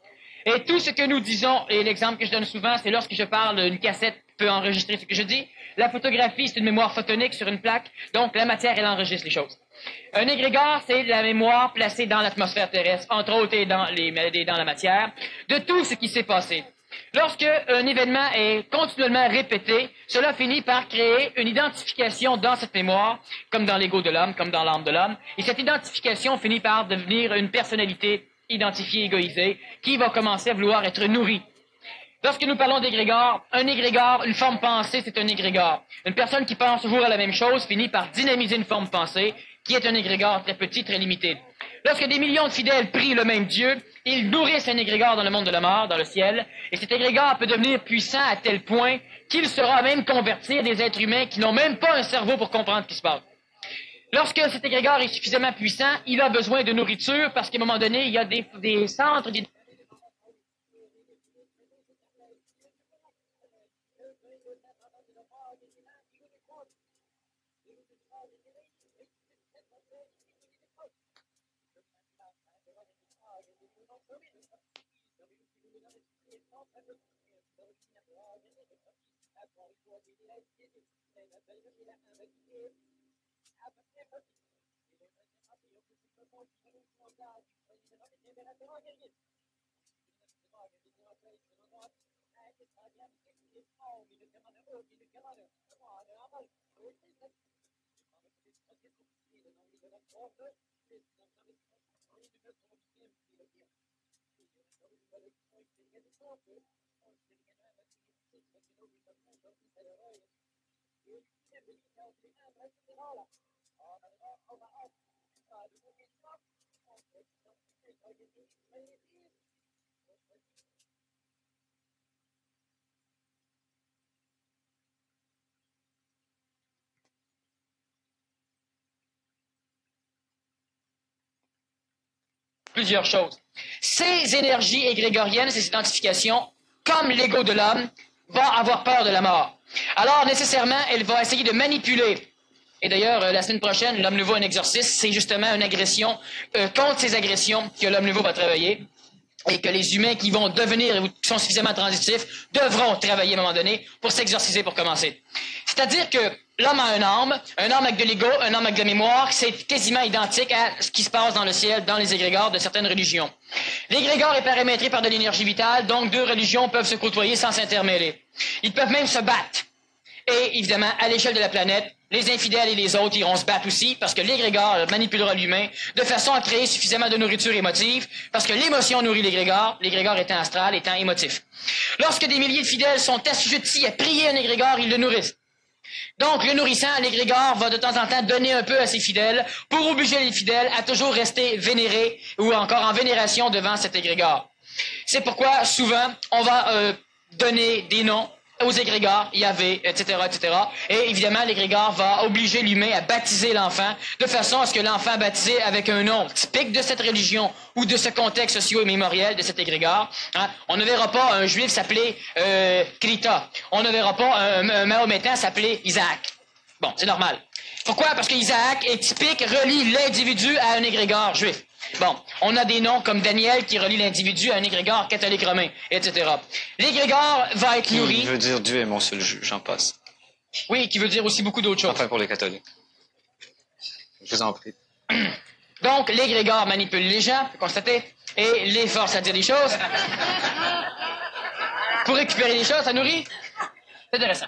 Et tout ce que nous disons, et l'exemple que je donne souvent, c'est lorsque je parle, une cassette peut enregistrer ce que je dis. La photographie, c'est une mémoire photonique sur une plaque, donc la matière, elle enregistre les choses. Un égrégore, c'est la mémoire placée dans l'atmosphère terrestre, entre autres et dans la matière, de tout ce qui s'est passé. Lorsque un événement est continuellement répété, cela finit par créer une identification dans cette mémoire, comme dans l'ego de l'homme, comme dans l'âme de l'homme, et cette identification finit par devenir une personnalité identifiée, égoïsée, qui va commencer à vouloir être nourrie. Lorsque nous parlons d'égrégore, un égrégore, une forme pensée, c'est un égrégore. Une personne qui pense toujours à la même chose finit par dynamiser une forme pensée, qui est un égrégore très petit, très limité. Lorsque des millions de fidèles prient le même Dieu, ils nourrissent un égrégore dans le monde de la mort, dans le ciel, et cet égrégore peut devenir puissant à tel point qu'il saura même convertir des êtres humains qui n'ont même pas un cerveau pour comprendre ce qui se passe. Lorsque cet égrégore est suffisamment puissant, il a besoin de nourriture parce qu'à un moment donné, il y a des centres d'identité. Plusieurs choses. Ces énergies égrégoriennes, ces identifications, comme l'ego de l'homme, va avoir peur de la mort. Alors, nécessairement, elle va essayer de manipuler. Et d'ailleurs, la semaine prochaine, l'homme nouveau, un exorcisme, c'est justement une agression contre ces agressions que l'homme nouveau va travailler. Et que les humains qui vont devenir, ou qui sont suffisamment transitifs, devront travailler à un moment donné pour s'exorciser pour commencer. C'est-à-dire que l'homme a un âme avec de l'ego, un âme avec de la mémoire, c'est quasiment identique à ce qui se passe dans le ciel, dans les égrégores de certaines religions. L'égrégore est paramétré par de l'énergie vitale, donc deux religions peuvent se côtoyer sans s'intermêler. Ils peuvent même se battre. Et évidemment, à l'échelle de la planète, les infidèles et les autres iront se battre aussi parce que l'égrégore manipulera l'humain de façon à créer suffisamment de nourriture émotive parce que l'émotion nourrit l'égrégore étant astral, étant émotif. Lorsque des milliers de fidèles sont assujettis à prier un égrégore, ils le nourrissent. Donc, le nourrissant, l'égrégore va de temps en temps donner un peu à ses fidèles pour obliger les fidèles à toujours rester vénérés ou encore en vénération devant cet égrégore. C'est pourquoi, souvent, on va donner des noms aux égrégores, Yahvé, etc., etc. Et évidemment, l'égrégore va obliger l'humain à baptiser l'enfant de façon à ce que l'enfant baptisé avec un nom typique de cette religion ou de ce contexte socio-mémoriel de cet égrégore. Hein, on ne verra pas un juif s'appeler Krita. On ne verra pas un mahométain s'appeler Isaac. Bon, c'est normal. Pourquoi? Parce qu'Isaac est typique, relie l'individu à un égrégore juif. Bon, on a des noms comme Daniel qui relie l'individu à un égrégore catholique romain, etc. L'égrégore va être nourri... Qui veut dire Dieu est mon seul juge, j'en passe. Oui, qui veut dire aussi beaucoup d'autres choses. Enfin, pour les catholiques. Je vous en prie. Donc, l'égrégore manipule les gens, vous constatez, et les force à dire des choses. Pour récupérer les choses, ça nourrit. C'est intéressant.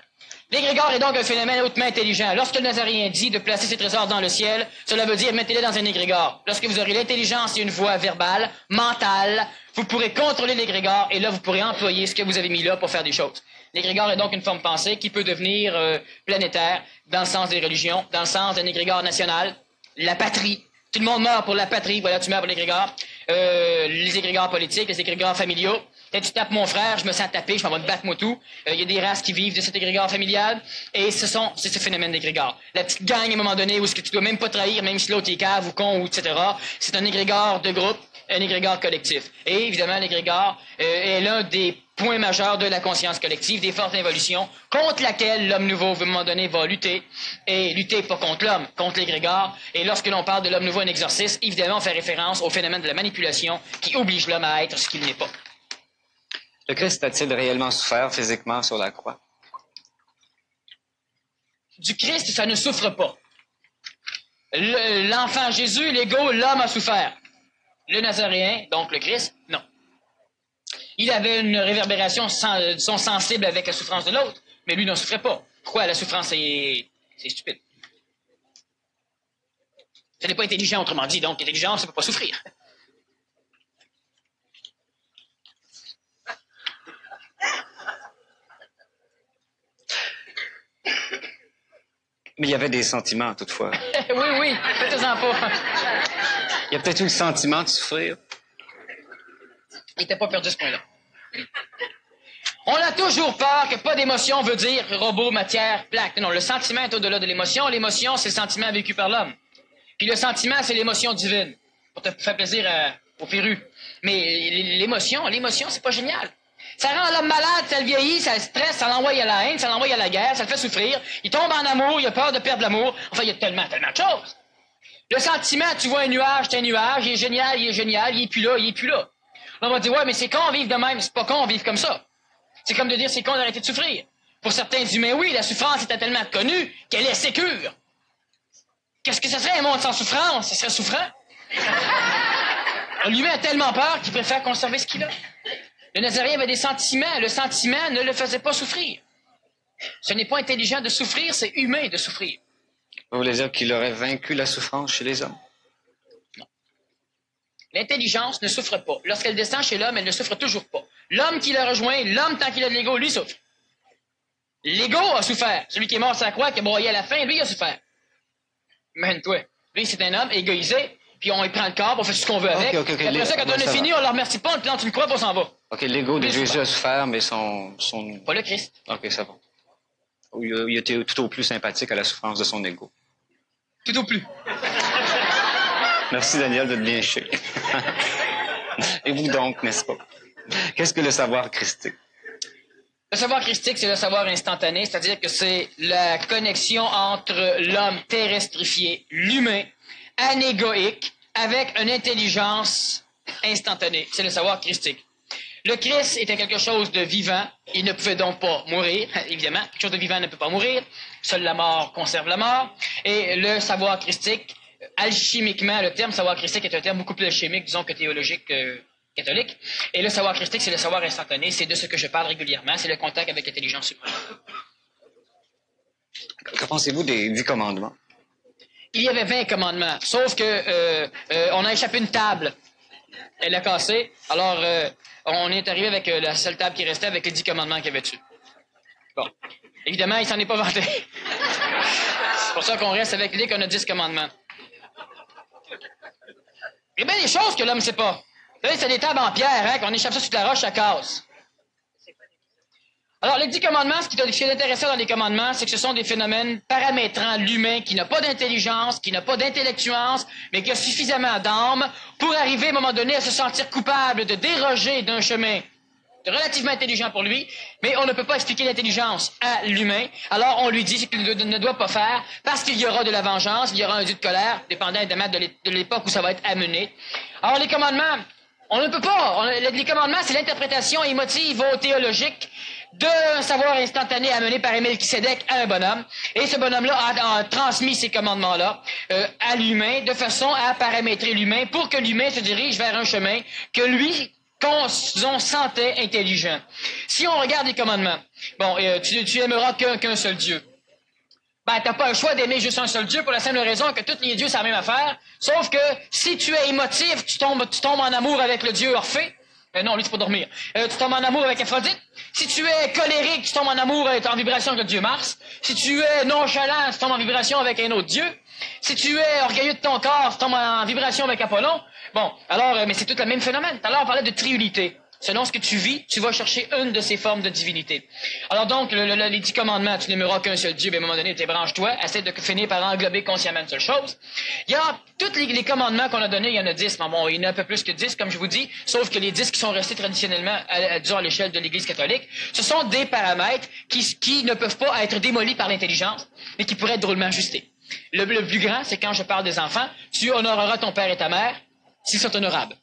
L'égrégore est donc un phénomène hautement intelligent. Lorsque le Nazaréen dit de placer ses trésors dans le ciel, cela veut dire mettez-les dans un égrégore. Lorsque vous aurez l'intelligence et une voix verbale, mentale, vous pourrez contrôler l'égrégore et là, vous pourrez employer ce que vous avez mis là pour faire des choses. L'égrégore est donc une forme pensée qui peut devenir planétaire dans le sens des religions, dans le sens d'un égrégore national, la patrie. Tout le monde meurt pour la patrie, voilà, tu meurs pour l'égrégore. Les égrégores politiques, les égrégores familiaux. Quand tu tapes mon frère, je me sens taper, je m'en vais me battre moi tout. Il y a des races qui vivent de cet égrégore familial. Et c'est ce phénomène d'égrégore. La petite gang, à un moment donné, où ce que tu dois même pas trahir, même si l'autre est cave ou con, ou etc. C'est un égrégore de groupe, un égrégore collectif. Et évidemment, l'égrégore est l'un des points majeurs de la conscience collective, des forces d'évolution, contre laquelle l'homme nouveau, à un moment donné, va lutter. Et lutter pas contre l'homme, contre l'égrégore. Et lorsque l'on parle de l'homme nouveau en exorcisme, évidemment, on fait référence au phénomène de la manipulation qui oblige l'homme à être ce qu'il n'est pas. Le Christ a-t-il réellement souffert physiquement sur la croix? Du Christ, ça ne souffre pas. L'enfant Jésus, l'ego, l'homme a souffert. Le Nazaréen, donc le Christ, non. Il avait une réverbération son sensible avec la souffrance de l'autre, mais lui n'en souffrait pas. Pourquoi? La souffrance, c'est stupide. Ce n'est pas intelligent, autrement dit. Donc, intelligence, ça ne peut pas souffrir. Mais il y avait des sentiments, toutefois. Oui, faites-en pas. Il y a peut-être eu le sentiment de souffrir. Il n'était pas perdu ce point-là. On a toujours peur que pas d'émotion veut dire robot, matière, plaque. Non, le sentiment est au-delà de l'émotion. L'émotion, c'est le sentiment vécu par l'homme. Puis le sentiment, c'est l'émotion divine. Pour te faire plaisir aux férus. Mais l'émotion, c'est pas génial. Ça rend l'homme malade, ça le vieillit, ça le stresse, ça l'envoie à la haine, ça l'envoie à la guerre, ça le fait souffrir. Il tombe en amour, il a peur de perdre l'amour. Enfin, il y a tellement de choses. Le sentiment, tu vois un nuage, c'est un nuage, il est génial, il est plus là, il est plus là. On va dire, ouais, mais c'est con vivre de même, c'est pas con vivre comme ça. C'est comme de dire, c'est con d'arrêter de souffrir. Pour certains humains, oui, la souffrance était tellement connue qu'elle est sécure. Qu'est-ce que ça serait un monde sans souffrance? Ça serait souffrant. L'humain a tellement peur qu'il préfère conserver ce qu'il a. Le Nazaréen avait des sentiments. Le sentiment ne le faisait pas souffrir. Ce n'est pas intelligent de souffrir, c'est humain de souffrir. Vous voulez dire qu'il aurait vaincu la souffrance chez les hommes? Non. L'intelligence ne souffre pas. Lorsqu'elle descend chez l'homme, elle ne souffre toujours pas. L'homme qui l'a rejoint, l'homme tant qu'il a de l'ego, lui souffre. L'ego a souffert. Celui qui est mort sur la croix, qui a broyé à la fin, lui a souffert. Imagine-toi. Lui, c'est un homme égoïsé, puis on lui prend le corps, on fait ce qu'on veut avec. Okay. Après ça, quand on a fini, on ne le remercie pas, on plante une croix, puis on s'en va. OK, l'ego de Jésus a souffert, mais son... Pas le Christ. OK, ça va. Il était tout au plus sympathique à la souffrance de son ego. Tout au plus. Merci, Daniel, de te bien chier. Et vous donc, n'est-ce pas? Qu'est-ce que le savoir christique? Le savoir christique, c'est le savoir instantané, c'est-à-dire que c'est la connexion entre l'homme terrestrifié, l'humain, anégoïque, avec une intelligence instantanée. C'est le savoir christique. Le Christ était quelque chose de vivant. Il ne pouvait donc pas mourir, évidemment. Quelque chose de vivant ne peut pas mourir. Seule la mort conserve la mort. Et le savoir christique, alchimiquement, le terme savoir christique est un terme beaucoup plus alchimique, disons, que théologique, catholique. Et le savoir christique, c'est le savoir instantané. C'est de ce que je parle régulièrement. C'est le contact avec l'intelligence suprême. Que pensez-vous des 10 commandements? Il y avait 20 commandements, sauf que on a échappé une table. Elle a cassé, alors on est arrivé avec la seule table qui restait avec les 10 commandements qu'il y avait dessus. Bon. Évidemment, il s'en est pas vanté. C'est pour ça qu'on reste avec l'idée qu'on a 10 commandements. Il y a bien des choses que l'homme ne sait pas. Vous savez, c'est des tables en pierre, hein, qu'on échappe ça sur la roche, ça casse. Alors, les 10 commandements, ce qui est intéressant dans les commandements, c'est que ce sont des phénomènes paramétrant l'humain qui n'a pas d'intelligence, qui n'a pas d'intellectuance, mais qui a suffisamment d'âme pour arriver à un moment donné à se sentir coupable de déroger d'un chemin relativement intelligent pour lui, mais on ne peut pas expliquer l'intelligence à l'humain. Alors, on lui dit ce qu'il ne doit pas faire, parce qu'il y aura de la vengeance, il y aura un dieu de colère, dépendant évidemment de l'époque où ça va être amené. Alors, les commandements, on ne peut pas. Les commandements, c'est l'interprétation émotive ou théologique d'un savoir instantané amené par Melchisédek à un bonhomme. Et ce bonhomme-là a transmis ces commandements-là à l'humain de façon à paramétrer l'humain pour que l'humain se dirige vers un chemin que lui qu'on sentait intelligent. Si on regarde les commandements, bon, tu aimeras qu'un seul Dieu. Ben, t'as pas le choix d'aimer juste un seul Dieu pour la simple raison que tous les dieux, c'est la même affaire. Sauf que si tu es émotif, tu tombes en amour avec le Dieu Orphée. Non, lui, c'est pour dormir. Tu tombes en amour avec Aphrodite. Si tu es colérique, tu tombes en amour, en vibration avec le Dieu Mars. Si tu es nonchalant, tu tombes en vibration avec un autre Dieu. Si tu es orgueilleux de ton corps, tu tombes en vibration avec Apollon. Bon, alors, mais c'est tout le même phénomène. Tout à l'heure, on parlait de triunité. Selon ce que tu vis, tu vas chercher une de ces formes de divinité. Alors donc, les 10 commandements, tu n'aimeras qu'un seul Dieu, mais à un moment donné, débranche-toi, essaie de finir par englober consciemment une seule chose. Il y a tous les commandements qu'on a donnés, il y en a 10, mais bon, il y en a un peu plus que 10, comme je vous dis, sauf que les 10 qui sont restés traditionnellement, disons à l'échelle de l'Église catholique, ce sont des paramètres qui ne peuvent pas être démolis par l'intelligence, mais qui pourraient être drôlement ajustés. Le plus grand, c'est quand je parle des enfants, tu honoreras ton père et ta mère s'ils sont honorables.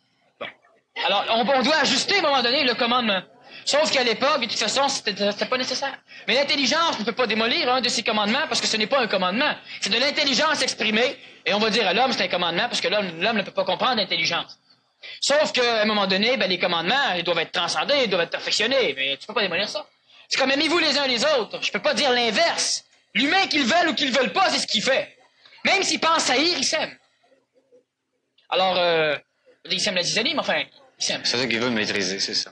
Alors, on doit ajuster à un moment donné le commandement. Sauf qu'à l'époque, de toute façon, c'était pas nécessaire. Mais l'intelligence ne peut pas démolir un de ces commandements parce que ce n'est pas un commandement. C'est de l'intelligence exprimée. Et on va dire à l'homme, c'est un commandement parce que l'homme ne peut pas comprendre l'intelligence. Sauf qu'à un moment donné, ben, les commandements, ils doivent être transcendés, ils doivent être perfectionnés. Mais tu peux pas démolir ça. C'est comme aimez-vous les uns les autres. Je peux pas dire l'inverse. L'humain qu'ils veulent ou qu'ils veulent pas, c'est ce qu'il fait. Même s'il pense haïr, il s'aime. Alors, il s'aime la zizanie, mais enfin, il s'aime. C'est ça qu'il veut maîtriser, c'est ça.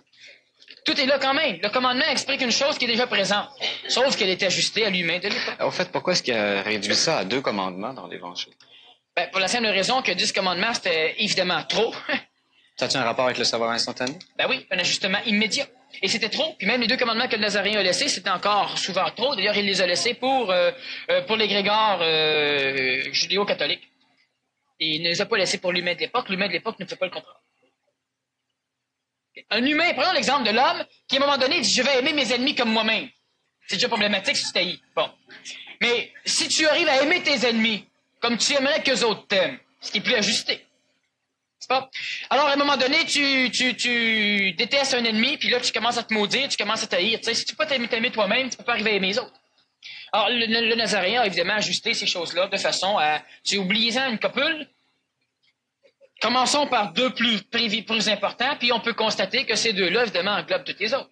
Tout est là quand même. Le commandement explique une chose qui est déjà présente, sauf qu'elle est ajustée à l'humain de l'époque. Au fait, pourquoi est-ce qu'il a réduit ça à 2 commandements dans l'Évangile? Ben, pour la simple raison que 10 commandements, c'était évidemment trop. Ça a-tu un rapport avec le savoir instantané? Ben oui, un ajustement immédiat. Et c'était trop. Puis même les 2 commandements que le Nazaréen a laissés, c'était encore souvent trop. D'ailleurs, il les a laissés pour l'égrégore judéo-catholique. Et il ne les a pas laissés pour l'humain de l'époque. L'humain de l'époque ne peut pas le comprendre. Un humain, prenons l'exemple de l'homme, qui à un moment donné dit « Je vais aimer mes ennemis comme moi-même ». C'est déjà problématique si tu t'haïs. Bon. Mais si tu arrives à aimer tes ennemis comme tu aimerais qu'eux autres t'aiment, ce qui est plus ajusté. C'est pas? Alors, à un moment donné, tu détestes un ennemi, puis là, tu commences à te maudire, tu commences à t'haïr. Tu sais, si tu peux pas t'aimer toi-même, tu peux pas arriver à aimer les autres. Alors, le Nazaréen a évidemment ajusté ces choses-là de façon à... Tu oublies une copule. Commençons par 2 plus importants, puis on peut constater que ces 2-là, évidemment, englobent tous les autres.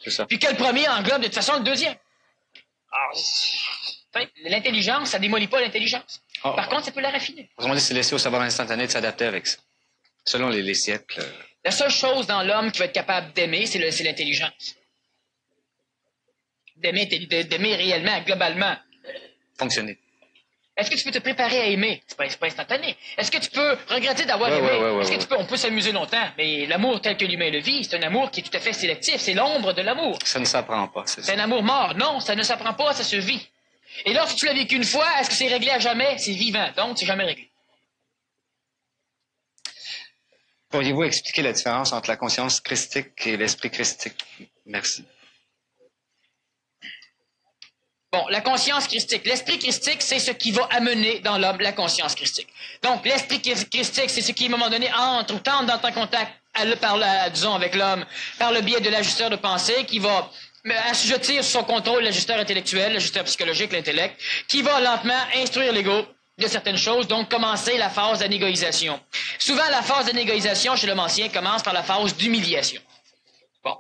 C'est ça. Puis que le premier englobe de toute façon le deuxième. Alors, l'intelligence, ça démolit pas l'intelligence. Par contre, ça peut la raffiner. Autrement dit, c'est laissé au savoir instantané de s'adapter avec ça. Selon les siècles. La seule chose dans l'homme qui va être capable d'aimer, c'est l'intelligence. D'aimer réellement, globalement. Fonctionner. Est-ce que tu peux te préparer à aimer? C'est pas instantané. Est-ce que tu peux regretter d'avoir aimé? Est-ce que tu peux? On peut s'amuser longtemps, mais l'amour tel que l'humain le vit, c'est un amour qui est tout à fait sélectif. C'est l'ombre de l'amour. Ça ne s'apprend pas, c'est un amour mort. Non, ça ne s'apprend pas, ça se vit. Et lorsque tu l'as vécu une fois, est-ce que c'est réglé à jamais? C'est vivant, donc c'est jamais réglé. Pourriez-vous expliquer la différence entre la conscience christique et l'esprit christique? Merci. Bon, la conscience christique. L'esprit christique, c'est ce qui va amener dans l'homme la conscience christique. Donc, l'esprit christique, c'est ce qui, à un moment donné, entre ou tente d'entrer en contact, disons, avec l'homme, par le biais de l'ajusteur de pensée, qui va assujettir sous son contrôle l'ajusteur intellectuel, l'ajusteur psychologique, l'intellect, qui va lentement instruire l'ego de certaines choses, donc commencer la phase d'anégoïsation. Souvent, la phase d'anégoïsation chez l'homme ancien commence par la phase d'humiliation. Bon.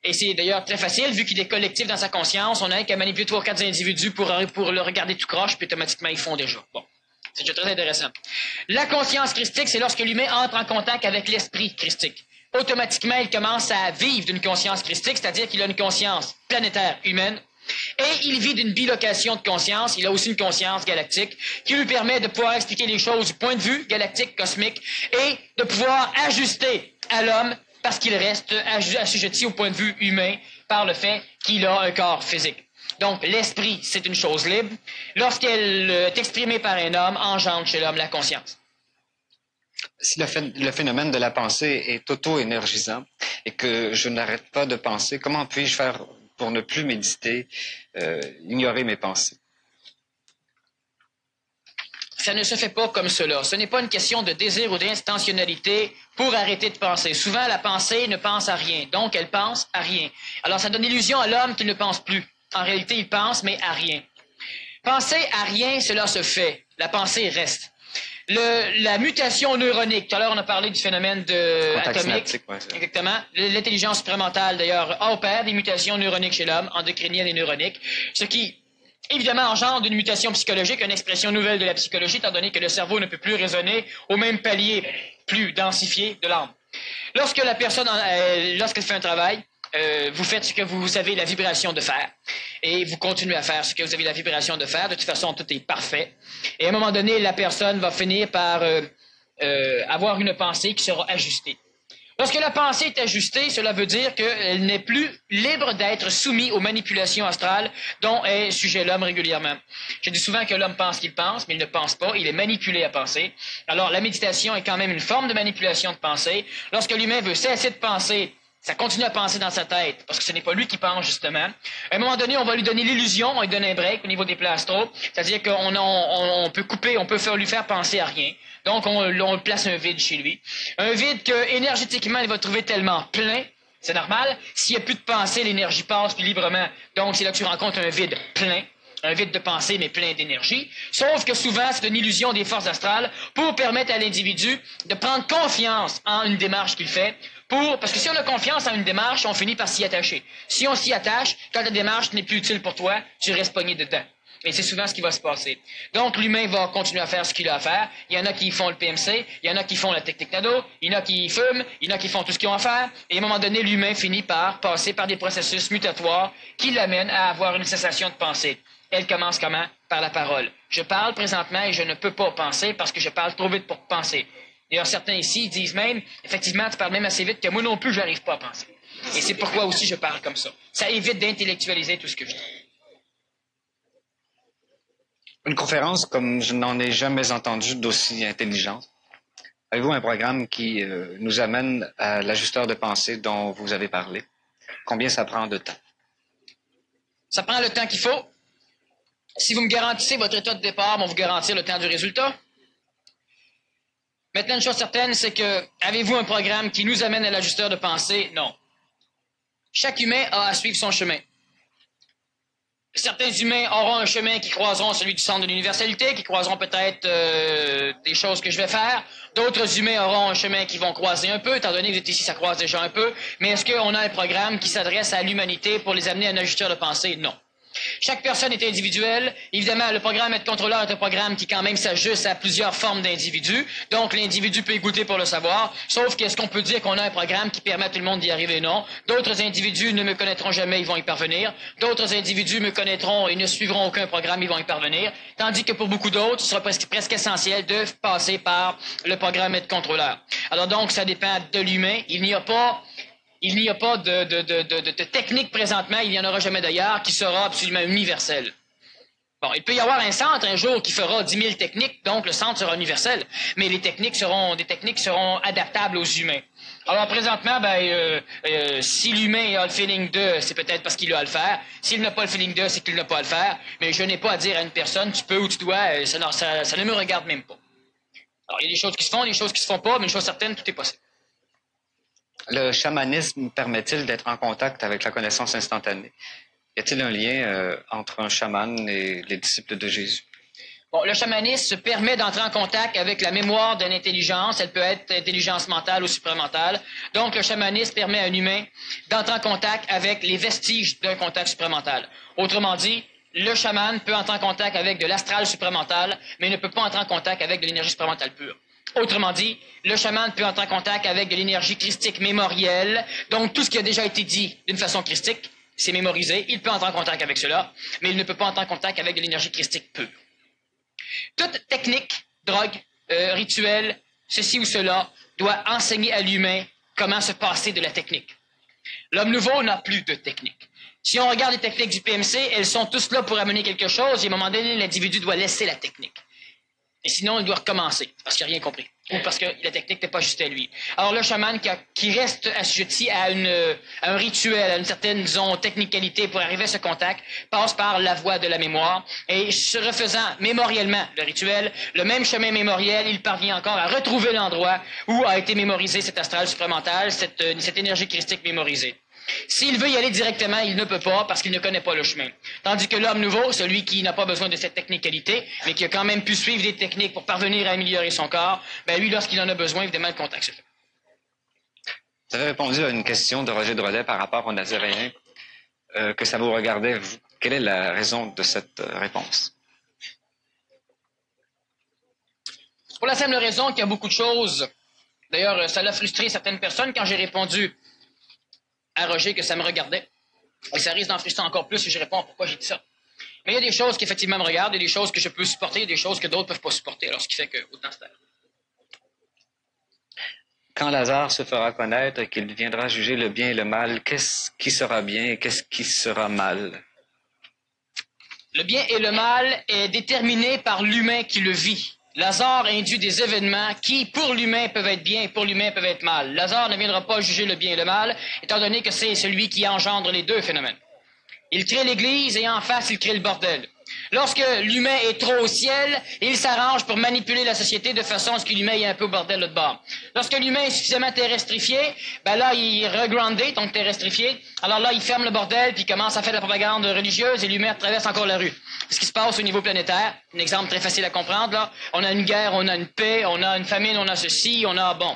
Et c'est d'ailleurs très facile, vu qu'il est collectif dans sa conscience, on n'a qu'à manipuler 3 ou 4 individus pour le regarder tout croche, puis automatiquement ils font déjà. Bon, c'est déjà très intéressant. La conscience christique, c'est lorsque l'humain entre en contact avec l'esprit christique. Automatiquement, il commence à vivre d'une conscience christique, c'est-à-dire qu'il a une conscience planétaire humaine, et il vit d'une bilocation de conscience. Il a aussi une conscience galactique qui lui permet de pouvoir expliquer les choses du point de vue galactique, cosmique, et de pouvoir ajuster à l'homme parce qu'il reste assujetti au point de vue humain par le fait qu'il a un corps physique. Donc, l'esprit, c'est une chose libre. Lorsqu'elle est exprimée par un homme, engendre chez l'homme la conscience. Si le phénomène de la pensée est auto-énergisant et que je n'arrête pas de penser, comment puis-je faire pour ne plus méditer, ignorer mes pensées? Ça ne se fait pas comme cela. Ce n'est pas une question de désir ou d'intentionnalité pour arrêter de penser. Souvent, la pensée ne pense à rien, donc elle pense à rien. Alors, ça donne l'illusion à l'homme qu'il ne pense plus. En réalité, il pense, mais à rien. Penser à rien, cela se fait. La pensée reste. La mutation neuronique, tout à l'heure on a parlé du phénomène atomique, ouais, exactement. L'intelligence supramentale d'ailleurs opère des mutations neuroniques chez l'homme, endocriniennes et neuroniques, ce qui évidemment engendre une mutation psychologique, une expression nouvelle de la psychologie, étant donné que le cerveau ne peut plus raisonner au même palier plus densifié de l'âme. Lorsque la personne, lorsqu'elle fait un travail, vous faites ce que vous avez la vibration de faire et vous continuez à faire ce que vous avez la vibration de faire. De toute façon, tout est parfait. Et à un moment donné, la personne va finir par avoir une pensée qui sera ajustée. Lorsque la pensée est ajustée, cela veut dire qu'elle n'est plus libre d'être soumise aux manipulations astrales dont est sujet l'homme régulièrement. Je dis souvent que l'homme pense qu'il pense, mais il ne pense pas, il est manipulé à penser. Alors la méditation est quand même une forme de manipulation de pensée. Lorsque l'humain veut cesser de penser, ça continue à penser dans sa tête, parce que ce n'est pas lui qui pense, justement. À un moment donné, on va lui donner l'illusion, on lui donne un break au niveau des plans astraux, c'est-à-dire qu'on peut couper, on peut lui faire penser à rien. Donc, on place un vide chez lui. Un vide que, énergétiquement, il va trouver tellement plein, c'est normal. S'il n'y a plus de pensée, l'énergie passe plus librement. Donc, c'est là que tu rencontres un vide plein. Un vide de pensée, mais plein d'énergie. Sauf que souvent, c'est une illusion des forces astrales pour permettre à l'individu de prendre confiance en une démarche qu'il fait. Parce que si on a confiance en une démarche, on finit par s'y attacher. Si on s'y attache, quand la démarche n'est plus utile pour toi, tu restes pogné dedans. Et c'est souvent ce qui va se passer. Donc, l'humain va continuer à faire ce qu'il a à faire. Il y en a qui font le PMC, il y en a qui font la technique Nado, il y en a qui fument, il y en a qui font tout ce qu'ils ont à faire. Et à un moment donné, l'humain finit par passer par des processus mutatoires qui l'amènent à avoir une cessation de pensée. Elle commence comment? Par la parole. Je parle présentement et je ne peux pas penser parce que je parle trop vite pour penser. D'ailleurs, certains ici disent même, effectivement, tu parles même assez vite que moi non plus, je n'arrive pas à penser. Et c'est pourquoi aussi je parle comme ça. Ça évite d'intellectualiser tout ce que je dis. Une conférence comme je n'en ai jamais entendu d'aussi intelligente. Avez-vous un programme qui nous amène à l'ajusteur de pensée dont vous avez parlé? Combien ça prend de temps? Ça prend le temps qu'il faut. Si vous me garantissez votre état de départ, on va vous garantir le temps du résultat. Maintenant, une chose certaine, c'est que, avez-vous un programme qui nous amène à l'ajusteur de pensée? Non. Chaque humain a à suivre son chemin. Certains humains auront un chemin qui croiseront celui du centre de l'universalité, qui croiseront peut-être des choses que je vais faire. D'autres humains auront un chemin qui vont croiser un peu, étant donné que vous êtes ici, ça croise déjà un peu. Mais est-ce qu'on a un programme qui s'adresse à l'humanité pour les amener à un ajusteur de pensée? Non. Chaque personne est individuelle. Évidemment, le programme Être contrôleur est un programme qui quand même s'ajuste à plusieurs formes d'individus. Donc, l'individu peut y goûter pour le savoir. Sauf qu'est-ce qu'on peut dire qu'on a un programme qui permet à tout le monde d'y arriver? Non. D'autres individus ne me connaîtront jamais, ils vont y parvenir. D'autres individus me connaîtront et ne suivront aucun programme, ils vont y parvenir. Tandis que pour beaucoup d'autres, ce sera presque essentiel de passer par le programme Être contrôleur. Alors donc, ça dépend de l'humain. Il n'y a pas de technique présentement, il n'y en aura jamais d'ailleurs, qui sera absolument universelle. Bon, il peut y avoir un centre un jour qui fera 10 000 techniques, donc le centre sera universel, mais les techniques seront adaptables aux humains. Alors présentement, si l'humain a le feeling de, c'est peut-être parce qu'il a à le faire. S'il n'a pas le feeling de, c'est qu'il n'a pas à le faire. Mais je n'ai pas à dire à une personne, tu peux ou tu dois, ça ne me regarde même pas. Alors il y a des choses qui se font, des choses qui se font pas, mais une chose certaine, tout est possible. Le chamanisme permet-il d'être en contact avec la connaissance instantanée? Y a-t-il un lien entre un chaman et les disciples de Jésus? Bon, le chamanisme permet d'entrer en contact avec la mémoire d'une intelligence. Elle peut être intelligence mentale ou supramentale. Donc, le chamanisme permet à un humain d'entrer en contact avec les vestiges d'un contact supramental. Autrement dit, le chaman peut entrer en contact avec de l'astral supramental, mais il ne peut pas entrer en contact avec de l'énergie supramentale pure. Autrement dit, le chaman peut entrer en contact avec de l'énergie christique mémorielle. Donc, tout ce qui a déjà été dit d'une façon christique, c'est mémorisé. Il peut entrer en contact avec cela, mais il ne peut pas entrer en contact avec de l'énergie christique pure. Toute technique, drogue, rituel, ceci ou cela, doit enseigner à l'humain comment se passer de la technique. L'homme nouveau n'a plus de technique. Si on regarde les techniques du PMC, elles sont tous là pour amener quelque chose, et à un moment donné, l'individu doit laisser la technique. Et sinon, il doit recommencer, parce qu'il n'a rien compris, ou parce que la technique n'est pas juste à lui. Alors, le chaman qui reste assujetti à un rituel, à une certaine, disons, technicalité pour arriver à ce contact, passe par la voie de la mémoire, et se refaisant mémoriellement le rituel, le même chemin mémoriel, il parvient encore à retrouver l'endroit où a été mémorisé cet astral supramental, cette énergie christique mémorisée. S'il veut y aller directement, il ne peut pas parce qu'il ne connaît pas le chemin. Tandis que l'homme nouveau, celui qui n'a pas besoin de cette technicalité, mais qui a quand même pu suivre des techniques pour parvenir à améliorer son corps, ben lui, lorsqu'il en a besoin, évidemment, le contact se fait. Vous avez répondu à une question de Roger Drolet par rapport aux Nazaréens, que ça vous regardait, vous. Quelle est la raison de cette réponse? Pour la simple raison qu'il y a beaucoup de choses. D'ailleurs, ça l'a frustré certaines personnes quand j'ai répondu à Roger que ça me regardait. Et ça risque d'en frustrer encore plus si je réponds pourquoi j'ai dit ça. Mais il y a des choses qui effectivement me regardent, il y a des choses que je peux supporter, il y a des choses que d'autres ne peuvent pas supporter. Alors ce qui fait que autant c'est. Quand Lazare se fera connaître et qu'il viendra juger le bien et le mal, qu'est-ce qui sera bien et qu'est-ce qui sera mal? Le bien et le mal est déterminé par l'humain qui le vit. Lazare induit des événements qui, pour l'humain, peuvent être bien et pour l'humain, peuvent être mal. Lazare ne viendra pas juger le bien et le mal, étant donné que c'est celui qui engendre les deux phénomènes. Il crée l'Église et en face, il crée le bordel. Lorsque l'humain est trop au ciel, il s'arrange pour manipuler la société de façon à ce que l'humain ait un peu au bordel là de bord. Lorsque l'humain est suffisamment terrestrifié, ben là, il est regroundé, donc terrestrifié. Alors là, il ferme le bordel, puis il commence à faire de la propagande religieuse et l'humain traverse encore la rue. Ce qui se passe au niveau planétaire, un exemple très facile à comprendre, là. On a une guerre, on a une paix, on a une famine, on a ceci, on a bon.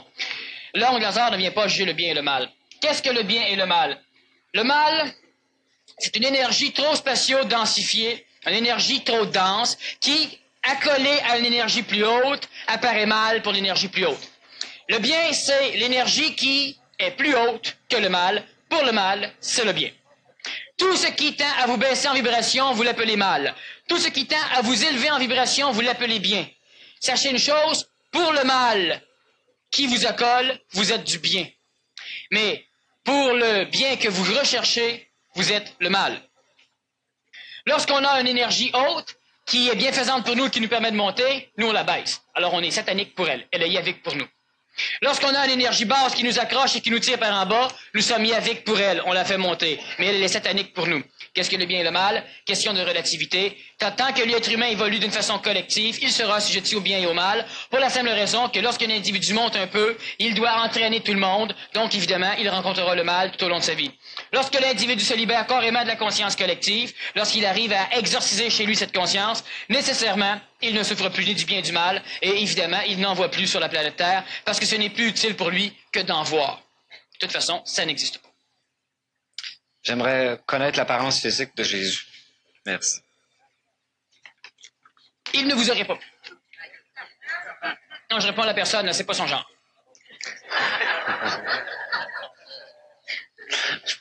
L'homme Lazare ne vient pas juger le bien et le mal. Qu'est-ce que le bien et le mal? Le mal, c'est une énergie trop spatio-densifiée, une énergie trop dense, qui, accolée à une énergie plus haute, apparaît mal pour l'énergie plus haute. Le bien, c'est l'énergie qui est plus haute que le mal. Pour le mal, c'est le bien. Tout ce qui tend à vous baisser en vibration, vous l'appelez mal. Tout ce qui tend à vous élever en vibration, vous l'appelez bien. Sachez une chose, pour le mal qui vous accole, vous êtes du bien. Mais pour le bien que vous recherchez, vous êtes le mal. Lorsqu'on a une énergie haute, qui est bienfaisante pour nous, qui nous permet de monter, nous on la baisse. Alors on est satanique pour elle, elle est yavique pour nous. Lorsqu'on a une énergie basse qui nous accroche et qui nous tire par en bas, nous sommes yaviques pour elle, on la fait monter. Mais elle est satanique pour nous. Qu'est-ce que le bien et le mal? Question de relativité. Tant que l'être humain évolue d'une façon collective, il sera assujetti au bien et au mal, pour la simple raison que lorsqu'un individu monte un peu, il doit entraîner tout le monde, donc évidemment, il rencontrera le mal tout au long de sa vie. Lorsque l'individu se libère carrément de la conscience collective, lorsqu'il arrive à exorciser chez lui cette conscience, nécessairement, il ne souffre plus ni du bien ni du mal, et évidemment, il n'en voit plus sur la planète Terre, parce que ce n'est plus utile pour lui que d'en voir. De toute façon, ça n'existe pas. J'aimerais connaître l'apparence physique de Jésus. Merci. Il ne vous aurait pas plu. Non, je réponds à la personne, c'est pas son genre.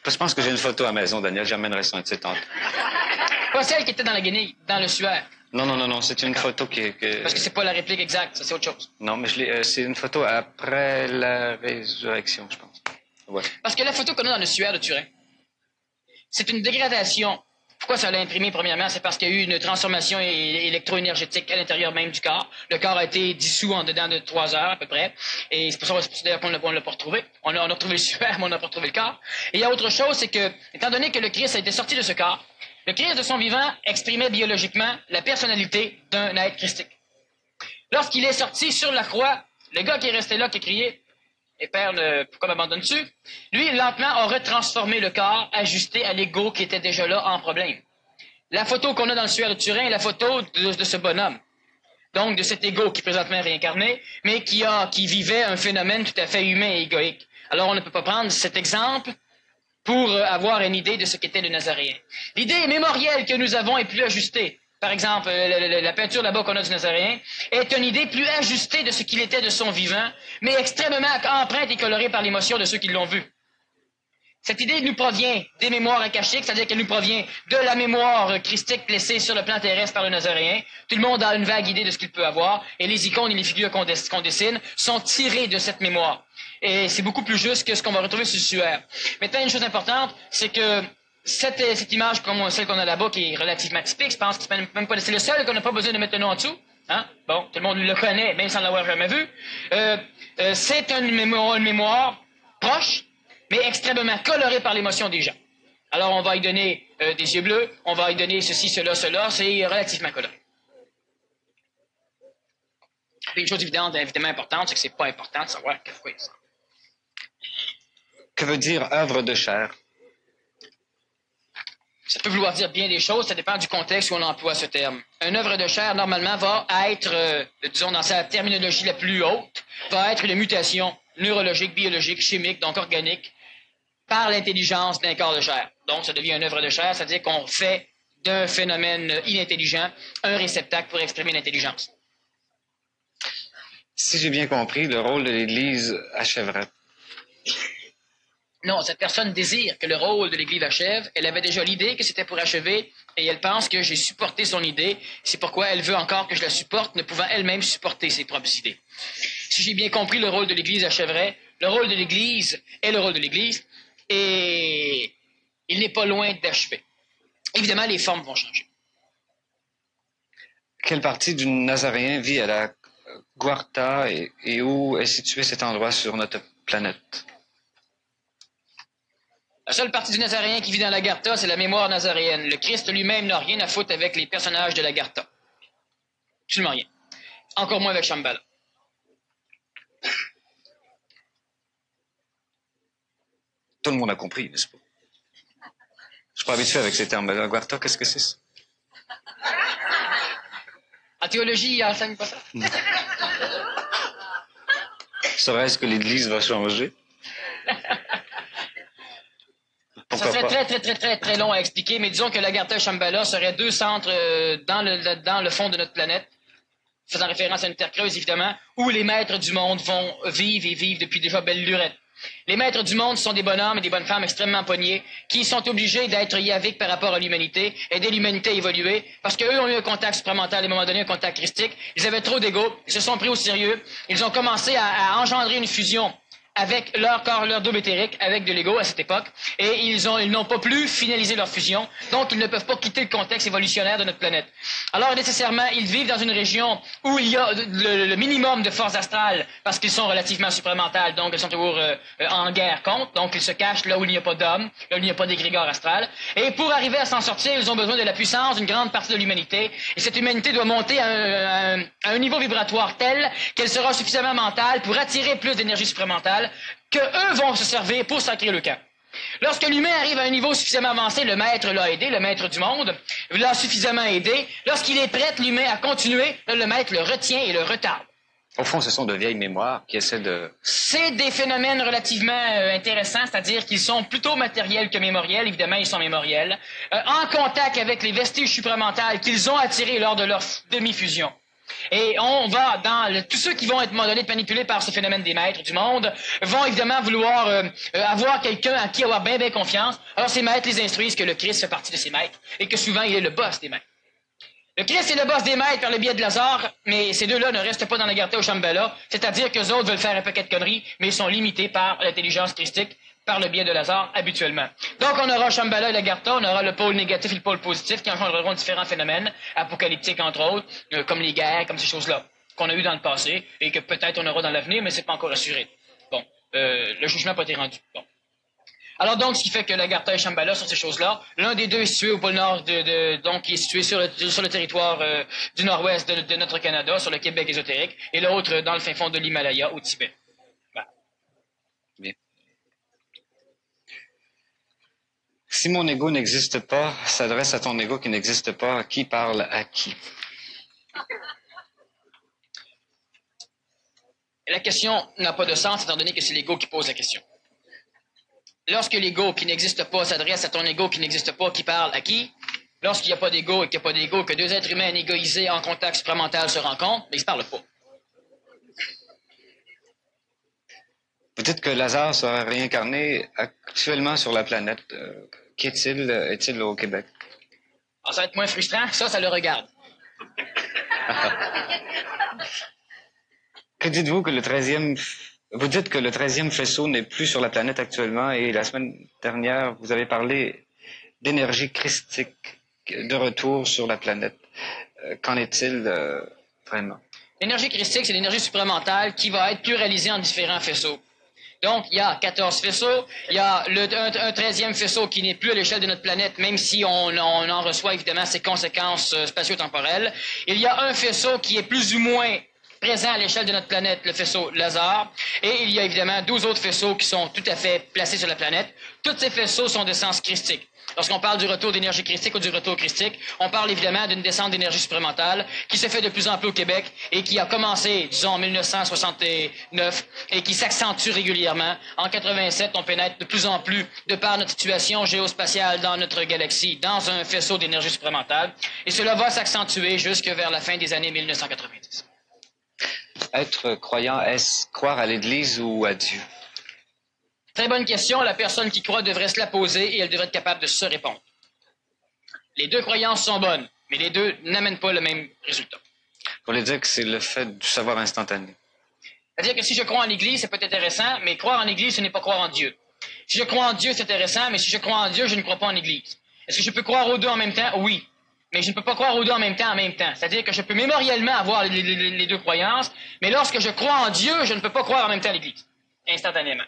Je pense que j'ai une photo à la maison, Daniel. J'amènerai ça un de ces temps. Pas celle qui était dans la guenille, dans le suaire. Non, c'est une photo qui... Parce que c'est pas la réplique exacte, ça c'est autre chose. Non, mais c'est une photo après la résurrection, je pense. Ouais. Parce que la photo qu'on a dans le suaire de Turin, c'est une dégradation. Pourquoi ça l'a imprimé, premièrement? C'est parce qu'il y a eu une transformation électro-énergétique à l'intérieur même du corps. Le corps a été dissous en dedans de 3 heures, à peu près. Et c'est pour ça d'ailleurs qu'on ne l'a pas retrouvé. On a retrouvé le suaire, mais on n'a pas retrouvé le corps. Et il y a autre chose, c'est que, étant donné que le Christ a été sorti de ce corps, le Christ de son vivant exprimait biologiquement la personnalité d'un être christique. Lorsqu'il est sorti sur la croix, le gars qui est resté là, qui criait, et Père, pourquoi m'abandonnes-tu? Lui, lentement, a retransformé le corps, ajusté à l'ego qui était déjà là en problème. La photo qu'on a dans le suaire de Turin est la photo de ce bonhomme. donc de cet ego qui présentement est réincarné, mais qui vivait un phénomène tout à fait humain et égoïque. Alors on ne peut pas prendre cet exemple pour avoir une idée de ce qu'était le Nazaréen. L'idée mémorielle que nous avons est plus ajustée. Par exemple, la peinture là-bas qu'on a du Nazaréen est une idée plus ajustée de ce qu'il était de son vivant, mais extrêmement empreinte et colorée par l'émotion de ceux qui l'ont vu. Cette idée nous provient des mémoires akashiques, c'est-à-dire qu'elle nous provient de la mémoire christique laissée sur le plan terrestre par le Nazaréen. Tout le monde a une vague idée de ce qu'il peut avoir, et les icônes et les figures qu'on dessine sont tirées de cette mémoire. Et c'est beaucoup plus juste que ce qu'on va retrouver sur le suaire. Maintenant, une chose importante, c'est que cette image comme celle qu'on a là-bas, qui est relativement typique, je pense que c'est le seul qu'on n'a pas besoin de mettre le nom en dessous. Hein? Bon, tout le monde le connaît, même sans l'avoir jamais vu. C'est une mémoire proche, mais extrêmement colorée par l'émotion des gens. Alors, on va y donner des yeux bleus, on va y donner ceci, cela, c'est relativement coloré. Une chose évidente, évidemment importante, c'est que c'est pas important de savoir pourquoi ça. Que veut dire œuvre de chair? Ça peut vouloir dire bien des choses, ça dépend du contexte où on emploie ce terme. Une œuvre de chair, normalement, va être, disons, dans sa terminologie la plus haute, va être une mutation neurologique, biologique, chimique, donc organique, par l'intelligence d'un corps de chair. Donc, ça devient une œuvre de chair, c'est-à-dire qu'on fait d'un phénomène inintelligent un réceptacle pour exprimer l'intelligence. Si j'ai bien compris, le rôle de l'Église achèverait. Non, cette personne désire que le rôle de l'Église achève. Elle avait déjà l'idée que c'était pour achever et elle pense que j'ai supporté son idée. C'est pourquoi elle veut encore que je la supporte, ne pouvant elle-même supporter ses propres idées. Si j'ai bien compris, le rôle de l'Église achèverait. Le rôle de l'Église est le rôle de l'Église et il n'est pas loin d'achever. Évidemment, les formes vont changer. Quelle partie du Nazaréen vit à la Guarta et où est situé cet endroit sur notre planète? La seule partie du Nazaréen qui vit dans la Gartha, c'est la mémoire nazaréenne. Le Christ lui-même n'a rien à foutre avec les personnages de la Gartha. Absolument rien. Encore moins avec Shambhala. Tout le monde a compris, n'est-ce pas? Je suis pas habitué avec ces termes. La Guarta, qu'est-ce que c'est ça? En théologie, il enseigne pas ça. Serait-ce que l'Église va changer? Ça serait très long à expliquer, mais disons que la Gartha et Shambhala seraient deux centres dans le fond de notre planète, faisant référence à une terre creuse, évidemment, où les maîtres du monde vont vivre et vivent depuis déjà belle lurette. Les maîtres du monde sont des bonhommes et des bonnes femmes extrêmement pognés qui sont obligés d'être yaviques par rapport à l'humanité, aider l'humanité à évoluer, parce qu'eux ont eu un contact supramental, à un moment donné, un contact christique. Ils avaient trop d'ego, ils se sont pris au sérieux, ils ont commencé à engendrer une fusion avec leur corps, leur double éthérique, avec de l'ego à cette époque, et ils n'ont pas pu finaliser leur fusion, donc ils ne peuvent pas quitter le contexte évolutionnaire de notre planète. Alors nécessairement, ils vivent dans une région où il y a le minimum de force astrale, parce qu'ils sont relativement supramentales, donc ils sont toujours en guerre contre, donc ils se cachent là où il n'y a pas d'hommes, là où il n'y a pas d'égrégore astral, et pour arriver à s'en sortir, ils ont besoin de la puissance d'une grande partie de l'humanité, et cette humanité doit monter à un niveau vibratoire tel qu'elle sera suffisamment mentale pour attirer plus d'énergie supramentale, que eux vont se servir pour sacrer le camp. Lorsque l'humain arrive à un niveau suffisamment avancé, le maître l'a aidé, le maître du monde l'a suffisamment aidé. Lorsqu'il est prêt, l'humain, à continuer, là, le maître le retient et le retarde. Au fond, ce sont de vieilles mémoires qui essaient de... C'est des phénomènes relativement intéressants, c'est-à-dire qu'ils sont plutôt matériels que mémoriels. Évidemment, ils sont mémoriels. En contact avec les vestiges supramentales qu'ils ont attirés lors de leur demi-fusion. Et on va tous ceux qui vont être à un moment donné manipulés par ce phénomène des maîtres du monde vont évidemment vouloir avoir quelqu'un à qui avoir bien confiance. Alors ces maîtres les instruisent que le Christ fait partie de ces maîtres et que souvent il est le boss des maîtres. Le Christ est le boss des maîtres par le biais de Lazare, mais ces deux-là ne restent pas dans la Gartha ou Shambhala, c'est-à-dire qu'eux autres veulent faire un paquet de conneries, mais ils sont limités par l'intelligence christique, par le biais de Lazare, habituellement. Donc, on aura Shambhala et la Gartha, on aura le pôle négatif et le pôle positif qui engendreront différents phénomènes, apocalyptiques entre autres, comme les guerres, comme ces choses-là, qu'on a eu dans le passé, et que peut-être on aura dans l'avenir, mais c'est pas encore assuré. Bon, le jugement n'a pas été rendu. Bon. Alors donc, ce qui fait que la Gartha et Shambhala sont ces choses-là. L'un des deux est situé au pôle nord, donc qui est situé sur le territoire du nord-ouest de notre Canada, sur le Québec ésotérique, et l'autre dans le fin fond de l'Himalaya, au Tibet. Voilà. Bien. Si mon ego n'existe pas, s'adresse à ton ego qui n'existe pas, qui parle à qui? la question n'a pas de sens étant donné que c'est l'ego qui pose la question. Lorsque l'ego qui n'existe pas s'adresse à ton ego qui n'existe pas, qui parle à qui? Lorsqu'il n'y a pas d'ego et qu'il n'y a pas d'ego, que deux êtres humains égoïsés en contact supramental se rencontrent, mais ils ne se parlent pas. Vous dites que Lazare serait réincarné actuellement sur la planète. Qu'est-il est-il au Québec? Alors, ça va être moins frustrant, ça le regarde. Que dites-vous que le 13e... Vous dites que le 13e faisceau n'est plus sur la planète actuellement et la semaine dernière, vous avez parlé d'énergie christique de retour sur la planète. Qu'en est-il vraiment? L'énergie christique, c'est l'énergie supramentale qui va être pluralisée en différents faisceaux. Donc, il y a 14 faisceaux, il y a un 13e faisceau qui n'est plus à l'échelle de notre planète, même si on en reçoit évidemment ses conséquences spatio-temporelles. Il y a un faisceau qui est plus ou moins présent à l'échelle de notre planète, le faisceau Lazare, et il y a évidemment 12 autres faisceaux qui sont tout à fait placés sur la planète. Tous ces faisceaux sont d'essence christique. Lorsqu'on parle du retour d'énergie christique ou du retour christique, on parle évidemment d'une descente d'énergie supramentale qui se fait de plus en plus au Québec et qui a commencé, disons, en 1969 et qui s'accentue régulièrement. En 87, on pénètre de plus en plus, de par notre situation géospatiale dans notre galaxie, dans un faisceau d'énergie supramentale. Et cela va s'accentuer jusque vers la fin des années 1990. Être croyant, est-ce croire à l'Église ou à Dieu? Très bonne question. La personne qui croit devrait se la poser et elle devrait être capable de se répondre. Les deux croyances sont bonnes, mais les deux n'amènent pas le même résultat. Vous voulez dire que c'est le fait du savoir instantané? C'est-à-dire que si je crois en l'Église, ça peut être intéressant, mais croire en l'Église, ce n'est pas croire en Dieu. Si je crois en Dieu, c'est intéressant, mais si je crois en Dieu, je ne crois pas en l'Église. Est-ce que je peux croire aux deux en même temps? Oui. Mais je ne peux pas croire aux deux en même temps. C'est-à-dire que je peux mémoriellement avoir les deux croyances, mais lorsque je crois en Dieu, je ne peux pas croire en même temps à l'Église, instantanément.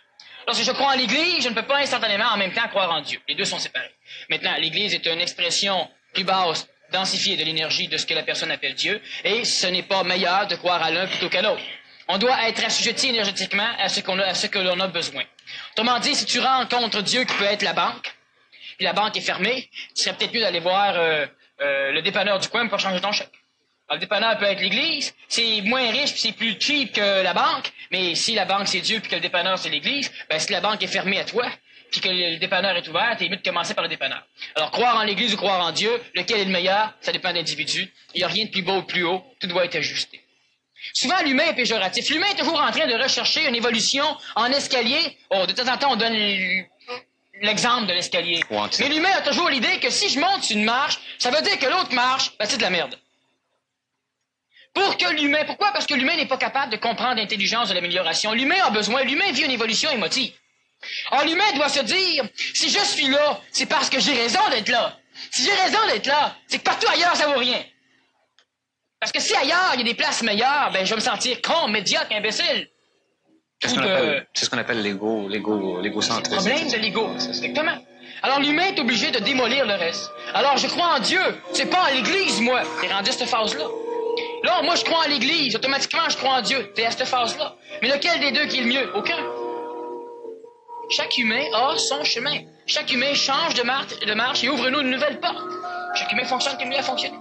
Lorsque je crois en l'Église, je ne peux pas instantanément en même temps croire en Dieu. Les deux sont séparés. Maintenant, l'Église est une expression plus basse, densifiée de l'énergie de ce que la personne appelle Dieu, et ce n'est pas meilleur de croire à l'un plutôt qu'à l'autre. On doit être assujetti énergétiquement à ce que l'on a besoin. Autrement dit, si tu rencontres Dieu qui peut être la banque, puis la banque est fermée, il serait peut-être mieux d'aller voir le dépanneur du coin pour changer ton chèque. Alors, le dépanneur peut être l'Église, c'est moins riche puis c'est plus cheap que la banque, mais si la banque c'est Dieu puis que le dépanneur c'est l'Église, ben si la banque est fermée à toi puis que le dépanneur est ouvert, t'es mieux de commencer par le dépanneur. Alors, croire en l'Église ou croire en Dieu, lequel est le meilleur, ça dépend de l'individu. Il n'y a rien de plus beau ou plus haut, tout doit être ajusté. Souvent, l'humain est péjoratif. L'humain est toujours en train de rechercher une évolution en escalier. Oh, de temps en temps, on donne l'exemple de l'escalier. Mais l'humain a toujours l'idée que si je monte une marche, ça veut dire que l'autre marche, ben c'est de la merde. Pourquoi? Parce que l'humain n'est pas capable de comprendre l'intelligence de l'amélioration. L'humain a besoin, l'humain vit une évolution émotive. Or, l'humain doit se dire, si je suis là, c'est parce que j'ai raison d'être là. Si j'ai raison d'être là, c'est que partout ailleurs, ça vaut rien. Parce que si ailleurs, il y a des places meilleures, ben, je vais me sentir con, médiocre, imbécile. C'est ce qu'on appelle l'égocentrisme. C'est le problème de l'ego, exactement. Alors, l'humain est obligé de démolir le reste. Alors, je crois en Dieu, c'est pas en l'Église, moi. T'es rendu à cette phase-là. Là, moi, je crois en l'Église. Automatiquement, je crois en Dieu. T'es à cette phase-là. Mais lequel des deux qui est le mieux? Aucun. Chaque humain a son chemin. Chaque humain change de marche et ouvre-nous une nouvelle porte. Chaque humain fonctionne comme il a fonctionné.